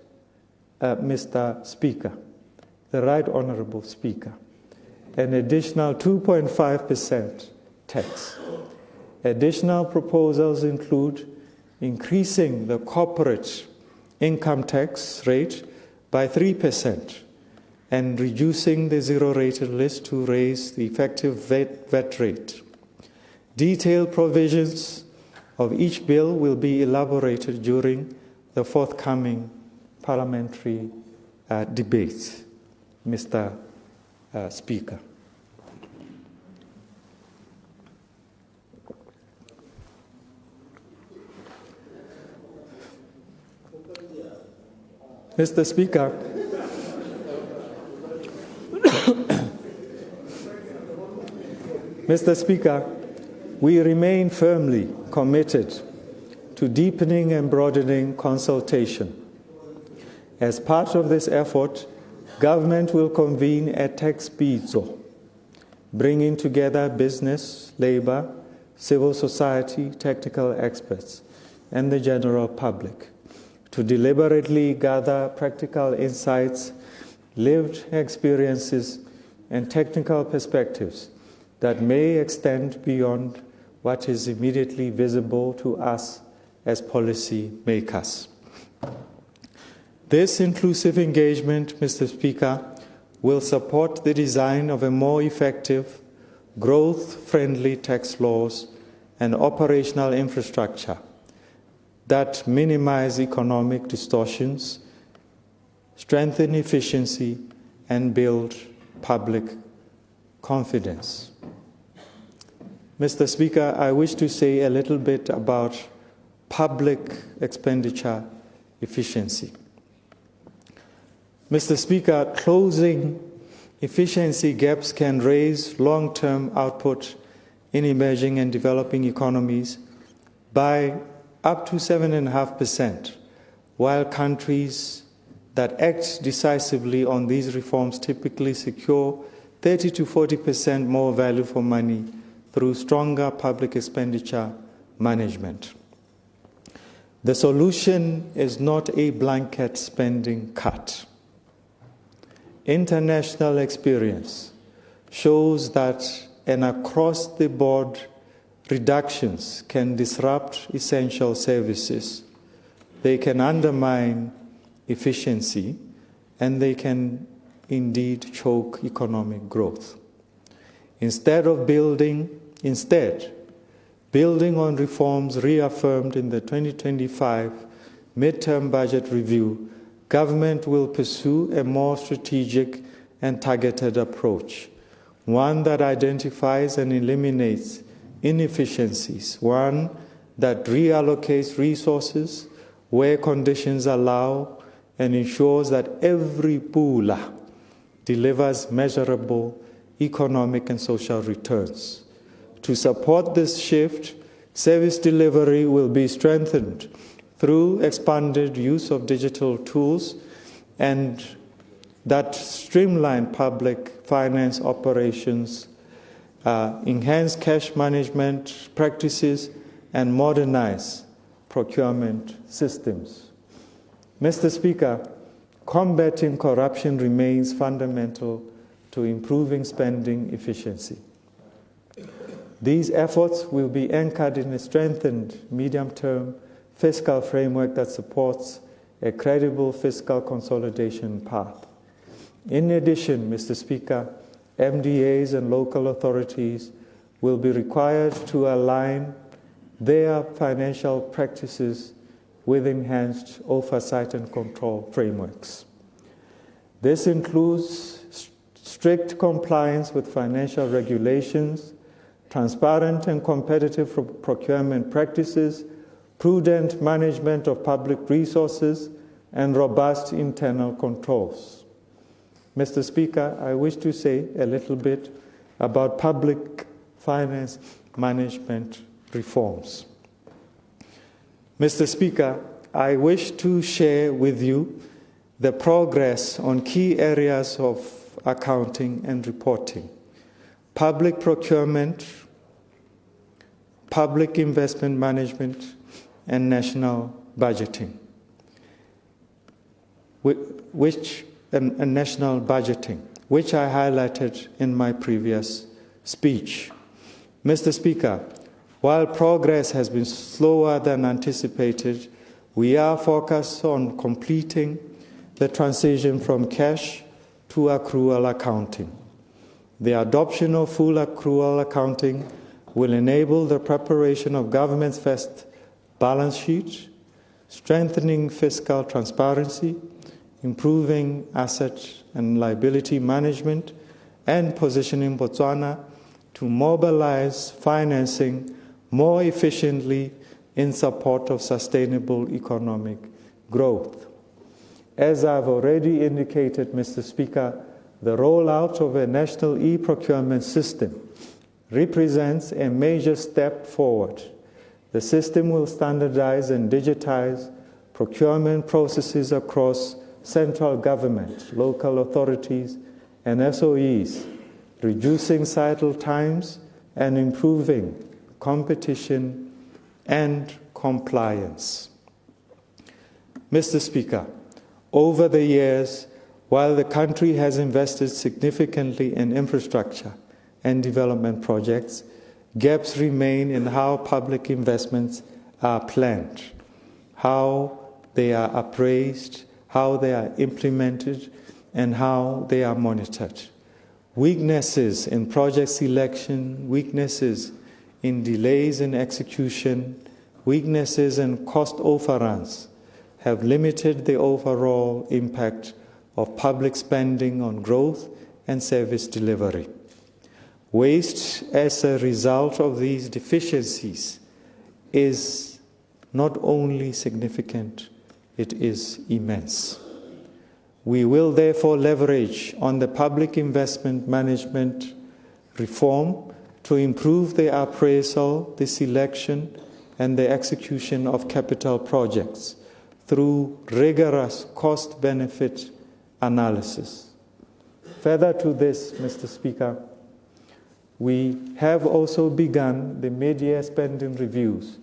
Mr. Speaker, the Right Honourable Speaker, an additional 2.5% tax. Additional proposals include increasing the corporate income tax rate by 3% and reducing the zero-rated list to raise the effective VAT rate. Detailed provisions of each bill will be elaborated during the forthcoming parliamentary debate, Mr. Speaker. Mr. Speaker, Mr. Speaker, we remain firmly committed to deepening and broadening consultation. As part of this effort, government will convene a tax bizo, bringing together business, labor, civil society, technical experts, and the general public to deliberately gather practical insights, lived experiences, and technical perspectives that may extend beyond what is immediately visible to us as policy makers. This inclusive engagement, Mr. Speaker, will support the design of a more effective, growth-friendly tax laws and operational infrastructure that minimize economic distortions, strengthen efficiency, and build public confidence. Mr. Speaker, I wish to say a little bit about public expenditure efficiency. Mr. Speaker, closing efficiency gaps can raise long-term output in emerging and developing economies by up to 7.5%, while countries that act decisively on these reforms typically secure 30 to 40% more value for money through stronger public expenditure management. The solution is not a blanket spending cut. International experience shows that an across-the-board reductions can disrupt essential services, they can undermine efficiency, and they can indeed choke economic growth. Instead, building on reforms reaffirmed in the 2025 midterm budget review, government will pursue a more strategic and targeted approach, one that identifies and eliminates inefficiencies, one that reallocates resources where conditions allow and ensures that every pula delivers measurable economic and social returns. To support this shift, service delivery will be strengthened through expanded use of digital tools and that streamline public finance operations, enhance cash management practices, and modernize procurement systems. Mr. Speaker, combating corruption remains fundamental to improving spending efficiency. These efforts will be anchored in a strengthened medium-term fiscal framework that supports a credible fiscal consolidation path. In addition, Mr. Speaker, MDAs and local authorities will be required to align their financial practices with enhanced oversight and control frameworks. This includes strict compliance with financial regulations, transparent and competitive procurement practices, prudent management of public resources, and robust internal controls. Mr. Speaker, I wish to say a little bit about public finance management reforms. Mr. Speaker, I wish to share with you the progress on key areas of accounting and reporting, public procurement, public investment management, and national budgeting. and national budgeting, which I highlighted in my previous speech. Mr. Speaker, while progress has been slower than anticipated, we are focused on completing the transition from cash to accrual accounting. The adoption of full accrual accounting will enable the preparation of government's first balance sheet, strengthening fiscal transparency, improving asset and liability management, and positioning Botswana to mobilize financing more efficiently in support of sustainable economic growth. As I've already indicated, Mr. Speaker, the rollout of a national e-procurement system represents a major step forward. The system will standardize and digitize procurement processes across central government, local authorities, and SOEs, reducing cycle times and improving competition and compliance. Mr. Speaker, over the years, while the country has invested significantly in infrastructure and development projects, gaps remain in how public investments are planned, how they are appraised, how they are implemented, and how they are monitored. Weaknesses in project selection, weaknesses in delays in execution, weaknesses in cost overruns have limited the overall impact of public spending on growth and service delivery. Waste as a result of these deficiencies is not only significant, it is immense. We will therefore leverage on the public investment management reform to improve the appraisal, the selection, and the execution of capital projects through rigorous cost-benefit analysis. Further to this, Mr. Speaker, we have also begun the mid-year spending reviews,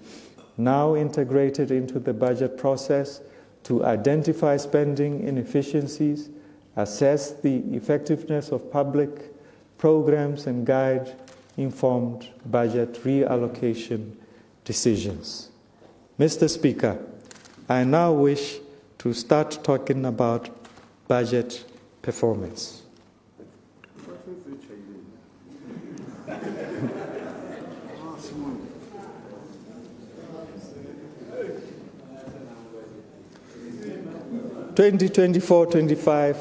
now integrated into the budget process, to identify spending inefficiencies, assess the effectiveness of public programs, and guide informed budget reallocation decisions. Mr. Speaker, I now wish to start talking about budget performance. 2024-25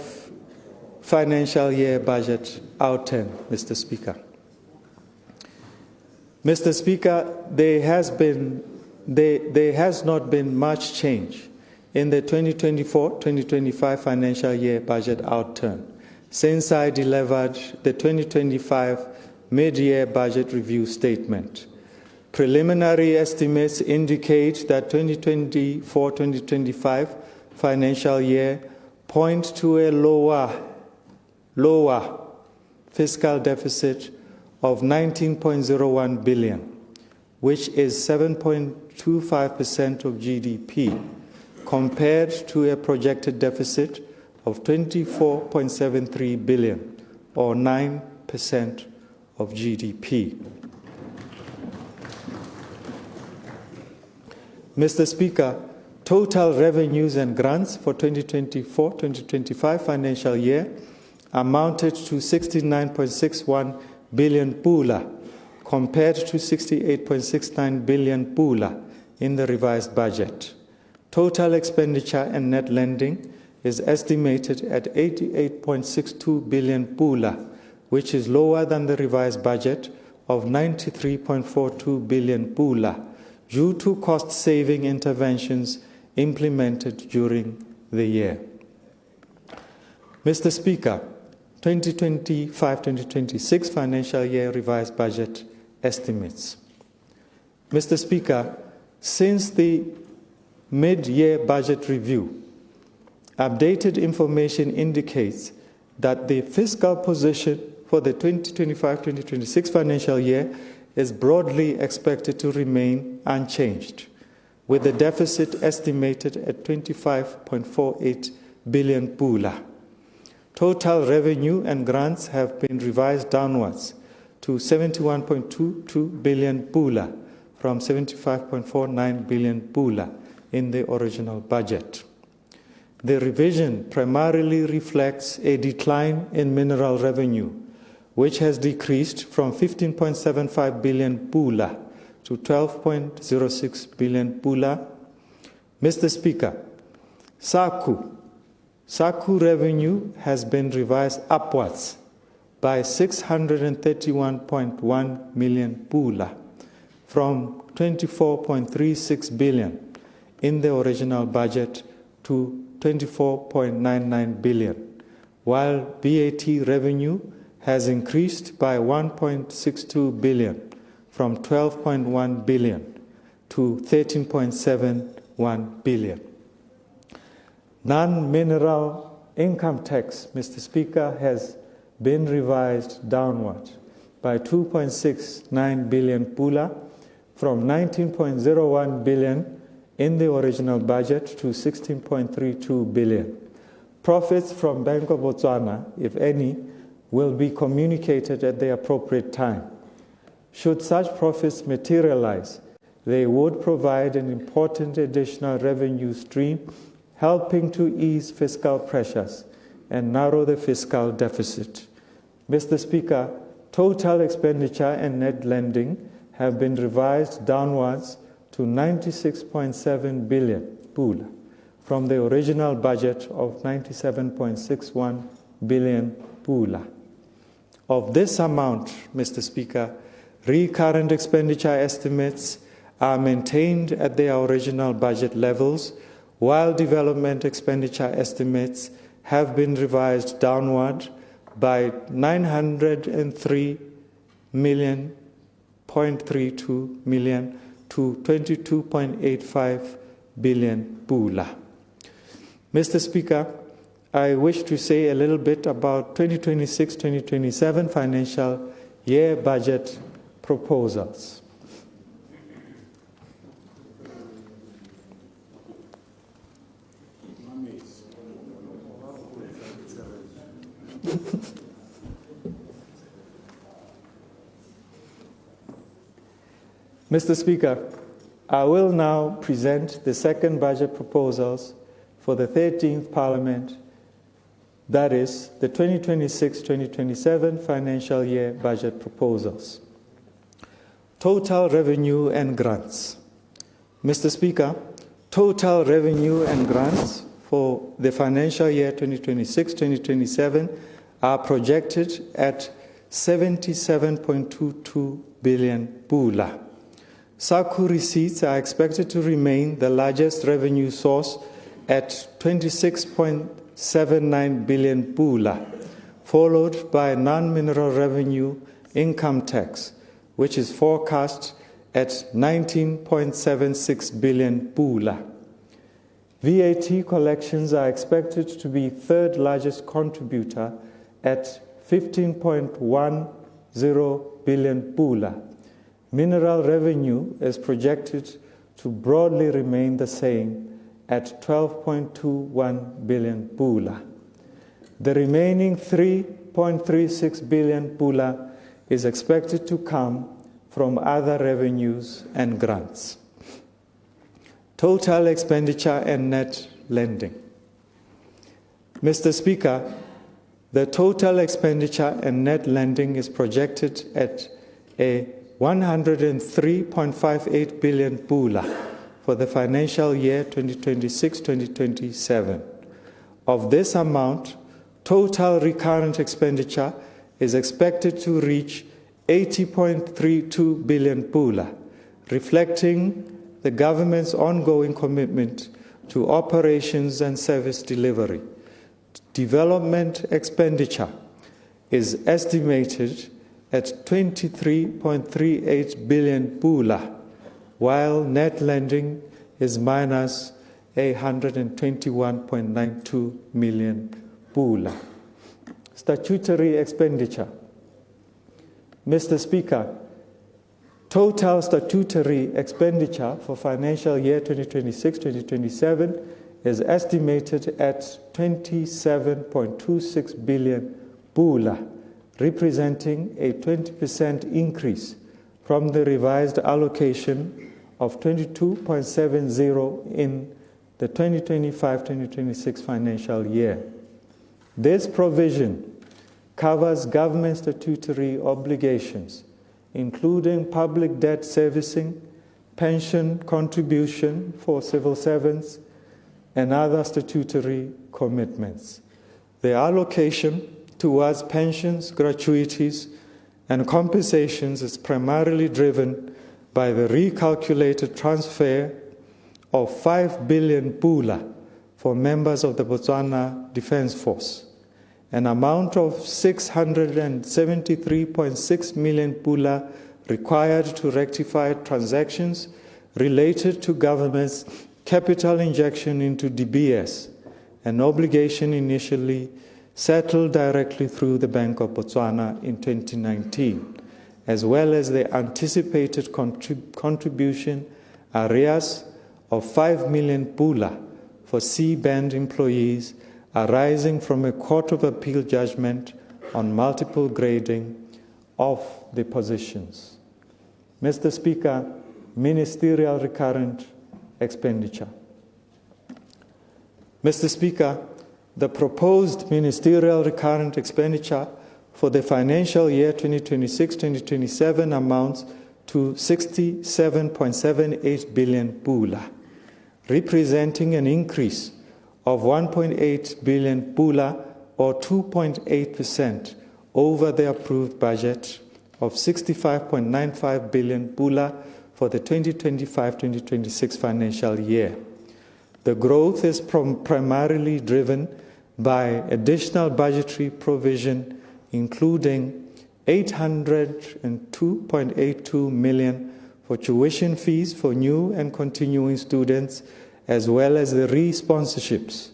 financial year budget outturn, Mr. Speaker. Mr. Speaker, there has not been much change in the 2024-2025 financial year budget outturn since I delivered the 2025 mid-year budget review statement. Preliminary estimates indicate that 2024-2025 financial year point to a lower fiscal deficit of 19.01 billion, which is 7.25% of GDP, compared to a projected deficit of 24.73 billion, or 9% of GDP. Mr. Speaker, total revenues and grants for 2024-2025 financial year amounted to 69.61 billion pula, compared to 68.69 billion pula in the revised budget. Total expenditure and net lending is estimated at 88.62 billion pula, which is lower than the revised budget of 93.42 billion pula, due to cost-saving interventions implemented during the year. Mr. Speaker, 2025-2026 financial year revised budget estimates. Mr. Speaker, since the mid-year budget review, updated information indicates that the fiscal position for the 2025-2026 financial year is broadly expected to remain unchanged, with the deficit estimated at 25.48 billion pula. Total revenue and grants have been revised downwards to 71.22 billion pula from 75.49 billion pula in the original budget. The revision primarily reflects a decline in mineral revenue, which has decreased from 15.75 billion pula to 12.06 billion pula. Mr. Speaker, SACU revenue has been revised upwards by 631.1 million pula from 24.36 billion in the original budget to 24.99 billion, while VAT revenue has increased by 1.62 billion from 12.1 billion to 13.71 billion. Non-mineral income tax, Mr. Speaker, has been revised downward by 2.69 billion pula from 19.01 billion in the original budget to 16.32 billion. Profits from Bank of Botswana, if any, will be communicated at the appropriate time. Should such profits materialize, they would provide an important additional revenue stream, helping to ease fiscal pressures and narrow the fiscal deficit. Mr. Speaker, total expenditure and net lending have been revised downwards to 96.7 billion pula from the original budget of 97.61 billion pula. Of this amount, Mr. Speaker, recurrent expenditure estimates are maintained at their original budget levels, while development expenditure estimates have been revised downward by 903.32 million to 22.85 billion pula. Mr. Speaker, I wish to say a little bit about 2026-2027 financial year budget proposals. Mr. Speaker, I will now present the second budget proposals for the 13th Parliament, that is, the 2026-2027 financial year budget proposals. Total revenue and grants. Mr. Speaker, total revenue and grants for the financial year 2026-2027 are projected at 77.22 billion pula. SACU receipts are expected to remain the largest revenue source at 26.79 billion pula, followed by non-mineral revenue income tax, which is forecast at 19.76 billion pula. VAT collections are expected to be third largest contributor at 15.10 billion pula. Mineral revenue is projected to broadly remain the same at 12.21 billion pula. The remaining 3.36 billion pula is expected to come from other revenues and grants. Total expenditure and net lending. Mr. Speaker, the total expenditure and net lending is projected at a 103.58 billion pula for the financial year 2026-2027. Of this amount, total recurrent expenditure is expected to reach 80.32 billion pula, reflecting the government's ongoing commitment to operations and service delivery. Development expenditure is estimated at 23.38 billion pula, while net lending is minus 121.92 million pula. Statutory expenditure. Mr. Speaker, total statutory expenditure for financial year 2026-2027 is estimated at 27.26 billion pula, representing a 20% increase from the revised allocation of 22.70 in the 2025-2026 financial year. This provision covers government statutory obligations, including public debt servicing, pension contribution for civil servants, and other statutory commitments. The allocation towards pensions, gratuities, and compensations is primarily driven by the recalculated transfer of 5 billion pula for members of the Botswana Defence Force, an amount of 673.6 million pula required to rectify transactions related to government's capital injection into DBS, an obligation initially settled directly through the Bank of Botswana in 2019, as well as the anticipated contribution arrears of 5 million pula for C-band employees arising from a Court of Appeal judgment on multiple grading of the positions. Mr. Speaker, ministerial recurrent expenditure. Mr. Speaker, the proposed ministerial recurrent expenditure for the financial year 2026-2027 amounts to 67.78 billion pula, representing an increase of 1.8 billion pula or 2.8% over the approved budget of 65.95 billion pula for the 2025-2026 financial year. The growth is primarily driven by additional budgetary provision, including 802.82 million for tuition fees for new and continuing students, as well as the re-sponsorships,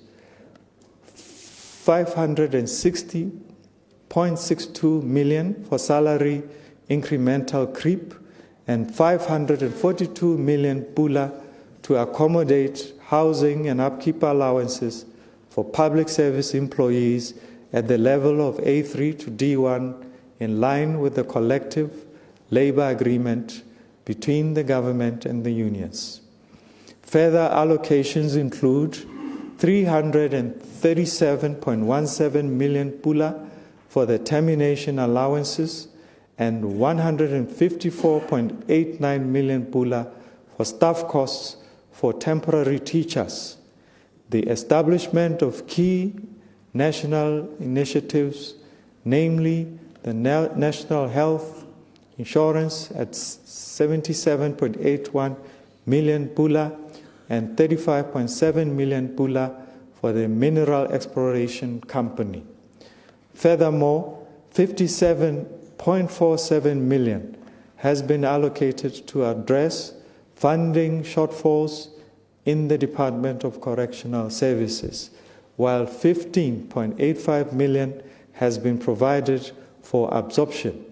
560.62 million for salary incremental creep, and 542 million pula to accommodate housing and upkeep allowances for public service employees at the level of A3 to D1, in line with the collective labor agreement between the government and the unions. Further allocations include 337.17 million pula for the termination allowances and 154.89 million pula for staff costs for temporary teachers, the establishment of key national initiatives, namely the National Health Insurance at 77.81 million pula and 35.7 million pula for the Mineral Exploration Company. Furthermore, 57.47 million has been allocated to address funding shortfalls in the Department of Correctional Services, while 15.85 million has been provided for absorption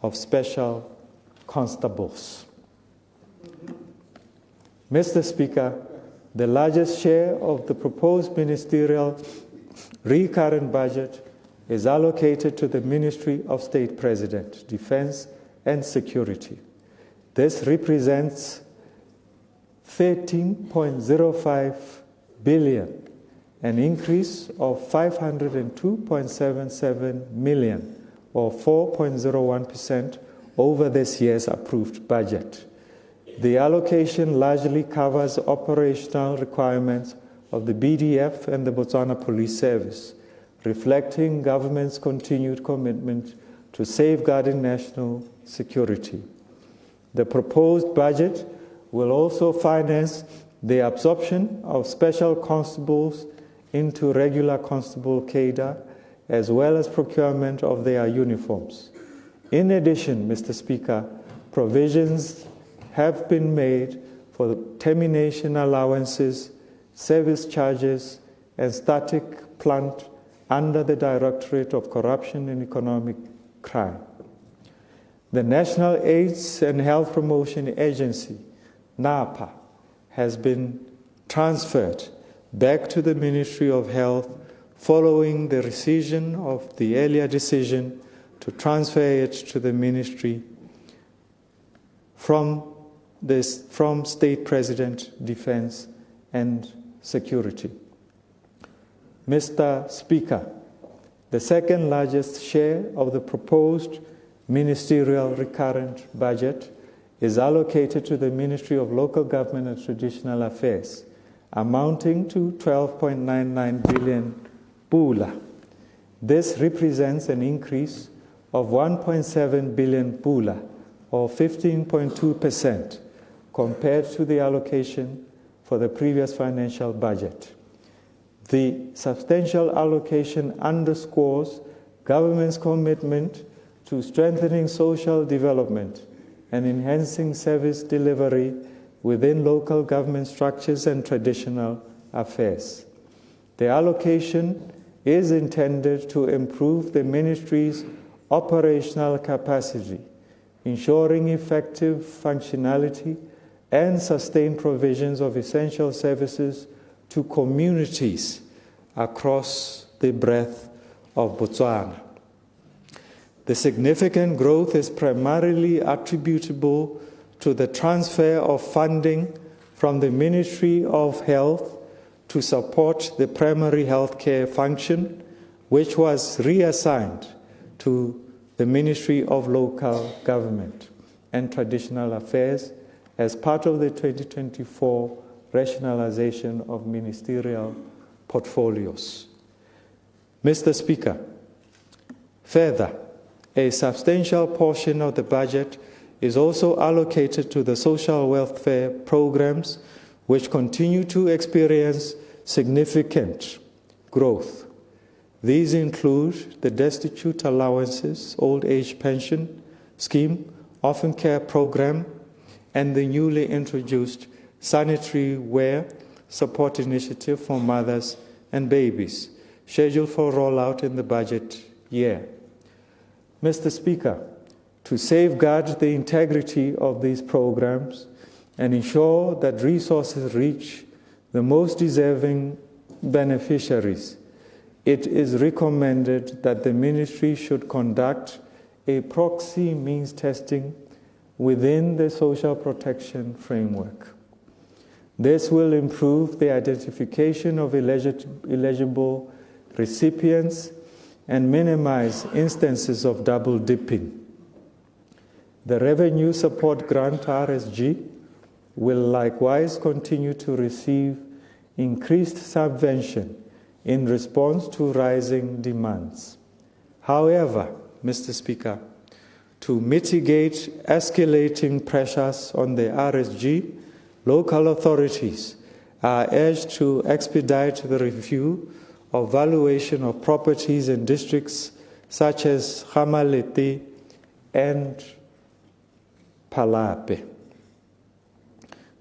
of special constables. Mr. Speaker, the largest share of the proposed ministerial recurrent budget is allocated to the Ministry of State President, Defense and Security. This represents 13.05 billion, an increase of 502.77 million, or 4.01% over this year's approved budget. The allocation largely covers operational requirements of the BDF and the Botswana Police Service, reflecting government's continued commitment to safeguarding national security. The proposed budget will also finance the absorption of special constables into regular constable cadre, as well as procurement of their uniforms. In addition, Mr. Speaker, provisions have been made for termination allowances, service charges, and static plant under the Directorate of Corruption and Economic Crime. The National AIDS and Health Promotion Agency, NAPA, has been transferred back to the Ministry of Health following the rescission of the earlier decision to transfer it to the ministry from State President, Defense and Security. Mr. Speaker, the second largest share of the proposed ministerial recurrent budget is allocated to the Ministry of Local Government and Traditional Affairs, amounting to 12.99 billion pula. This represents an increase of 1.7 billion pula, or 15.2%, compared to the allocation for the previous financial budget. The substantial allocation underscores government's commitment to strengthening social development and enhancing service delivery within local government structures and traditional affairs. The allocation is intended to improve the ministry's operational capacity, ensuring effective functionality and sustained provisions of essential services to communities across the breadth of Botswana. The significant growth is primarily attributable to the transfer of funding from the Ministry of Health to support the primary health care function, which was reassigned to the Ministry of Local Government and Traditional Affairs as part of the 2024 rationalization of ministerial portfolios. Mr. Speaker, further, a substantial portion of the budget is also allocated to the social welfare programs, which continue to experience significant growth. These include the Destitute Allowances, Old Age Pension Scheme, Orphan Care Program, and the newly introduced Sanitary Wear Support Initiative for Mothers and Babies, scheduled for rollout in the budget year. Mr. Speaker, to safeguard the integrity of these programs and ensure that resources reach the most deserving beneficiaries, it is recommended that the ministry should conduct a proxy means testing within the social protection framework. This will improve the identification of eligible recipients and minimize instances of double dipping. The Revenue Support Grant, RSG, will likewise continue to receive increased subvention in response to rising demands. However, Mr. Speaker, to mitigate escalating pressures on the RSG, local authorities are urged to expedite the review of valuation of properties in districts such as Gaolathe and Palape.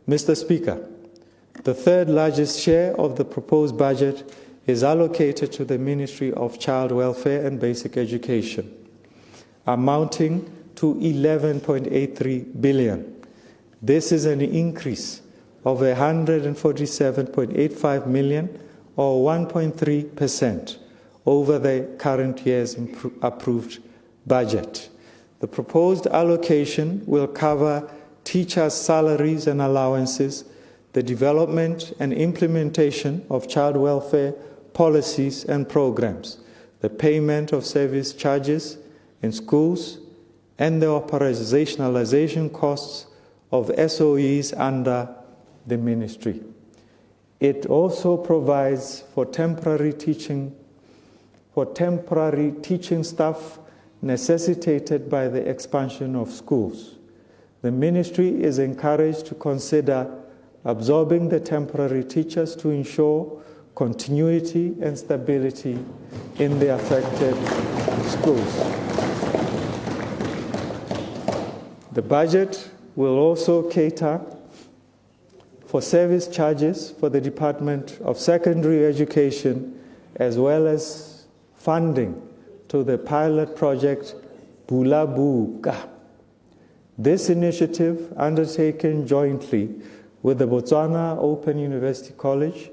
Mr. Speaker, the third largest share of the proposed budget is allocated to the Ministry of Child Welfare and Basic Education, amounting to 11.83 billion. This is an increase of 147.85 million, or 1.3%, over the current year's approved budget. The proposed allocation will cover teachers' salaries and allowances, the development and implementation of child welfare policies and programs, the payment of service charges in schools, and the operationalization costs of SOEs under the ministry. It also provides for temporary teaching staff necessitated by the expansion of schools. The ministry is encouraged to consider absorbing the temporary teachers to ensure continuity and stability in the affected schools. The budget will also cater for service charges for the Department of Secondary Education, as well as funding to the pilot project Bulabuka. This initiative, undertaken jointly with the Botswana Open University College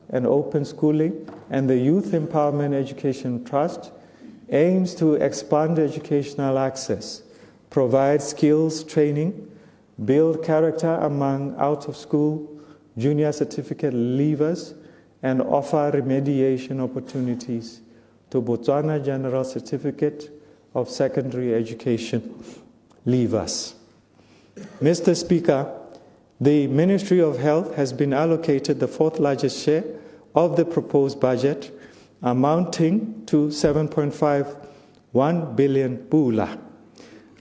and Open Schooling and the Youth Empowerment Education Trust aims to expand educational access, provide skills training, build character among out-of-school junior certificate leavers, and offer remediation opportunities to Botswana General Certificate of Secondary Education leavers. Mr. Speaker, the Ministry of Health has been allocated the fourth largest share of the proposed budget, amounting to 7.51 billion pula,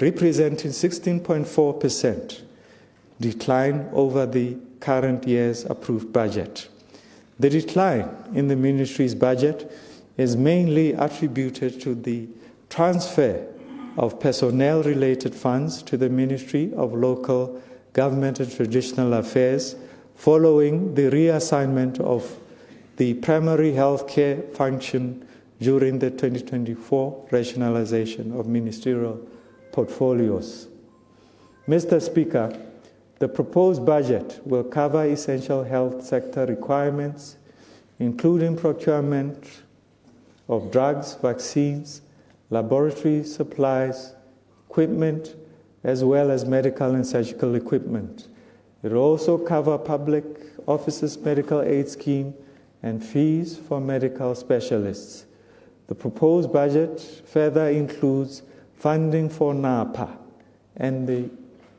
representing 16.4% decline over the current year's approved budget. The decline in the ministry's budget is mainly attributed to the transfer of personnel-related funds to the Ministry of Local Government and Traditional Affairs following the reassignment of the primary health care function during the 2024 rationalization of ministerial portfolios. Mr. Speaker, the proposed budget will cover essential health sector requirements, including procurement of drugs, vaccines, laboratory supplies, equipment, as well as medical and surgical equipment. It will also cover public officers' medical aid scheme and fees for medical specialists. The proposed budget further includes funding for Ndaba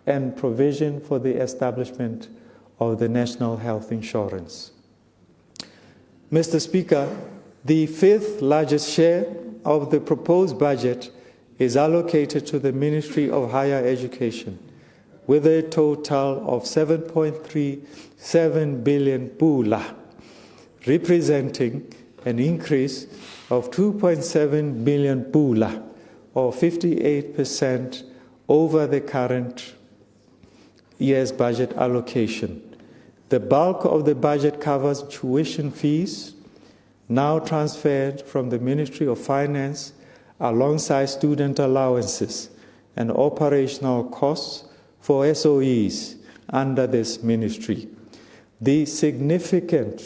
and provision for the establishment of the National Health Insurance. Mr. Speaker, the fifth largest share of the proposed budget is allocated to the Ministry of Higher Education, with a total of 7.37 billion pula, representing an increase of 2.7 billion pula, or 58% over the current year's budget allocation. The bulk of the budget covers tuition fees, now transferred from the Ministry of Finance, alongside student allowances and operational costs for SOEs under this ministry. The significant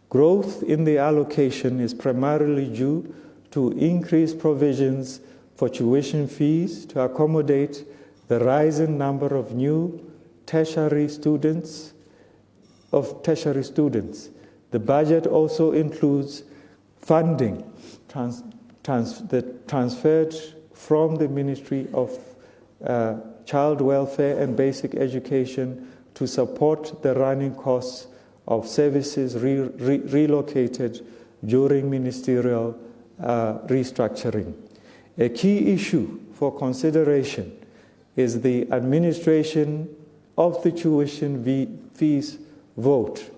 growth in the allocation is primarily due to increased provisions for tuition fees to accommodate the rising number of new tertiary students. The budget also includes funding transferred from the Ministry of Child Welfare and Basic Education to support the running costs of services relocated during ministerial restructuring. A key issue for consideration is the administration of the tuition fees vote,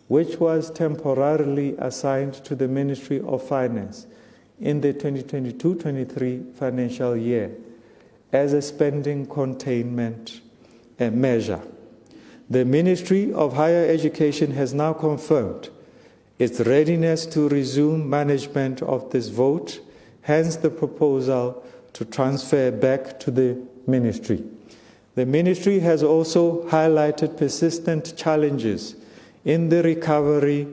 which was temporarily assigned to the Ministry of Finance in the 2022-23 financial year as a spending containment measure. The Ministry of Higher Education has now confirmed its readiness to resume management of this vote, hence the proposal to transfer back to the ministry. The ministry has also highlighted persistent challenges in the recovery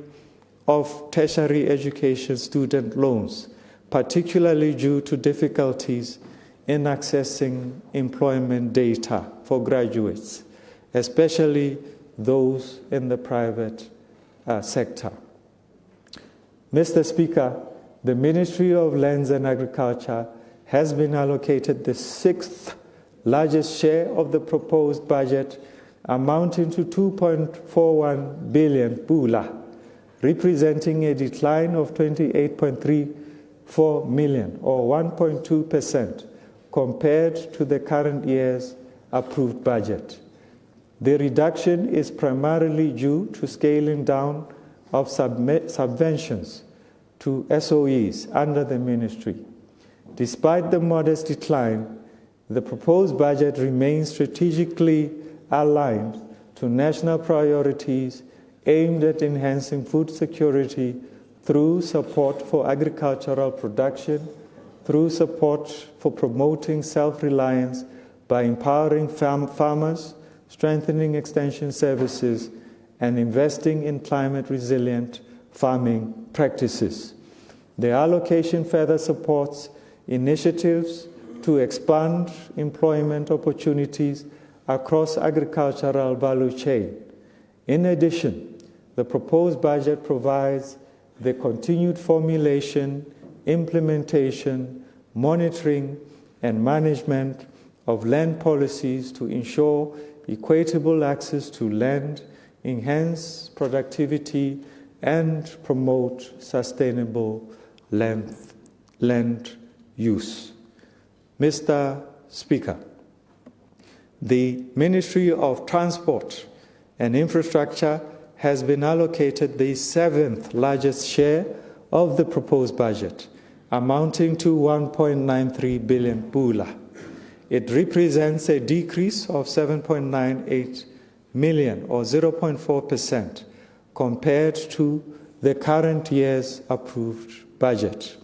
of tertiary education student loans, particularly due to difficulties in accessing employment data for graduates, especially those in the private sector. Mr. Speaker, the Ministry of Lands and Agriculture has been allocated the sixth largest share of the proposed budget, amounting to 2.41 billion pula, representing a decline of 28.34 million, or 1.2%, compared to the current year's approved budget. The reduction is primarily due to scaling down of subventions to SOEs under the ministry. Despite the modest decline, the proposed budget remains strategically aligned to national priorities aimed at enhancing food security through support for agricultural production, through support for promoting self-reliance by empowering farmers, strengthening extension services, and investing in climate-resilient farming practices. The allocation further supports initiatives to expand employment opportunities across agricultural value chain. In addition, the proposed budget provides the continued formulation, implementation, monitoring, and management of land policies to ensure equitable access to land, enhance productivity, and promote sustainable land use. Mr. Speaker, the Ministry of Transport and Infrastructure has been allocated the 7th largest share of the proposed budget, amounting to 1.93 billion pula. It represents a decrease of 7.98 million, or 0.4%, compared to the current year's approved budget.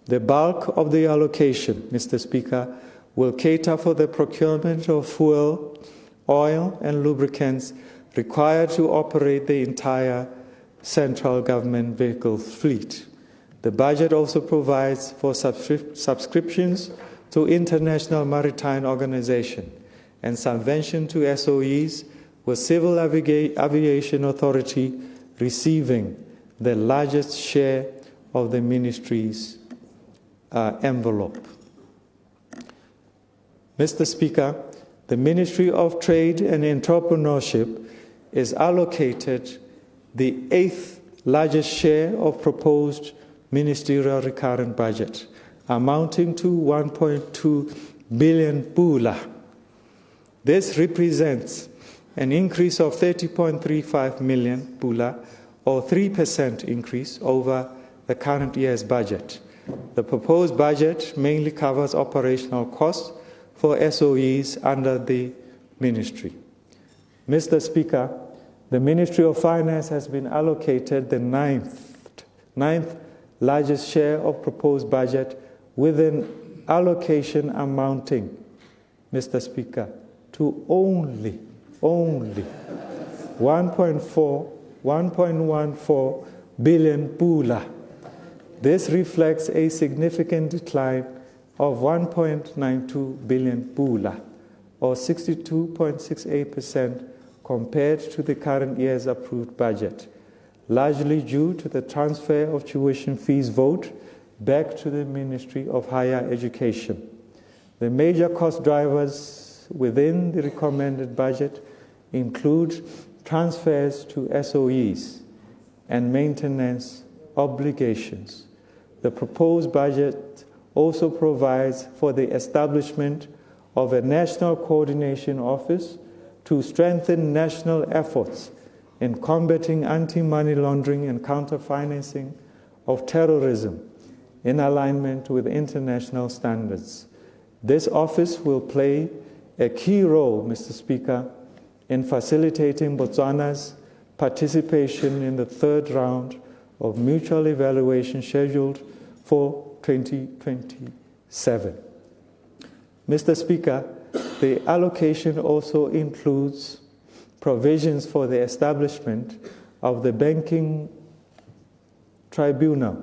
The bulk of the allocation, Mr. Speaker, will cater for the procurement of fuel, oil, and lubricants required to operate the entire central government vehicle fleet. The budget also provides for subscriptions to International Maritime Organization and subvention to SOEs, with Civil Aviation Authority receiving the largest share of the ministry's envelope. Mr. Speaker, the Ministry of Trade and Entrepreneurship is allocated the 8th largest share of proposed ministerial recurrent budget, amounting to 1.2 billion pula. This represents an increase of 30.35 million pula, or 3% increase over the current year's budget. The proposed budget mainly covers operational costs for SOEs under the ministry. Mr. Speaker, the Ministry of Finance has been allocated the ninth largest share of proposed budget, with an allocation amounting, Mr. Speaker, to only 1.14 billion pula. This reflects a significant decline of 1.92 billion pula, or 62.68%, compared to the current year's approved budget, largely due to the transfer of tuition fees vote back to the Ministry of Higher Education. The major cost drivers within the recommended budget include transfers to SOEs and maintenance obligations. The proposed budget also provides for the establishment of a National Coordination Office to strengthen national efforts in combating anti-money laundering and counter-financing of terrorism in alignment with international standards. This office will play a key role, Mr. Speaker, in facilitating Botswana's participation in the 3rd round of mutual evaluation scheduled for 2027. Mr. Speaker, the allocation also includes provisions for the establishment of the Banking Tribunal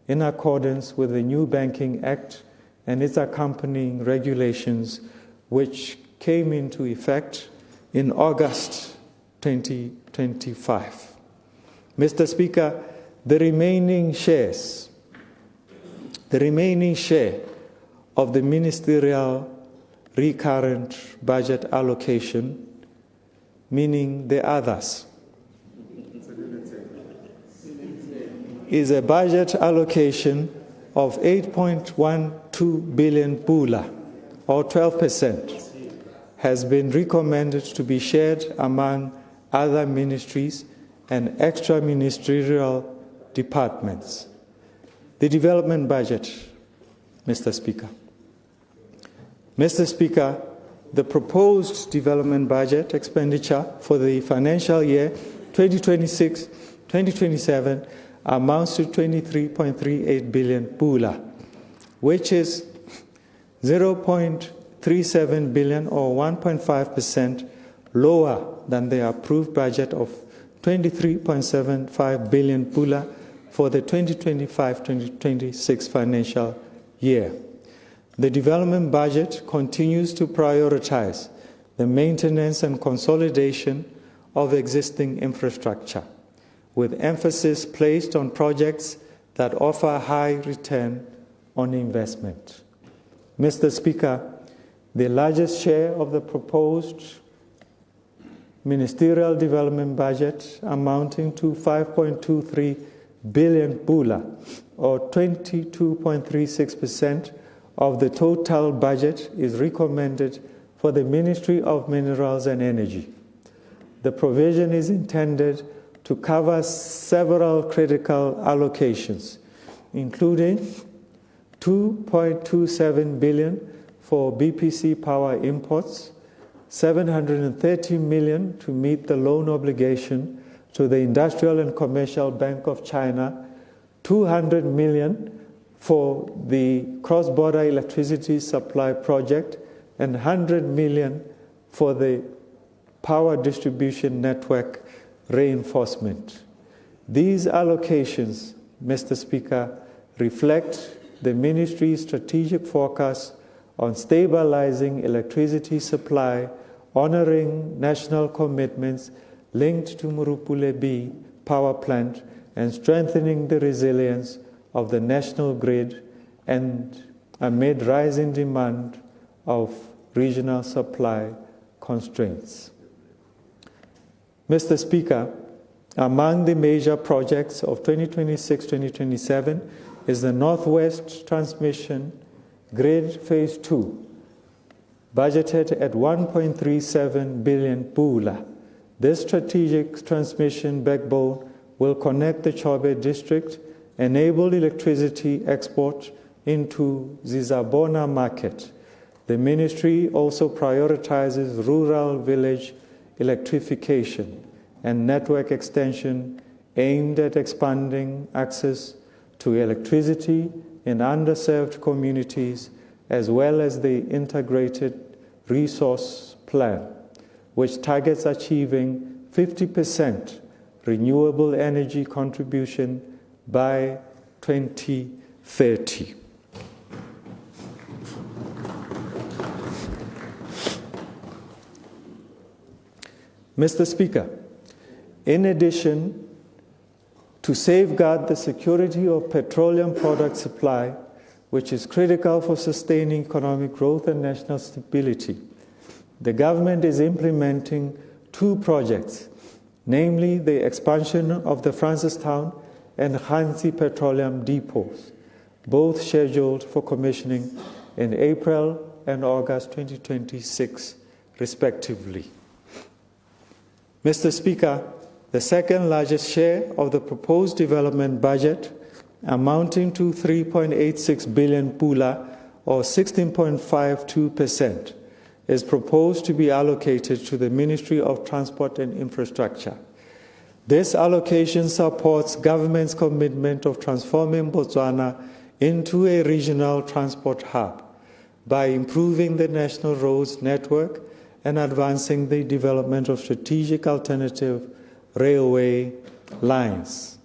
in accordance with the new Banking Act and its accompanying regulations, which came into effect in August 2025. Mr. Speaker, the remaining share of the ministerial recurrent budget allocation, meaning the others, is a budget allocation of 8.12 billion pula, or 12%, has been recommended to be shared among other ministries and extra-ministerial departments. The development budget, Mr. Speaker. Mr. Speaker, the proposed development budget expenditure for the financial year 2026-2027 amounts to 23.38 billion pula, which is 0.37 billion, or 1.5% lower than the approved budget of 23.75 billion pula for the 2025-2026 financial year. The development budget continues to prioritize the maintenance and consolidation of existing infrastructure, with emphasis placed on projects that offer high return on investment. Mr. Speaker, the largest share of the proposed ministerial development budget, amounting to 5.23 billion pula, or 22.36% of the total budget, is recommended for the Ministry of Minerals and Energy. The provision is intended to cover several critical allocations, including 2.27 billion for BPC power imports, 730 million to meet the loan obligation to the Industrial and Commercial Bank of China, 200 million for the cross-border electricity supply project, and 100 million for the power distribution network reinforcement. These allocations, Mr. Speaker, reflect the Ministry's strategic focus on stabilizing electricity supply, honoring national commitments linked to Morupule B power plant, and strengthening the resilience of the national grid, and amid rising demand of regional supply constraints. Mr. Speaker, among the major projects of 2026-2027 is the Northwest Transmission Grid Phase 2, budgeted at 1.37 billion pula. This strategic transmission backbone will connect the Chobe district, enable electricity export into Zizabona market. The ministry also prioritizes rural village electrification and network extension aimed at expanding access to electricity in underserved communities, as well as the integrated resource plan, which targets achieving 50% renewable energy contribution by 2030. Mr. Speaker, in addition, to safeguard the security of petroleum product supply, which is critical for sustaining economic growth and national stability, the government is implementing two projects, namely the expansion of the Francistown and Hansi petroleum depots, both scheduled for commissioning in April and August 2026, respectively. Mr. Speaker, the second largest share of the proposed development budget, amounting to 3.86 billion pula, or 16.52%, is proposed to be allocated to the Ministry of Transport and Infrastructure. This allocation supports government's commitment of transforming Botswana into a regional transport hub by improving the national roads network and advancing the development of strategic alternative railway lines,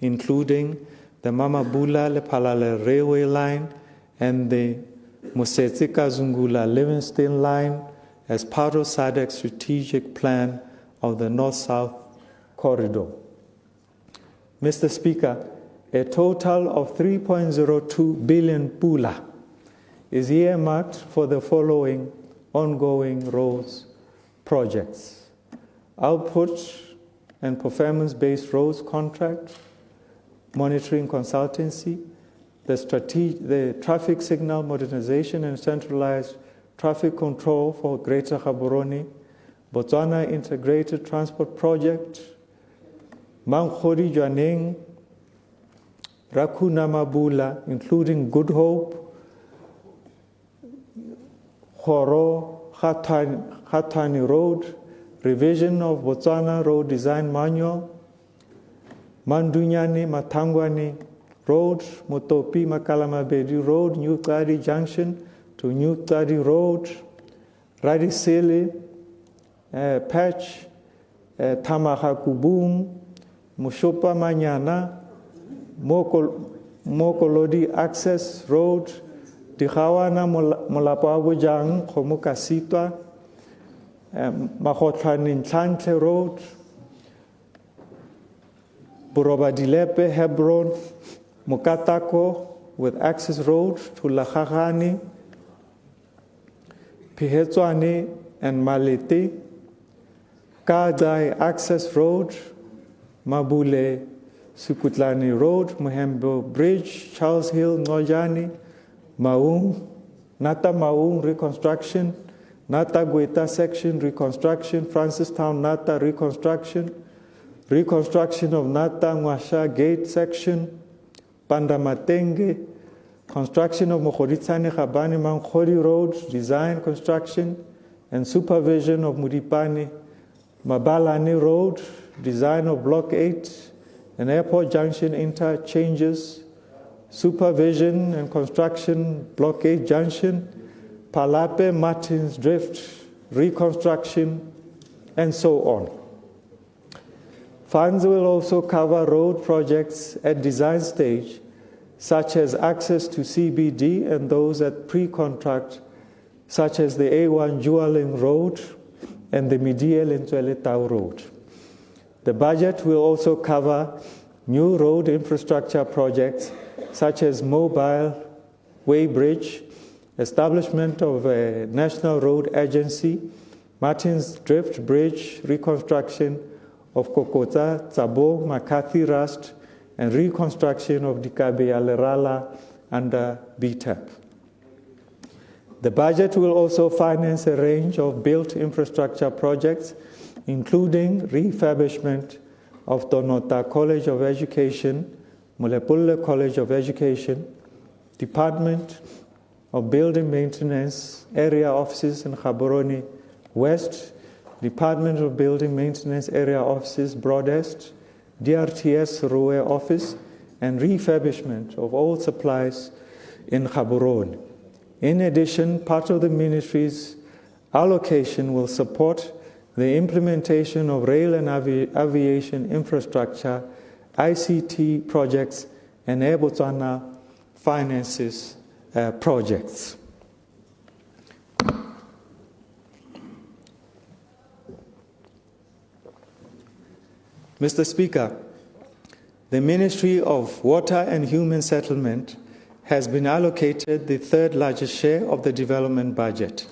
including the Mamabula-Lephalale railway line and the Musetsi-Kazungula-Livingston line as part of SADC's strategic plan of the North-South corridor. Mr. Speaker, a total of 3.02 billion pula is earmarked for the following ongoing roads projects: output and performance-based roads contract, monitoring consultancy, the traffic signal modernization and centralized traffic control for Greater Gaborone, Botswana Integrated Transport Project, Mangkhodi Jwaneng, Rakuna Mabula, including Good Hope, Khoro Khatani Road, revision of Botswana Road Design Manual, Mandunyani Matangwani Road, Motopi Makalamabedi Road, New Tsari Junction to New Tsari Road, Radisele patch, Tamaha Kubum, Mushopa Manyana, Mokolodi Access Road, Dihawana Molapawujang, Komukasitwa, Mahotlanin Tlantle Road, Burobadilepe, Hebron, Mukatako with access road to Lahagani, Pihetswani and Malete, Kadai access road, Mabule Sukutlani Road, Muhembo Bridge, Charles Hill, Nojani, Maung, Nata Maung reconstruction, Nata Gueta section reconstruction, Francistown Nata reconstruction, reconstruction of Nata Mwasha Gate section, Pandamatenge, construction of Mokhoritsane Khabani Mankhori Road, design, construction, and supervision of Mudipani Mabalani Road, design of Block 8, and Airport Junction interchanges, supervision and construction, Block 8 Junction, Palape Martins Drift, reconstruction, and so on. Funds will also cover road projects at design stage, such as access to CBD and those at pre-contract, such as the A1 Jualing Road and the Midiel Ntweletau Road. The budget will also cover new road infrastructure projects, such as mobile weighbridge, establishment of a national road agency, Martins Drift Bridge, reconstruction of Kokota, Tsabo, McCarthy Rust, and reconstruction of Dikabe Alerala under BTAP. The budget will also finance a range of built infrastructure projects, including refurbishment of Tonota College of Education, Mulepulle College of Education, Department of Building Maintenance, area offices in Gaborone West, Department of Building Maintenance area offices Broadest, DRTS Ruwe office, and refurbishment of all supplies in Gaborone. In addition, part of the ministry's allocation will support the implementation of rail and aviation infrastructure, ICT projects, and Air Botswana finances projects. Mr. Speaker, the Ministry of Water and Human Settlement has been allocated the third largest share of the development budget,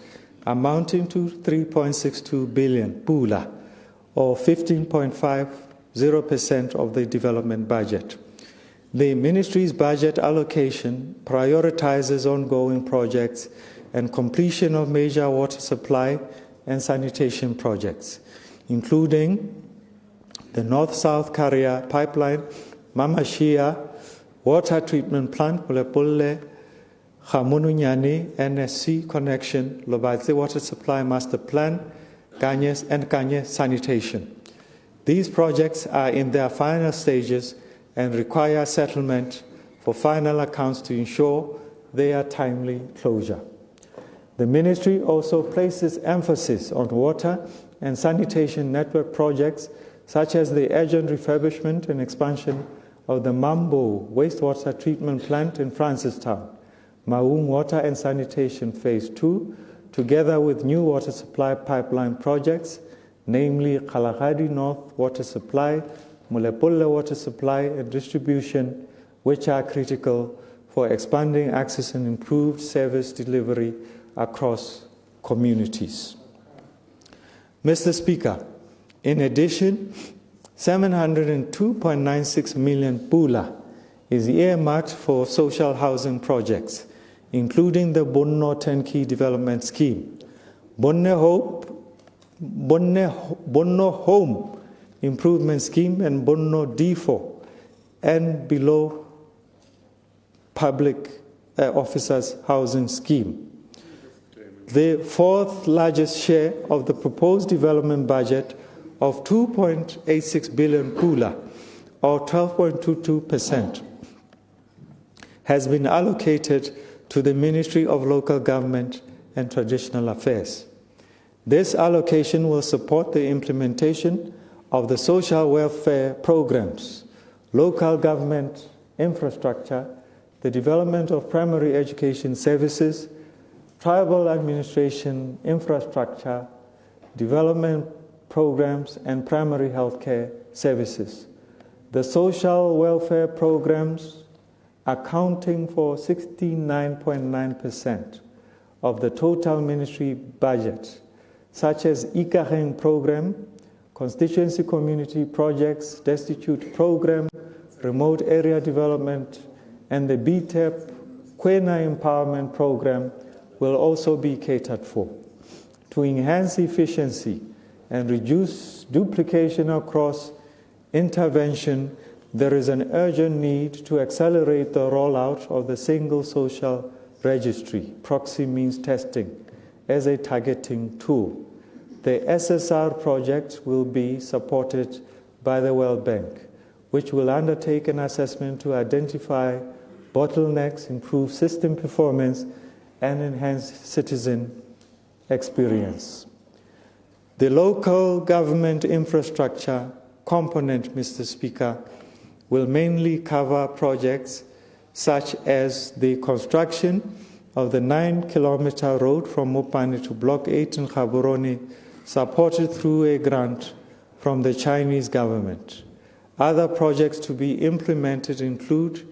amounting to 3.62 billion pula, or 15.50% of the development budget. The Ministry's budget allocation prioritizes ongoing projects and completion of major water supply and sanitation projects, including the North-South Carrier Pipeline, Mamashia, Water Treatment Plant, Pulepulle, Khamununyani, NSC Connection, Lobatse Water Supply Master Plan, Kanyes, and Kanye Sanitation. These projects are in their final stages and require settlement for final accounts to ensure their timely closure. The Ministry also places emphasis on water and sanitation network projects such as the urgent refurbishment and expansion of the Mambo Wastewater Treatment Plant in Francistown, Maung Water and Sanitation Phase 2, together with new water supply pipeline projects, namely Kalahari North Water Supply, Mulepulle Water Supply and Distribution, which are critical for expanding access and improved service delivery across communities. Mr. Speaker, in addition, 702.96 million pula is earmarked for social housing projects, including the Bonno Turnkey Development Scheme, Bonno Home Improvement Scheme, and Bonno D4 and below public officers housing scheme. The fourth largest share of the proposed development budget of 2.86 billion pula, or 12.22%, has been allocated to the Ministry of Local Government and Traditional Affairs. This allocation will support the implementation of the social welfare programs, local government infrastructure, the development of primary education services, tribal administration infrastructure, development programs, and primary healthcare services. The social welfare programs accounting for 69.9% of the total ministry budget, such as Ikageng program, constituency community projects, destitute program, remote area development, and the BTEP Kwena empowerment program will also be catered for. To enhance efficiency and reduce duplication across intervention, there is an urgent need to accelerate the rollout of the single social registry, proxy means testing, as a targeting tool. The SSR project will be supported by the World Bank, which will undertake an assessment to identify bottlenecks, improve system performance, and enhance citizen experience. The local government infrastructure component, Mr. Speaker, will mainly cover projects such as the construction of the 9-kilometer road from Mopane to Block 8 in Gaborone, supported through a grant from the Chinese government. Other projects to be implemented include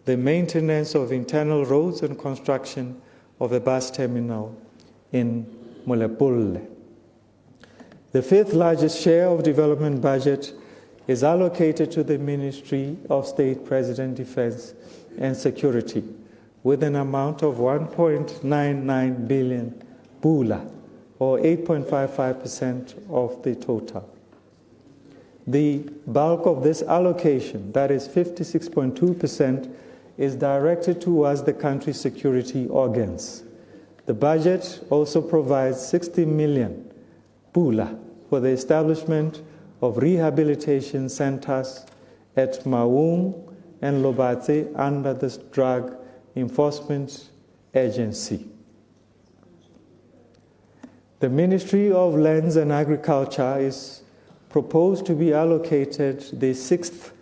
the maintenance of internal roads and construction of a bus terminal in Molepulle. The fifth largest share of development budget is allocated to the Ministry of State, President, Defense and Security, with an amount of 1.99 billion pula, or 8.55% of the total. The bulk of this allocation, that is 56.2%, is directed towards the country's security organs. The budget also provides 60 million pula for the establishment of rehabilitation centers at Maung and Lobatse under the Drug Enforcement Agency. The Ministry of Lands and Agriculture is proposed to be allocated the sixth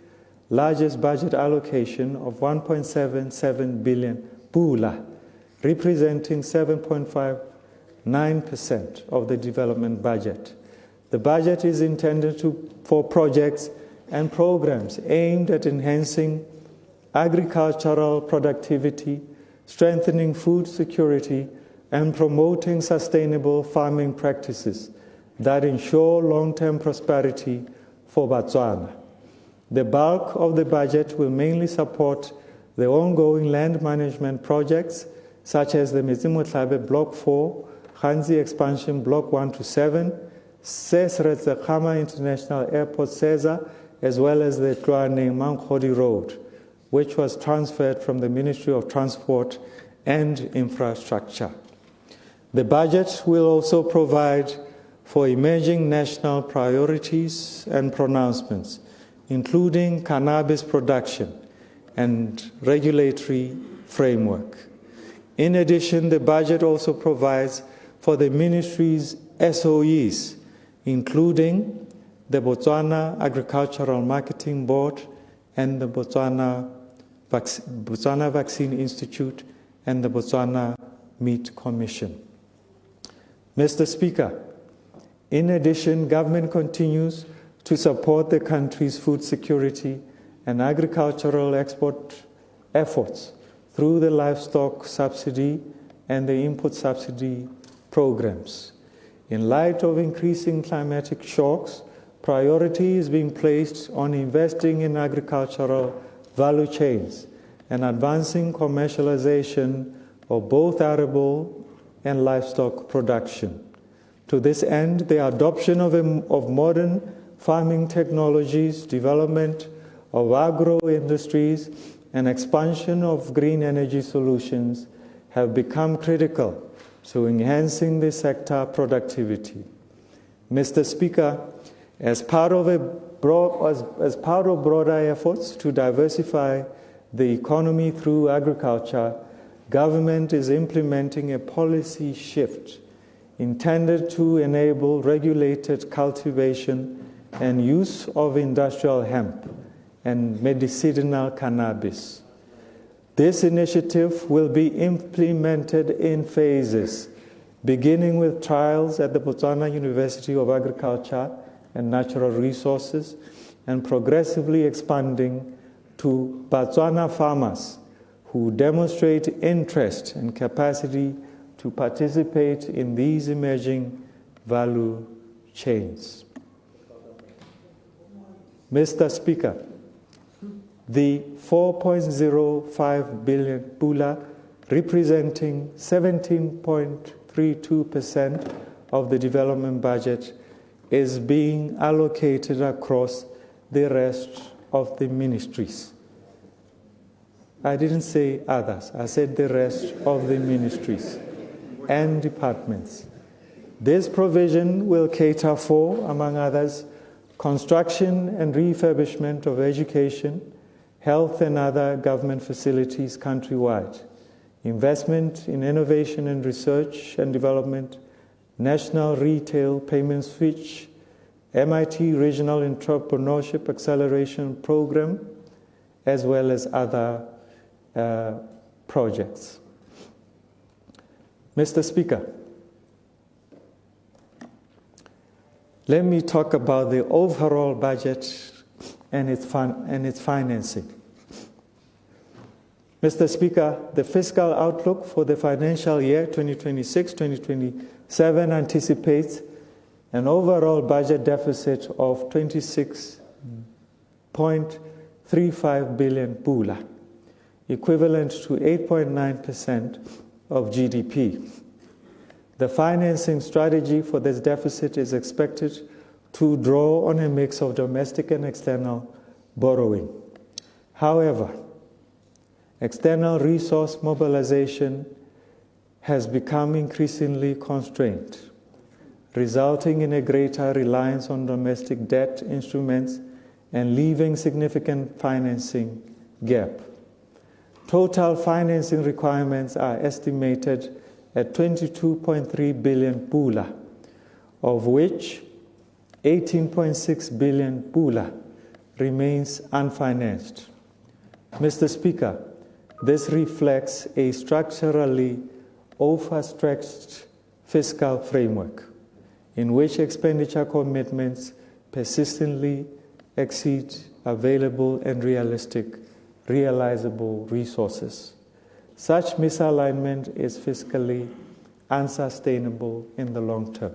largest budget allocation of 1.77 billion pula, representing 7.59% of the development budget. The budget is intended for projects and programs aimed at enhancing agricultural productivity, strengthening food security, and promoting sustainable farming practices that ensure long-term prosperity for Botswana. The bulk of the budget will mainly support the ongoing land management projects such as the Metsimohlabe Block 4, Hanzi Expansion Block 1 to 7, Sesretsekgama International Airport SESA, as well as the Tluane Mankhodi Road, which was transferred from the Ministry of Transport and Infrastructure. The budget will also provide for emerging national priorities and pronouncements, including cannabis production and regulatory framework. In addition, the budget also provides for the ministry's SOEs, including the Botswana Agricultural Marketing Board and the Botswana Vaccine Institute and the Botswana Meat Commission. Mr. Speaker, in addition, government continues to support the country's food security and agricultural export efforts through the livestock subsidy and the input subsidy programs. In light of increasing climatic shocks, priority is being placed on investing in agricultural value chains and advancing commercialization of both arable and livestock production. To this end, the adoption of modern farming technologies, development of agro-industries, and expansion of green energy solutions have become critical to enhancing the sector productivity. Mr. Speaker, as part of broader efforts to diversify the economy through agriculture, government is implementing a policy shift intended to enable regulated cultivation and use of industrial hemp and medicinal cannabis. This initiative will be implemented in phases, beginning with trials at the Botswana University of Agriculture and Natural Resources, and progressively expanding to Botswana farmers who demonstrate interest and capacity to participate in these emerging value chains. Mr. Speaker, the 4.05 billion pula, representing 17.32% of the development budget, is being allocated across the rest of the ministries. I didn't say others, I said the rest of the ministries and departments. This provision will cater for, among others, construction and refurbishment of education, health and other government facilities countrywide, investment in innovation and research and development, national retail payment switch, MIT Regional Entrepreneurship Acceleration Program, as well as other projects. Mr. Speaker, let me talk about the overall budget and its financing. Mr. Speaker, the fiscal outlook for the financial year 2026-2027 anticipates an overall budget deficit of 26.35 billion pula, equivalent to 8.9% of GDP. The financing strategy for this deficit is expected to draw on a mix of domestic and external borrowing. However, external resource mobilization has become increasingly constrained, resulting in a greater reliance on domestic debt instruments and leaving significant financing gap. Total financing requirements are estimated at 22.3 billion pula, of which 18.6 billion pula remains unfinanced. Mr. Speaker, this reflects a structurally overstretched fiscal framework in which expenditure commitments persistently exceed available and realizable resources. Such misalignment is fiscally unsustainable in the long term,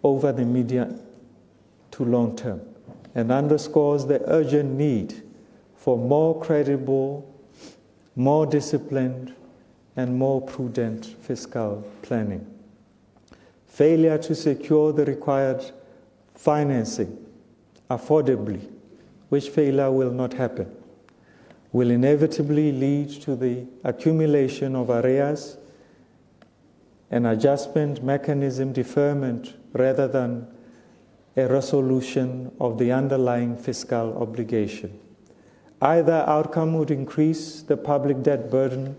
over the medium to long term, and underscores the urgent need for more credible, more disciplined, and more prudent fiscal planning. Failure to secure the required financing affordably, which failure will not happen, will inevitably lead to the accumulation of arrears, an adjustment mechanism deferment rather than a resolution of the underlying fiscal obligation. Either outcome would increase the public debt burden,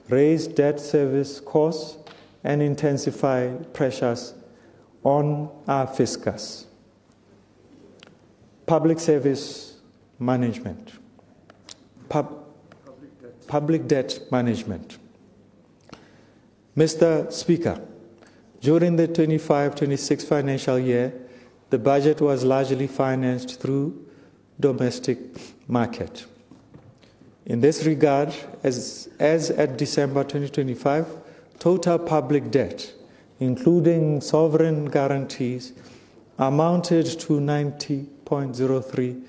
raise debt service costs, and intensify pressures on our fiscus. Public service management. Public debt management. Mr. Speaker, during the 25-26 financial year, the budget was largely financed through domestic market. In this regard, as at December 2025, total public debt, including sovereign guarantees, amounted to 90.03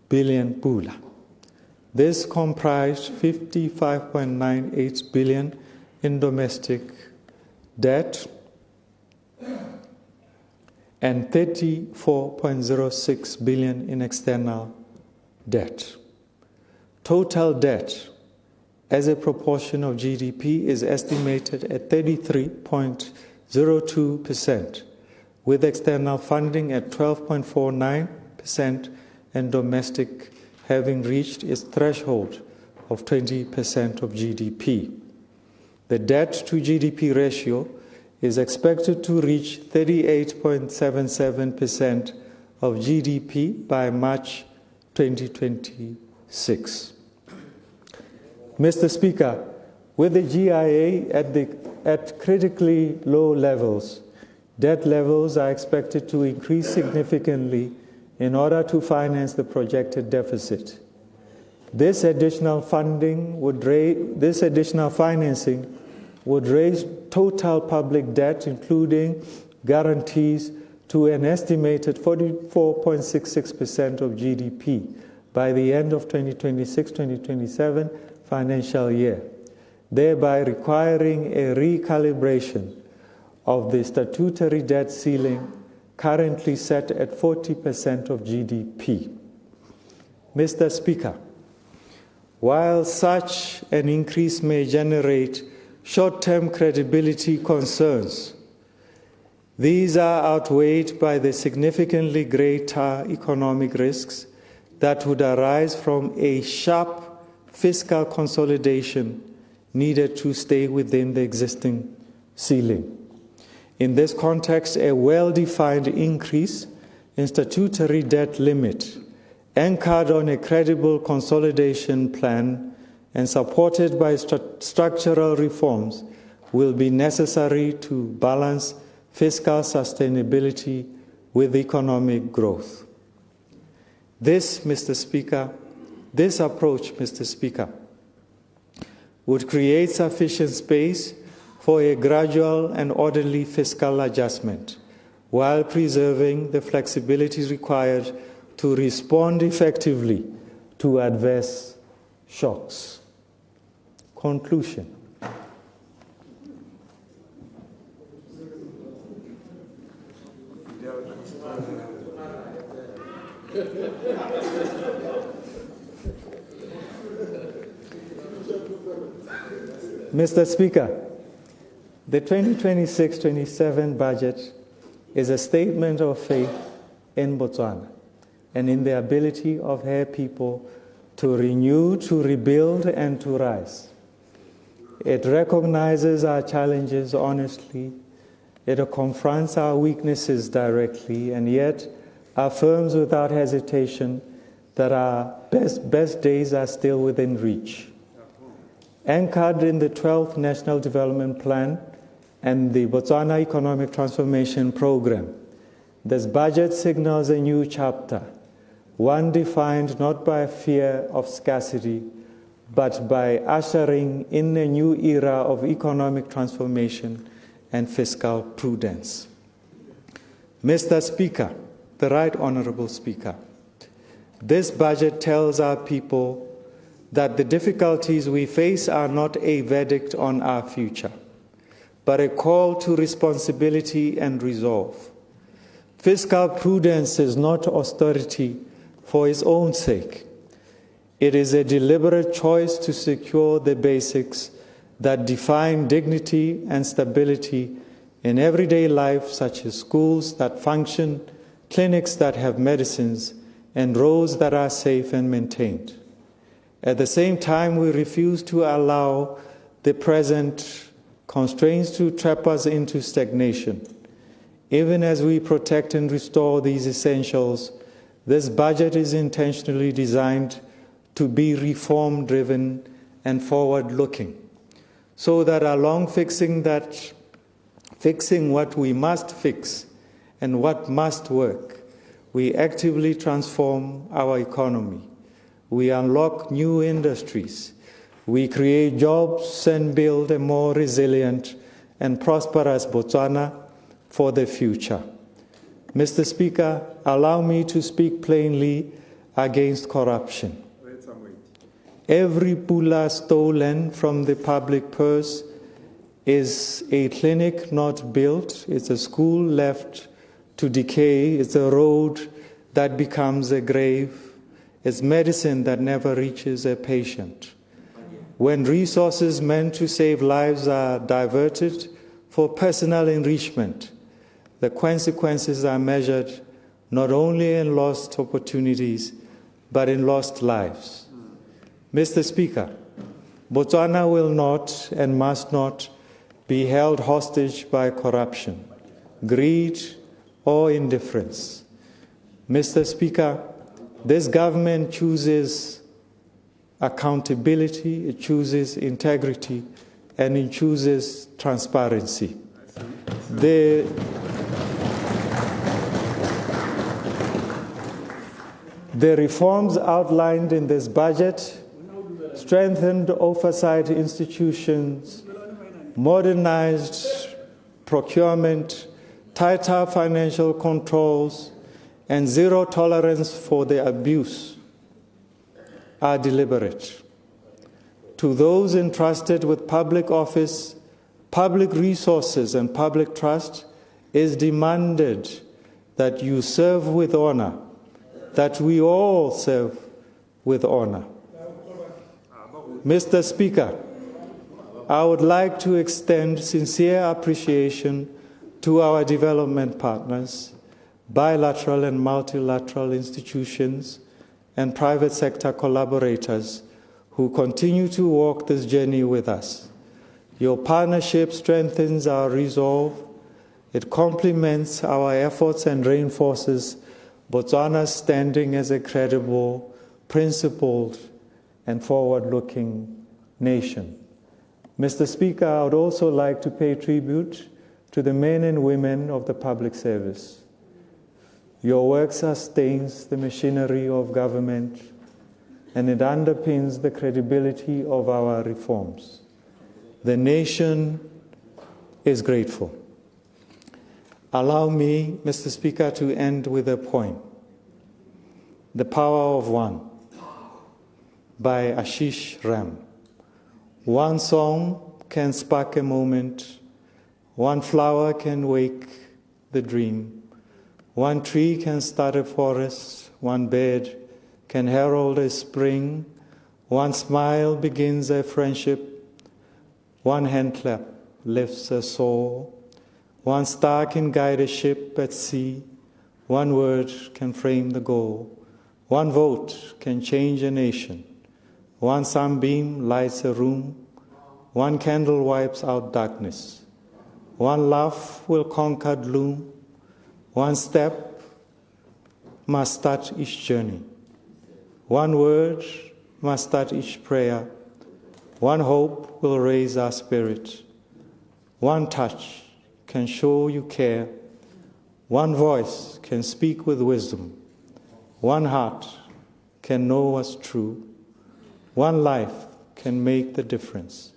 billion pula. This comprised 55.98 billion in domestic debt and 34.06 billion in external debt. Total debt as a proportion of GDP is estimated at 33.02%, with external funding at 12.49% and domestic having reached its threshold of 20% of GDP. The debt to GDP ratio is expected to reach 38.77% of GDP by March 2026. Mr. Speaker, with the GIA at critically low levels, debt levels are expected to increase significantly in order to finance the projected deficit. This additional financing would raise total public debt, including guarantees, to an estimated 44.66% of GDP by the end of 2026-2027 financial year, thereby requiring a recalibration of the statutory debt ceiling currently set at 40% of GDP. Mr. Speaker, while such an increase may generate short-term credibility concerns, these are outweighed by the significantly greater economic risks that would arise from a sharp fiscal consolidation needed to stay within the existing ceiling. In this context, a well-defined increase in statutory debt limit, anchored on a credible consolidation plan and supported by structural reforms, will be necessary to balance fiscal sustainability with economic growth. This approach, Mr. Speaker, would create sufficient space for a gradual and orderly fiscal adjustment while preserving the flexibility required to respond effectively to adverse shocks. Conclusion. Mr. Speaker, the 2026-27 budget is a statement of faith in Botswana and in the ability of her people to renew, to rebuild, and to rise. It recognizes our challenges honestly, it confronts our weaknesses directly, and yet affirms without hesitation that our best days are still within reach. Anchored in the 12th National Development Plan and the Botswana Economic Transformation Program, this budget signals a new chapter, one defined not by fear of scarcity, but by ushering in a new era of economic transformation and fiscal prudence. Mr. Speaker, the Right Honourable Speaker, this budget tells our people that the difficulties we face are not a verdict on our future, but a call to responsibility and resolve. Fiscal prudence is not austerity for its own sake. It is a deliberate choice to secure the basics that define dignity and stability in everyday life, such as schools that function, clinics that have medicines, and roads that are safe and maintained. At the same time, we refuse to allow the present constraints to trap us into stagnation. Even as we protect and restore these essentials, this budget is intentionally designed to be reform-driven and forward-looking, so that along fixing what we must fix and what must work, we actively transform our economy. We unlock new industries. We create jobs and build a more resilient and prosperous Botswana for the future. Mr. Speaker, allow me to speak plainly against corruption. Every pula stolen from the public purse is a clinic not built, it's a school left to decay, it's a road that becomes a grave, it's medicine that never reaches a patient. When resources meant to save lives are diverted for personal enrichment, the consequences are measured not only in lost opportunities, but in lost lives. Mr. Speaker, Botswana will not and must not be held hostage by corruption, greed, or indifference. Mr. Speaker, this government chooses accountability, it chooses integrity, and it chooses transparency. The reforms outlined in this budget strengthened oversight institutions, modernized procurement, tighter financial controls, and zero tolerance for the abuse are deliberate. To those entrusted with public office, public resources, and public trust, is demanded that you serve with honor, that we all serve with honor. Mr. Speaker, I would like to extend sincere appreciation to our development partners, bilateral and multilateral institutions, and private sector collaborators who continue to walk this journey with us. Your partnership strengthens our resolve, it complements our efforts and reinforces Botswana's standing as a credible, principled, and forward-looking nation. Mr. Speaker, I would also like to pay tribute to the men and women of the public service. Your work sustains the machinery of government, and it underpins the credibility of our reforms. The nation is grateful. Allow me, Mr. Speaker, to end with a poem, The Power of One, by Ashish Ram. One song can spark a moment, one flower can wake the dream, one tree can start a forest, one bird can herald a spring, one smile begins a friendship, one hand clap lifts a soul, one star can guide a ship at sea, one word can frame the goal, one vote can change a nation, one sunbeam lights a room, one candle wipes out darkness, one laugh will conquer gloom, one step must start each journey, one word must start each prayer, one hope will raise our spirit, one touch can show you care, one voice can speak with wisdom, one heart can know what's true, one life can make the difference.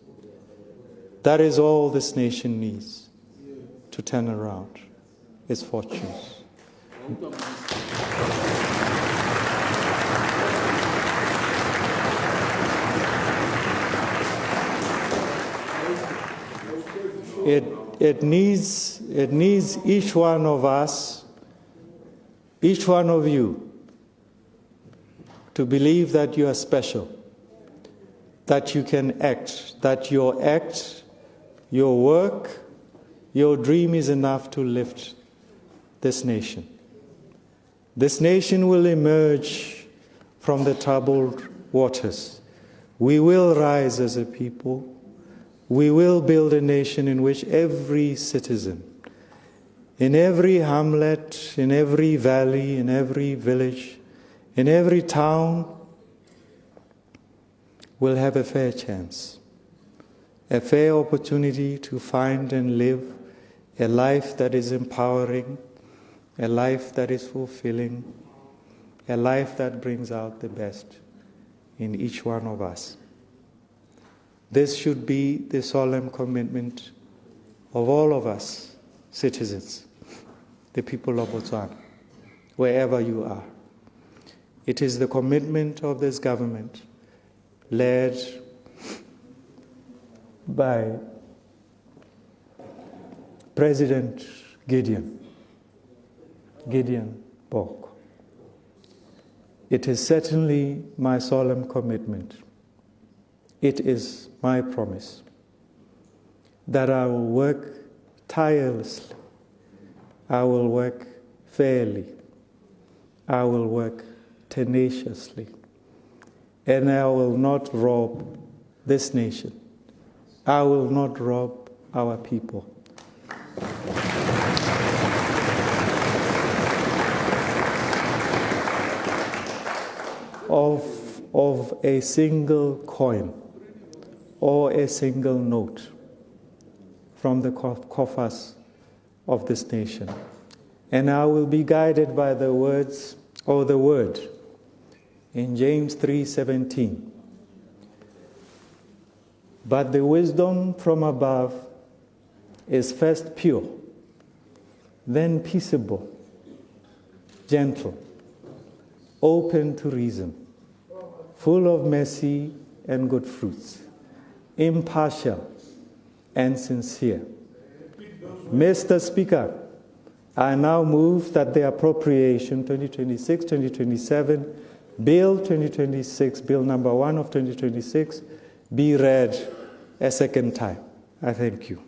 That is all this nation needs to turn around its fortunes. It needs each one of us, each one of you, to believe that you are special, that you can act, that your act, your work, your dream is enough to lift this nation. This nation will emerge from the troubled waters. We will rise as a people. We will build a nation in which every citizen, in every hamlet, in every valley, in every village, in every town, will have a fair chance, a fair opportunity to find and live a life that is empowering, a life that is fulfilling, a life that brings out the best in each one of us. This should be the solemn commitment of all of us, citizens, the people of Botswana, wherever you are. It is the commitment of this government, led by President Gideon Bok. It is certainly my solemn commitment. It is my promise that I will work tirelessly, I will work fairly, I will work tenaciously, and I will not rob this nation. I will not rob our people. of a single coin or a single note from the coffers of this nation. And I will be guided by the words or the word in James 3:17. But the wisdom from above is first pure, then peaceable, gentle, open to reason, full of mercy and good fruits, impartial and sincere. Mr. Speaker, I now move that the appropriation 2026-2027, Bill 2026, Bill number 1 of 2026, be read a second time. I thank you.